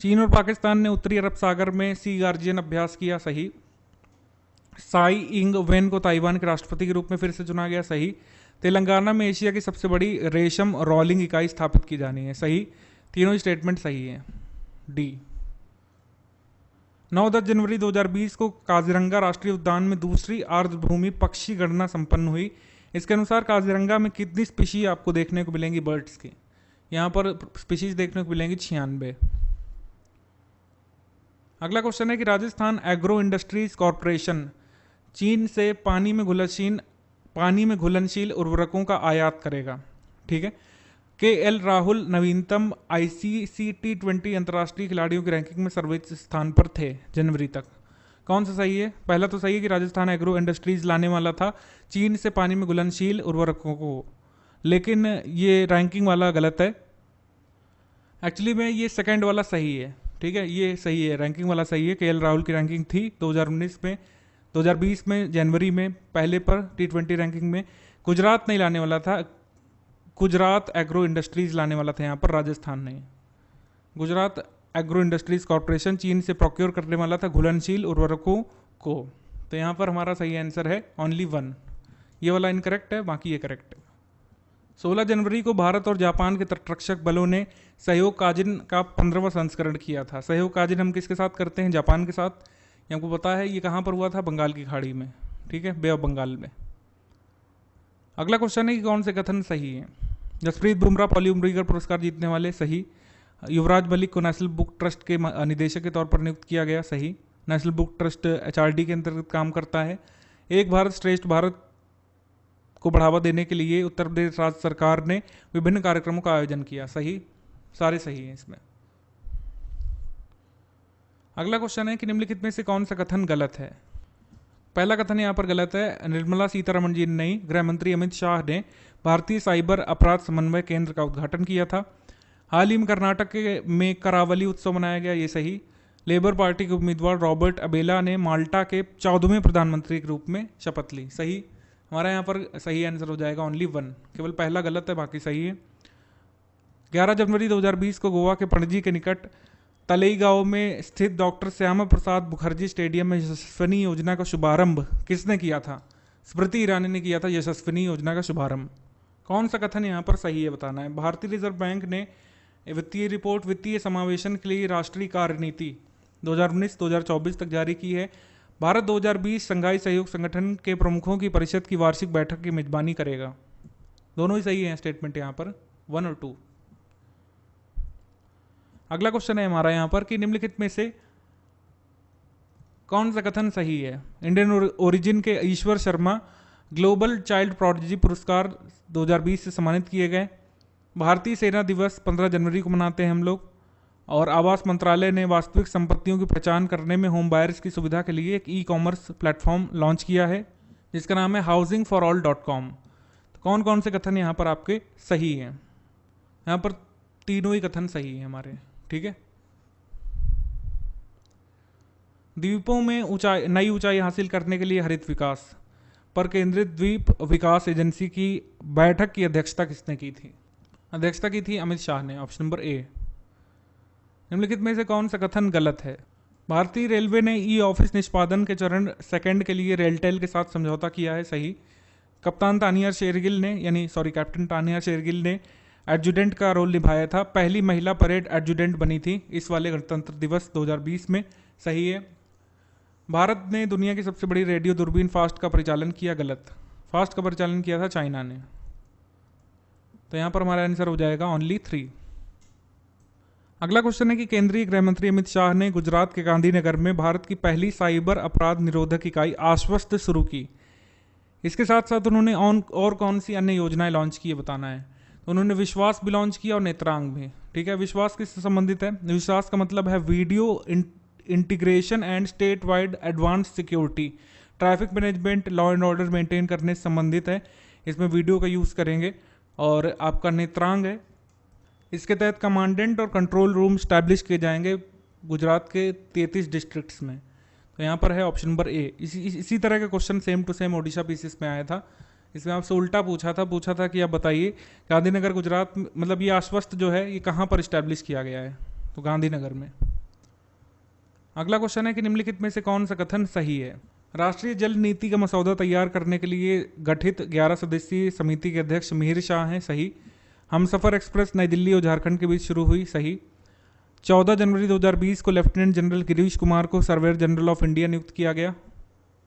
चीन और पाकिस्तान ने उत्तरी अरब सागर में सी गार्जियन अभ्यास किया, सही। साई इंग वेन को ताइवान के राष्ट्रपति के रूप में फिर से चुना गया, सही। तेलंगाना में एशिया की सबसे बड़ी रेशम रोलिंग इकाई स्थापित की जानी है, सही। तीनों स्टेटमेंट सही है। डी। 9-10 जनवरी 2020 को काजीरंगा राष्ट्रीय उद्यान में दूसरी आर्द्रभूमि पक्षी गणना संपन्न हुई। इसके अनुसार काजीरंगा में कितनी स्पीशीज आपको देखने को मिलेंगी बर्ड्स की? यहाँ पर स्पीशीज देखने को मिलेंगी 96। अगला क्वेश्चन है कि राजस्थान एग्रो इंडस्ट्रीज कॉरपोरेशन चीन से पानी में घुलनशील उर्वरकों का आयात करेगा। ठीक है। KL राहुल नवीनतम ICC T20 अंतर्राष्ट्रीय खिलाड़ियों की रैंकिंग में सर्वोच्च स्थान पर थे जनवरी तक। कौन सा सही है? पहला तो सही है कि राजस्थान एग्रो इंडस्ट्रीज लाने वाला था चीन से पानी में घुलनशील उर्वरकों को, लेकिन ये रैंकिंग वाला गलत है। एक्चुअली में ये सेकंड वाला सही है। ठीक है, ये सही है, रैंकिंग वाला सही है। KL राहुल की रैंकिंग थी 2020 में जनवरी में पहले पर T20 रैंकिंग में। गुजरात नहीं लाने वाला था, गुजरात एग्रो इंडस्ट्रीज लाने वाला था यहाँ पर, राजस्थान नहीं। गुजरात एग्रो इंडस्ट्रीज कॉरपोरेशन चीन से प्रोक्योर करने वाला था घुलनशील उर्वरकों को। तो यहाँ पर हमारा सही आंसर है ओनली 1। ये वाला इनकरेक्ट है, बाकी ये करेक्ट है। 16 जनवरी को भारत और जापान के तटरक्षक बलों ने सहयोग काजिन का 15वां संस्करण किया था। सहयोग काजिन हम किसके साथ करते हैं? जापान के साथ। ये हमको पता है। ये कहाँ पर हुआ था? बंगाल की खाड़ी में। ठीक है, बे ऑफ बंगाल में। अगला क्वेश्चन है कि कौन से कथन सही है? जसप्रीत बुमराह पॉलीम्रीगर पुरस्कार जीतने वाले, सही। युवराज मलिक को नेशनल बुक ट्रस्ट के निदेशक के तौर पर नियुक्त किया गया, सही। नेशनल बुक ट्रस्ट HRD के अंतर्गत काम करता है। एक भारत श्रेष्ठ भारत को बढ़ावा देने के लिए उत्तर प्रदेश राज्य सरकार ने विभिन्न कार्यक्रमों का आयोजन किया, सही। सारे सही हैं इसमें। अगला क्वेश्चन है कि निम्नलिखित में से कौन सा कथन गलत है? पहला कथन यहाँ पर गलत है। निर्मला सीतारमण जी ने नहीं, गृह मंत्री अमित शाह ने भारतीय साइबर अपराध समन्वय केंद्र का उद्घाटन किया था। हाल ही में कर्नाटक में करावली उत्सव मनाया गया, ये सही। लेबर पार्टी के उम्मीदवार रॉबर्ट अबेला ने माल्टा के 14वें प्रधानमंत्री के रूप में शपथ ली, सही। हमारा यहाँ पर सही आंसर हो जाएगा ओनली 1। केवल पहला गलत है, बाकी सही है। 11 जनवरी 2020 को गोवा के पणजी के निकट तलेईगांव में स्थित डॉक्टर श्यामा प्रसाद मुखर्जी स्टेडियम में यशस्विनी योजना का शुभारंभ किसने किया था? स्मृति ईरानी ने किया था यशस्विनी योजना का शुभारंभ। कौन सा कथन यहाँ पर सही है बताना है। भारतीय रिजर्व बैंक ने वित्तीय रिपोर्ट वित्तीय समावेशन के लिए राष्ट्रीय कार्यनीति 2019-2024 तक जारी की है। भारत 2020 संघाई सहयोग संगठन के प्रमुखों की परिषद की वार्षिक बैठक की मेजबानी करेगा। दोनों ही सही हैं स्टेटमेंट यहाँ पर, 1 और 2। अगला क्वेश्चन है हमारा यहाँ पर कि निम्नलिखित में से कौन सा कथन सही है? इंडियन ओरिजिन के ईश्वर शर्मा ग्लोबल चाइल्ड प्रोडिजी पुरस्कार 2020 से सम्मानित किए गए। भारतीय सेना दिवस 15 जनवरी को मनाते हैं हम लोग। और आवास मंत्रालय ने वास्तविक संपत्तियों की पहचान करने में होम बायर्स की सुविधा के लिए एक ई-कॉमर्स प्लेटफॉर्म लॉन्च किया है जिसका नाम है housingforall.com। तो कौन कौन से कथन यहाँ पर आपके सही हैं? यहाँ पर तीनों ही कथन सही हैं हमारे। ठीक है। द्वीपों में नई ऊंचाई हासिल करने के लिए हरित विकास पर केंद्रित द्वीप विकास एजेंसी की बैठक की अध्यक्षता किसने की थी? अध्यक्षता की थी अमित शाह ने, ऑप्शन नंबर ए। निम्नलिखित में से कौन सा कथन गलत है? भारतीय रेलवे ने ई ऑफिस निष्पादन के चरण सेकंड के लिए रेलटेल के साथ समझौता किया है, सही। कैप्टन तानिया शेरगिल ने एडजुटेंट का रोल निभाया था। पहली महिला परेड एडजुटेंट बनी थी इस वाले गणतंत्र दिवस 2020 में, सही है। भारत ने दुनिया की सबसे बड़ी रेडियो दूरबीन फास्ट का परिचालन किया, गलत। फास्ट का परिचालन किया था चाइना ने। तो यहाँ पर हमारा आंसर हो जाएगा ओनली 3। अगला क्वेश्चन है कि केंद्रीय गृह मंत्री अमित शाह ने गुजरात के गांधीनगर में भारत की पहली साइबर अपराध निरोधक इकाई आश्वस्त शुरू की। इसके साथ साथ उन्होंने और कौन सी अन्य योजनाएं लॉन्च की बताना है। तो उन्होंने विश्वास भी लॉन्च किया और नेत्रांग भी। ठीक है, विश्वास किससे संबंधित है? विश्वास का मतलब है video integration and state wide advance security, traffic management, law and order maintain करने से संबंधित है। इसमें वीडियो का यूज़ करेंगे। और आपका नेत्रांग है, इसके तहत कमांडेंट और कंट्रोल रूम स्टैब्लिश किए जाएंगे गुजरात के 33 डिस्ट्रिक्ट्स में। तो यहाँ पर है ऑप्शन नंबर ए। इसी तरह का question same to same Odisha PCS में आया था। इसमें आपसे उल्टा पूछा था कि आप बताइए गांधीनगर गुजरात मतलब ये आश्वस्त जो है ये कहाँ पर इस्टेब्लिश किया गया है? तो गांधीनगर में। अगला क्वेश्चन है कि निम्नलिखित में से कौन सा कथन सही है? राष्ट्रीय जल नीति का मसौदा तैयार करने के लिए गठित 11 सदस्यीय समिति के अध्यक्ष मिहिर शाह हैं, सही। हमसफर एक्सप्रेस नई दिल्ली और झारखंड के बीच शुरू हुई, सही। 14 जनवरी 2020 को लेफ्टिनेंट जनरल गिरीश कुमार को सर्वेयर जनरल ऑफ इंडिया नियुक्त किया गया।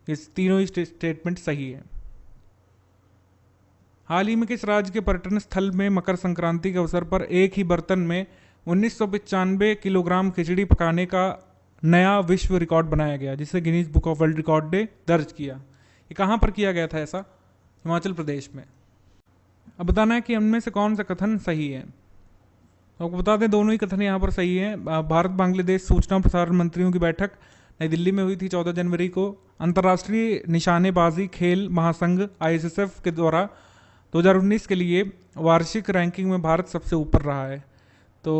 इस तीनों ही स्टेटमेंट सही है। हाल ही में किस राज्य के पर्यटन स्थल में मकर संक्रांति के अवसर पर एक ही बर्तन में 1995 किलोग्राम खिचड़ी पकाने का नया विश्व रिकॉर्ड बनाया गया, जिसे Guinness book of world record ने दर्ज किया? ये कहाँ पर किया गया था ऐसा? हिमाचल प्रदेश में। अब बताना है कि उनमें से कौन सा कथन सही है। तो आपको बता दें दोनों ही कथन यहाँ पर सही हैं। भारत बांग्लादेश सूचना प्रसारण मंत्रियों की बैठक नई दिल्ली में हुई थी 14 जनवरी को। अंतर्राष्ट्रीय निशानेबाजी खेल महासंघ ISSF के द्वारा 2019 के लिए वार्षिक रैंकिंग में भारत सबसे ऊपर रहा है। तो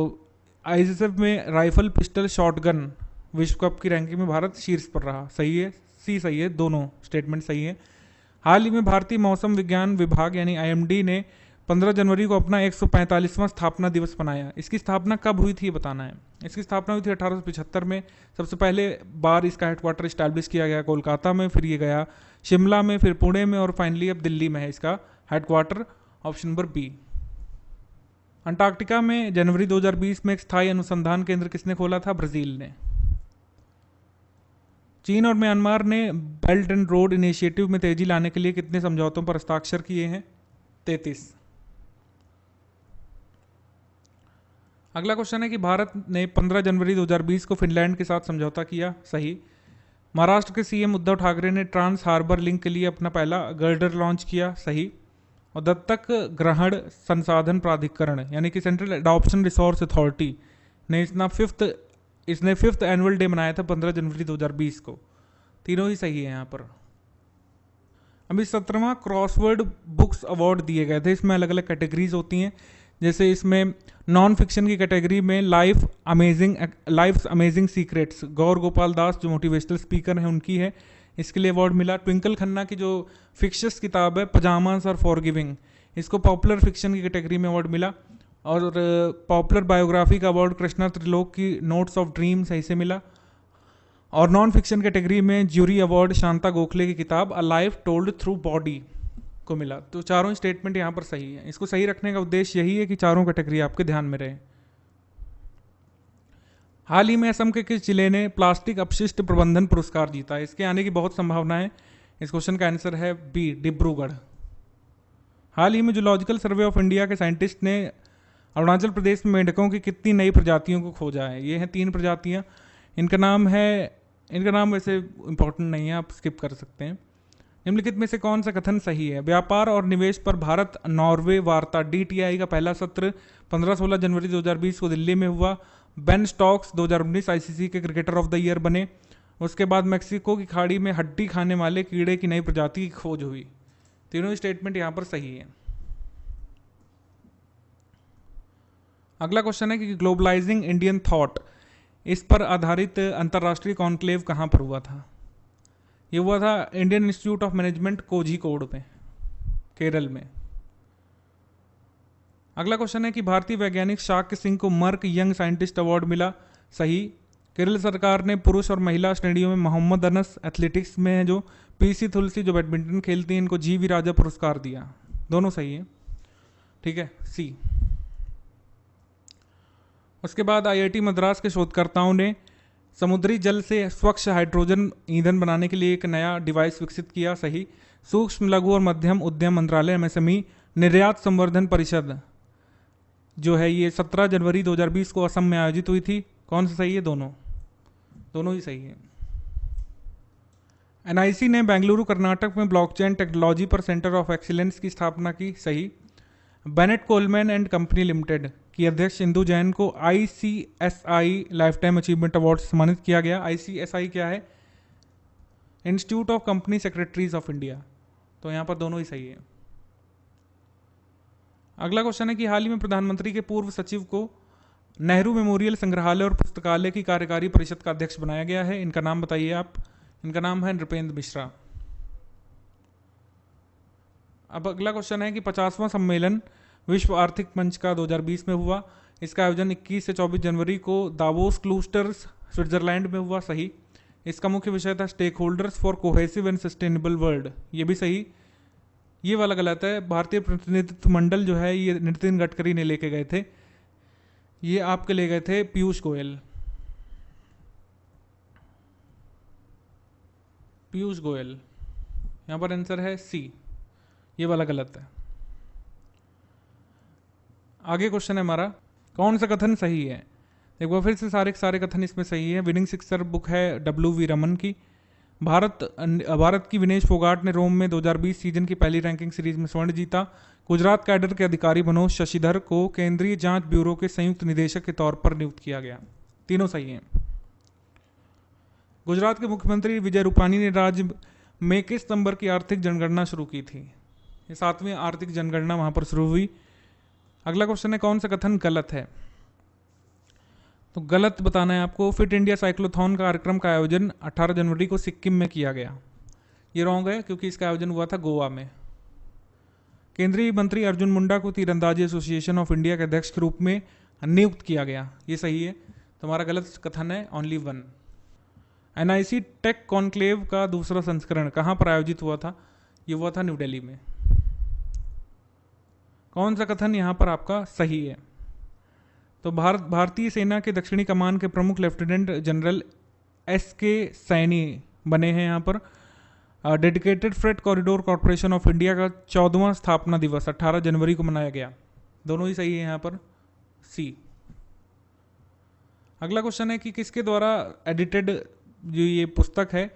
ISSF में राइफल, पिस्टल, शॉटगन विश्व कप की रैंकिंग में भारत शीर्ष पर रहा। सही है, सी सही है, दोनों स्टेटमेंट सही है। हाल ही में भारतीय मौसम विज्ञान विभाग यानी IMD ने 15 जनवरी को अपना 145वां स्थापना दिवस मनाया। इसकी स्थापना कब हुई थी बताना है। इसकी स्थापना हुई थी 1875 में। सबसे पहले बार इसका हेडक्वार्टर इस्टेब्लिश किया गया कोलकाता में, फिर ये गया शिमला में, फिर पुणे में और फाइनली अब दिल्ली में है इसका headquarter. Option number B. Antarctica में जनवरी 2020 में एक स्थायी अनुसंधान केंद्र किसने खोला था? ब्राजील ने। चीन और म्यांमार ने बेल्ट एंड रोड इनिशिएटिव में तेजी लाने के लिए कितने समझौतों पर हस्ताक्षर किए हैं? 33। अगला क्वेश्चन है कि भारत ने 15 जनवरी 2020 को फिनलैंड के साथ समझौता किया, सही। महाराष्ट्र के CM उद्धव ठाकरे ने ट्रांस हार्बर लिंक के लिए अपना पहला गर्डर लॉन्च किया, सही। और दत्तक ग्रहण संसाधन प्राधिकरण यानी कि सेंट्रल एडॉप्शन रिसोर्स अथॉरिटी ने इसने फिफ्थ एनुअल डे मनाया था 15 जनवरी 2020 को। तीनों ही सही है यहाँ पर। अभी 17वां क्रॉसवर्ड बुक्स अवार्ड दिए गए थे। इसमें अलग अलग कैटेगरीज होती हैं, जैसे इसमें नॉन फिक्शन की कैटेगरी में लाइफ अमेजिंग सीक्रेट्स गौर गोपाल दास जो मोटिवेशनल स्पीकर हैं उनकी है, इसके लिए अवार्ड मिला। ट्विंकल खन्ना की जो फिक्शस किताब है पजामास और फॉरगिविंग, इसको पॉपुलर फिक्शन की कैटेगरी में अवार्ड मिला। और पॉपुलर बायोग्राफी का अवार्ड कृष्णा त्रिलोक की नोट्स ऑफ ड्रीम्स है, इसे मिला। और नॉन फिक्शन कैटेगरी में ज्यूरी अवार्ड शांता गोखले की किताब a life told through body को मिला। तो चारों स्टेटमेंट यहाँ पर सही है। इसको सही रखने का उद्देश्य यही है कि चारों कैटेगरी आपके ध्यान में रहे। हाल ही में असम के किस जिले ने प्लास्टिक अपशिष्ट प्रबंधन पुरस्कार जीता? इसके आने की बहुत संभावना है। इस क्वेश्चन का आंसर है बी, डिब्रूगढ़। हाल ही में जूलॉजिकल सर्वे ऑफ इंडिया के साइंटिस्ट ने अरुणाचल प्रदेश में मेंढकों की कितनी नई प्रजातियों को खोजा है? ये हैं 3 प्रजातियां। इनका नाम वैसे इंपॉर्टेंट नहीं है, आप स्किप कर सकते हैं। निम्नलिखित में से कौन सा कथन सही है? व्यापार और निवेश पर भारत नॉर्वे वार्ता DTI का पहला सत्र 15-16 जनवरी 2020 को दिल्ली में हुआ। बेन स्टोक्स 2019 ICC के क्रिकेटर ऑफ द ईयर बने। उसके बाद मेक्सिको की खाड़ी में हड्डी खाने वाले कीड़े की नई प्रजाति की खोज हुई। तीनों स्टेटमेंट यहाँ पर सही है। अगला क्वेश्चन है कि ग्लोबलाइजिंग इंडियन थॉट, इस पर आधारित अंतर्राष्ट्रीय कॉन्क्लेव कहाँ पर हुआ था? ये हुआ था Indian institute of management Kozhikode में, केरल में। अगला क्वेश्चन है कि भारतीय वैज्ञानिक शाक्य सिंह को मर्क यंग साइंटिस्ट अवार्ड मिला, सही। केरल सरकार ने पुरुष और महिला श्रेणियों में मोहम्मद अनस एथलेटिक्स में है जो PC तुलसी जो बैडमिंटन खेलती हैं इनको GV राजा पुरस्कार दिया। दोनों सही है, ठीक है, सी। उसके बाद IIT मद्रास के शोधकर्ताओं ने समुद्री जल से स्वच्छ हाइड्रोजन ईंधन बनाने के लिए एक नया डिवाइस विकसित किया, सही। सूक्ष्म लघु और मध्यम उद्यम मंत्रालय MSME निर्यात संवर्धन परिषद जो है ये 17 जनवरी 2020 को असम में आयोजित हुई थी। कौन सा सही है? दोनों ही सही है। NIC ने बेंगलुरु कर्नाटक में ब्लॉकचेन टेक्नोलॉजी पर सेंटर ऑफ एक्सीलेंस की स्थापना की, सही। Bennett Coleman and company limited की अध्यक्ष इंदु जैन को ICSI life time achievement award से सम्मानित किया गया। ICSI क्या है? Institute of company secretaries of India. तो यहाँ पर दोनों ही सही है। अगला क्वेश्चन है कि हाल ही में प्रधानमंत्री के पूर्व सचिव को नेहरू मेमोरियल संग्रहालय और पुस्तकालय की कार्यकारी परिषद का अध्यक्ष बनाया गया है। इनका नाम बताइए आप। इनका नाम है नृपेंद्र मिश्रा। अब अगला क्वेश्चन है कि 50वां सम्मेलन विश्व आर्थिक मंच का 2020 में हुआ। इसका आयोजन 21 से 24 जनवरी को दावोस क्लूस्टर्स स्विट्जरलैंड में हुआ, सही। इसका मुख्य विषय था stakeholders for cohesive and sustainable world, ये भी सही। ये वाला गलत है। भारतीय प्रतिनिधित्व मंडल जो है ये नितिन गडकरी ने लेके गए थे, ये आपके ले गए थे पीयूष गोयल। पीयूष गोयल, यहां पर आंसर है सी, ये वाला गलत है। आगे क्वेश्चन है हमारा, कौन सा कथन सही है? एक बार फिर से सारे के सारे कथन इसमें सही है। विनिंग सिक्सर बुक है W.V. रमन की। भारत की विनेश फोगाट ने रोम में 2020 सीजन की पहली रैंकिंग सीरीज में स्वर्ण जीता। गुजरात कैडर के अधिकारी मनोज शशिधर को केंद्रीय जांच ब्यूरो के संयुक्त निदेशक के तौर पर नियुक्त किया गया। तीनों सही हैं। गुजरात के मुख्यमंत्री विजय रूपानी ने राज्य में किस नंबर की आर्थिक जनगणना शुरू की थी? ये 7वीं आर्थिक जनगणना वहां पर शुरू हुई। अगला क्वेश्चन है, कौन सा कथन गलत है? तो गलत बताना है आपको। फिट इंडिया साइक्लोथॉन कार्यक्रम का आयोजन 18 जनवरी को सिक्किम में किया गया। ये रॉन्ग है क्योंकि इसका आयोजन हुआ था गोवा में। केंद्रीय मंत्री अर्जुन मुंडा को तीरंदाजी एसोसिएशन ऑफ इंडिया के अध्यक्ष के रूप में नियुक्त किया गया। ये सही है। तुम्हारा गलत कथन है only one. NIC tech conclave का दूसरा संस्करण कहां पर आयोजित हुआ था? ये हुआ था न्यू दिल्ली में। कौन सा कथन यहां पर आपका सही है? तो भारतीय सेना के दक्षिणी कमान के प्रमुख लेफ्टिनेंट जनरल SK सैनी बने हैं यहाँ पर। Dedicated freight corridor corporation of India का 14वां स्थापना दिवस 18 जनवरी को मनाया गया। दोनों ही सही है यहाँ पर, सी। अगला क्वेश्चन है कि किसके द्वारा एडिटेड जो ये पुस्तक है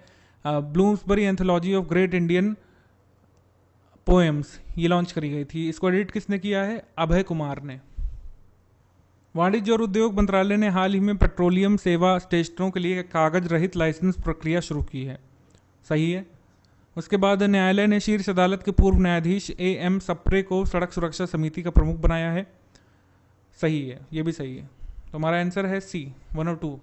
Bloomsbury anthology of great Indian poems, ये लॉन्च करी गई थी। इसको एडिट किसने किया है? अभय कुमार ने। वाणिज्य और उद्योग मंत्रालय ने हाल ही में पेट्रोलियम सेवा स्टेशनों के लिए कागज रहित लाइसेंस प्रक्रिया शुरू की है। सही है। उसके बाद न्यायालय ने शीर्ष अदालत के पूर्व न्यायाधीश AM सप्रे को सड़क सुरक्षा समिति का प्रमुख बनाया है। सही है, ये भी सही है। तो हमारा आंसर है सी, 1 और 2।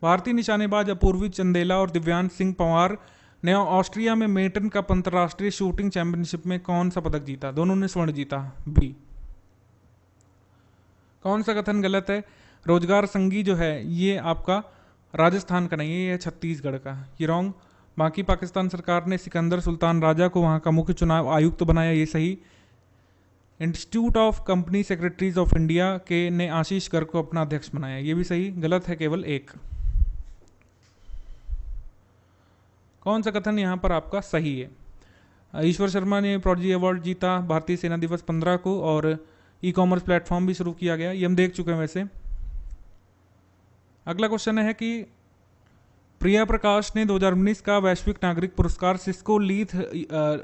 भारतीय निशानेबाज अपूर्वी चंदेला और दिव्यांश सिंह पंवार ने ऑस्ट्रिया में मेटन कप अंतर्राष्ट्रीय शूटिंग चैंपियनशिप में कौन सा पदक जीता? दोनों ने स्वर्ण जीता, बी। कौन सा कथन गलत है? रोजगार संघी जो है ये आपका राजस्थान का नहीं है, ये छत्तीसगढ़ का। ये रॉन्ग। बाकी पाकिस्तान सरकार ने सिकंदर सुल्तान राजा को वहां का मुख्य चुनाव आयुक्त बनाया, ये सही। Institute of company secretaries of India के ने आशीष गर्ग को अपना अध्यक्ष बनाया, ये भी सही। गलत है केवल एक। कौन सा कथन यहां पर आपका सही है? ईश्वर शर्मा ने प्रोडजी अवार्ड जीता। भारतीय सेना दिवस 15 को, और ई-कॉमर्स प्लेटफॉर्म भी शुरू किया गया, ये हम देख चुके हैं वैसे। अगला क्वेश्चन है कि प्रिया प्रकाश ने 2019 का वैश्विक नागरिक पुरस्कार सिस्को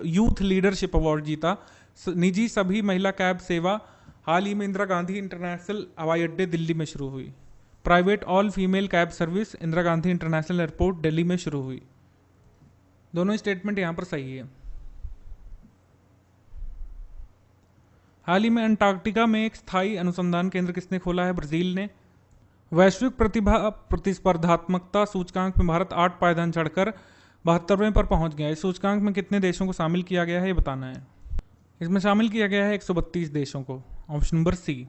यूथ लीडरशिप अवार्ड जीता। निजी सभी महिला कैब सेवा हाल ही में इंदिरा गांधी इंटरनेशनल हवाई अड्डे दिल्ली में शुरू हुई। Private all female cab service Indira Gandhi international airport Delhi में शुरू हुई। दोनों स्टेटमेंट यहां पर सही है। हाल ही में अंटार्कटिका में एक स्थायी अनुसंधान केंद्र किसने खोला है? ब्राजील ने। वैश्विक प्रतिस्पर्धात्मकता सूचकांक में भारत 8 पायदान चढ़कर 72वें पर पहुंच गया। इस सूचकांक में कितने देशों को शामिल किया गया है, ये बताना है। इसमें शामिल किया गया है 132 देशों को, ऑप्शन नंबर सी।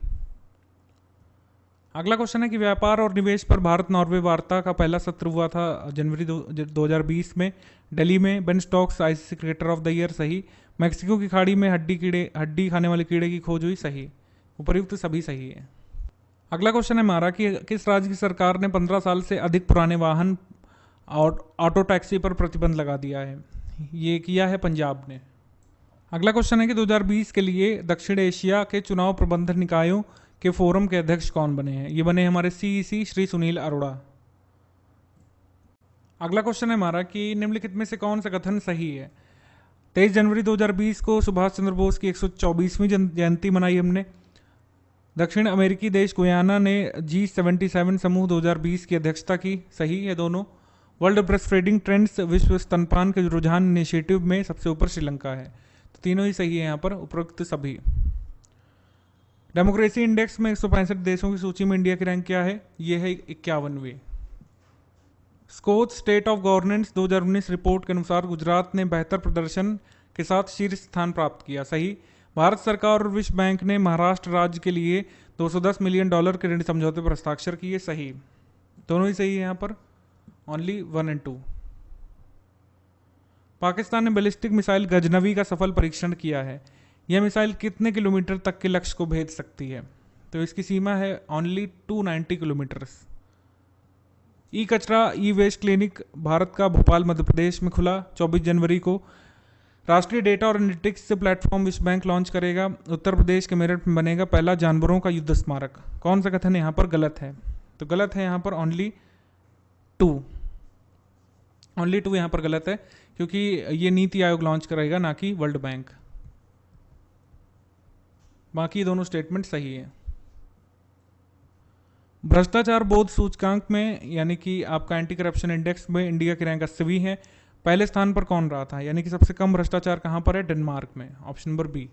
अगला क्वेश्चन है कि व्यापार और निवेश पर भारत नॉर्वे वार्ता का पहला सत्र हुआ था जनवरी 2020 में दिल्ली में। Ben Stokes ICC cricketer of the year, सही। मैक्सिको की खाड़ी में हड्डी खाने वाले कीड़े की खोज हुई, सही। उपर्युक्त सभी सही है। अगला क्वेश्चन है हमारा कि किस राज्य की सरकार ने 15 साल से अधिक पुराने वाहन और ऑटो टैक्सी पर प्रतिबंध लगा दिया है? ये किया है पंजाब ने। अगला क्वेश्चन है कि 2020 के लिए दक्षिण एशिया के चुनाव प्रबंधन निकायों के फोरम के अध्यक्ष कौन बने हैं? ये बने हमारे CEC श्री सुनील अरोड़ा। अगला क्वेश्चन है हमारा कि निम्नलिखित में से कौन सा कथन सही है? 23 जनवरी 2020 को सुभाष चंद्र बोस की 124वीं जयंती मनाई हमने। दक्षिण अमेरिकी देश गुयाना ने G77 समूह 2020 की अध्यक्षता की, सही है दोनों। वर्ल्ड ब्रेस्ट फीडिंग ट्रेंड्स विश्व स्तनपान के रुझान इनिशिएटिव में सबसे ऊपर श्रीलंका है। तो तीनों ही सही है यहाँ पर, उपरोक्त सभी। डेमोक्रेसी इंडेक्स में 165 देशों की सूची में इंडिया की रैंक क्या है? ये है 51वीं। Skoch state of governance 2019 report के अनुसार गुजरात ने बेहतर प्रदर्शन के साथ शीर्ष स्थान प्राप्त किया, सही। भारत सरकार और विश्व बैंक ने महाराष्ट्र राज्य के लिए $210 मिलियन के ऋण समझौते पर हस्ताक्षर किए, सही। दोनों ही सही है यहाँ पर, ओनली 1 और 2। पाकिस्तान ने बैलिस्टिक मिसाइल गजनवी का सफल परीक्षण किया है। यह मिसाइल कितने किलोमीटर तक के लक्ष्य को भेद सकती है? तो इसकी सीमा है ओनली 290 किलोमीटर्स। ई कचरा ई वेस्ट क्लिनिक भारत का भोपाल मध्य प्रदेश में खुला 24 जनवरी को। राष्ट्रीय डेटा और एनालिटिक्स प्लेटफॉर्म विश्व बैंक लॉन्च करेगा। उत्तर प्रदेश के मेरठ में बनेगा पहला जानवरों का युद्ध स्मारक। कौन सा कथन यहाँ पर गलत है? तो गलत है यहाँ पर ओनली टू यहाँ पर गलत है, क्योंकि ये नीति आयोग लॉन्च करेगा, ना कि वर्ल्ड बैंक। बाकी दोनों स्टेटमेंट सही है। भ्रष्टाचार बोध सूचकांक में यानी कि आपका एंटी करप्शन इंडेक्स में इंडिया की रैंक 80वीं है। पहले स्थान पर कौन रहा था, यानी कि सबसे कम भ्रष्टाचार कहां पर है? डेनमार्क में, ऑप्शन नंबर बी।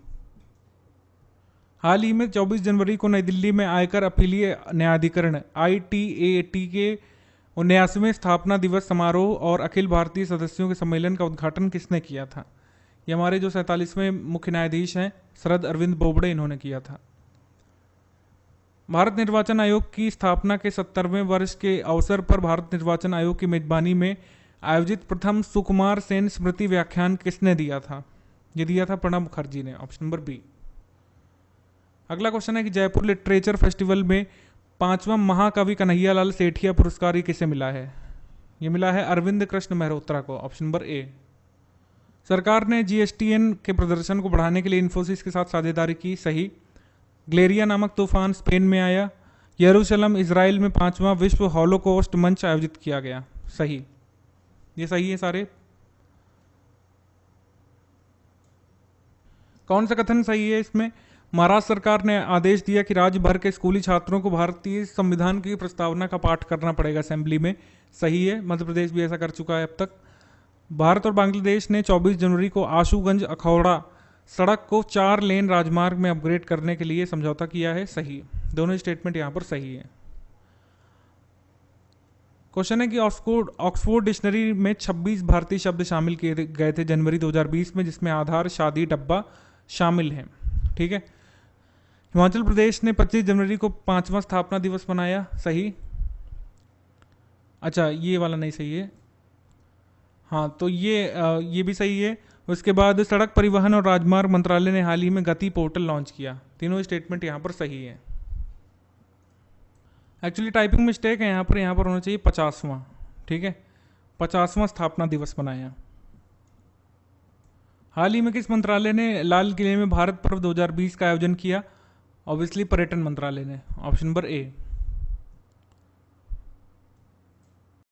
हाल ही में 24 जनवरी को नई दिल्ली में आयकर अपीलीय न्यायाधिकरण ITAT के 79वें स्थापना दिवस समारोह और अखिल भारतीय सदस्यों के सम्मेलन का उद्घाटन किसने किया था? ये हमारे जो 47वें मुख्य न्यायाधीश हैं शरद अरविंद बोबडे, इन्होंने किया था। भारत निर्वाचन आयोग की स्थापना के 70वें वर्ष के अवसर पर भारत निर्वाचन आयोग की मेजबानी में आयोजित प्रथम सुकुमार सेन स्मृति व्याख्यान किसने दिया था? ये दिया था प्रणब मुखर्जी ने, ऑप्शन नंबर बी। अगला क्वेश्चन है कि जयपुर लिटरेचर फेस्टिवल में 5वां महाकवि कन्हैयालाल सेठिया पुरस्कार ये किसे मिला है? ये मिला है अरविंद कृष्ण मेहरोत्रा को, ऑप्शन नंबर ए। सरकार ने GSTN के प्रदर्शन को बढ़ाने के लिए इन्फोसिस के साथ साझेदारी की, सही। ग्लेरिया नामक तूफान स्पेन में आया। यरूशलेम इजराइल में 5वां विश्व हॉलोकॉस्ट मंच आयोजित किया गया, सही। ये सही है सारे। कौन सा कथन सही है इसमें? महाराष्ट्र सरकार ने आदेश दिया कि राज्य भर के स्कूली छात्रों को भारतीय संविधान की प्रस्तावना का पाठ करना पड़ेगा असेंबली में, सही है। मध्य प्रदेश भी ऐसा कर चुका है अब तक। भारत और बांग्लादेश ने 24 जनवरी को आशुगंज अखौड़ा सड़क को 4 लेन राजमार्ग में अपग्रेड करने के लिए समझौता किया है, सही। दोनों स्टेटमेंट यहां पर सही है। क्वेश्चन है कि ऑक्सफोर्ड डिक्शनरी में 26 भारतीय शब्द शामिल किए गए थे जनवरी 2020 में, जिसमें आधार, शादी, डब्बा शामिल हैं, ठीक है। हिमाचल प्रदेश ने 25 जनवरी को 5वां स्थापना दिवस मनाया, सही। अच्छा, ये वाला नहीं सही है। हाँ, तो ये भी सही है। उसके बाद सड़क परिवहन और राजमार्ग मंत्रालय ने हाल ही में गति पोर्टल लॉन्च किया। तीनों स्टेटमेंट यहाँ पर सही है। एक्चुअली टाइपिंग मिस्टेक है यहाँ पर होना चाहिए 50वां, ठीक है। 50वां स्थापना दिवस मनाया। हाल ही में किस मंत्रालय ने लाल किले में भारत पर्व 2020 का आयोजन किया? ऑब्वियसली पर्यटन मंत्रालय ने, ऑप्शन नंबर ए।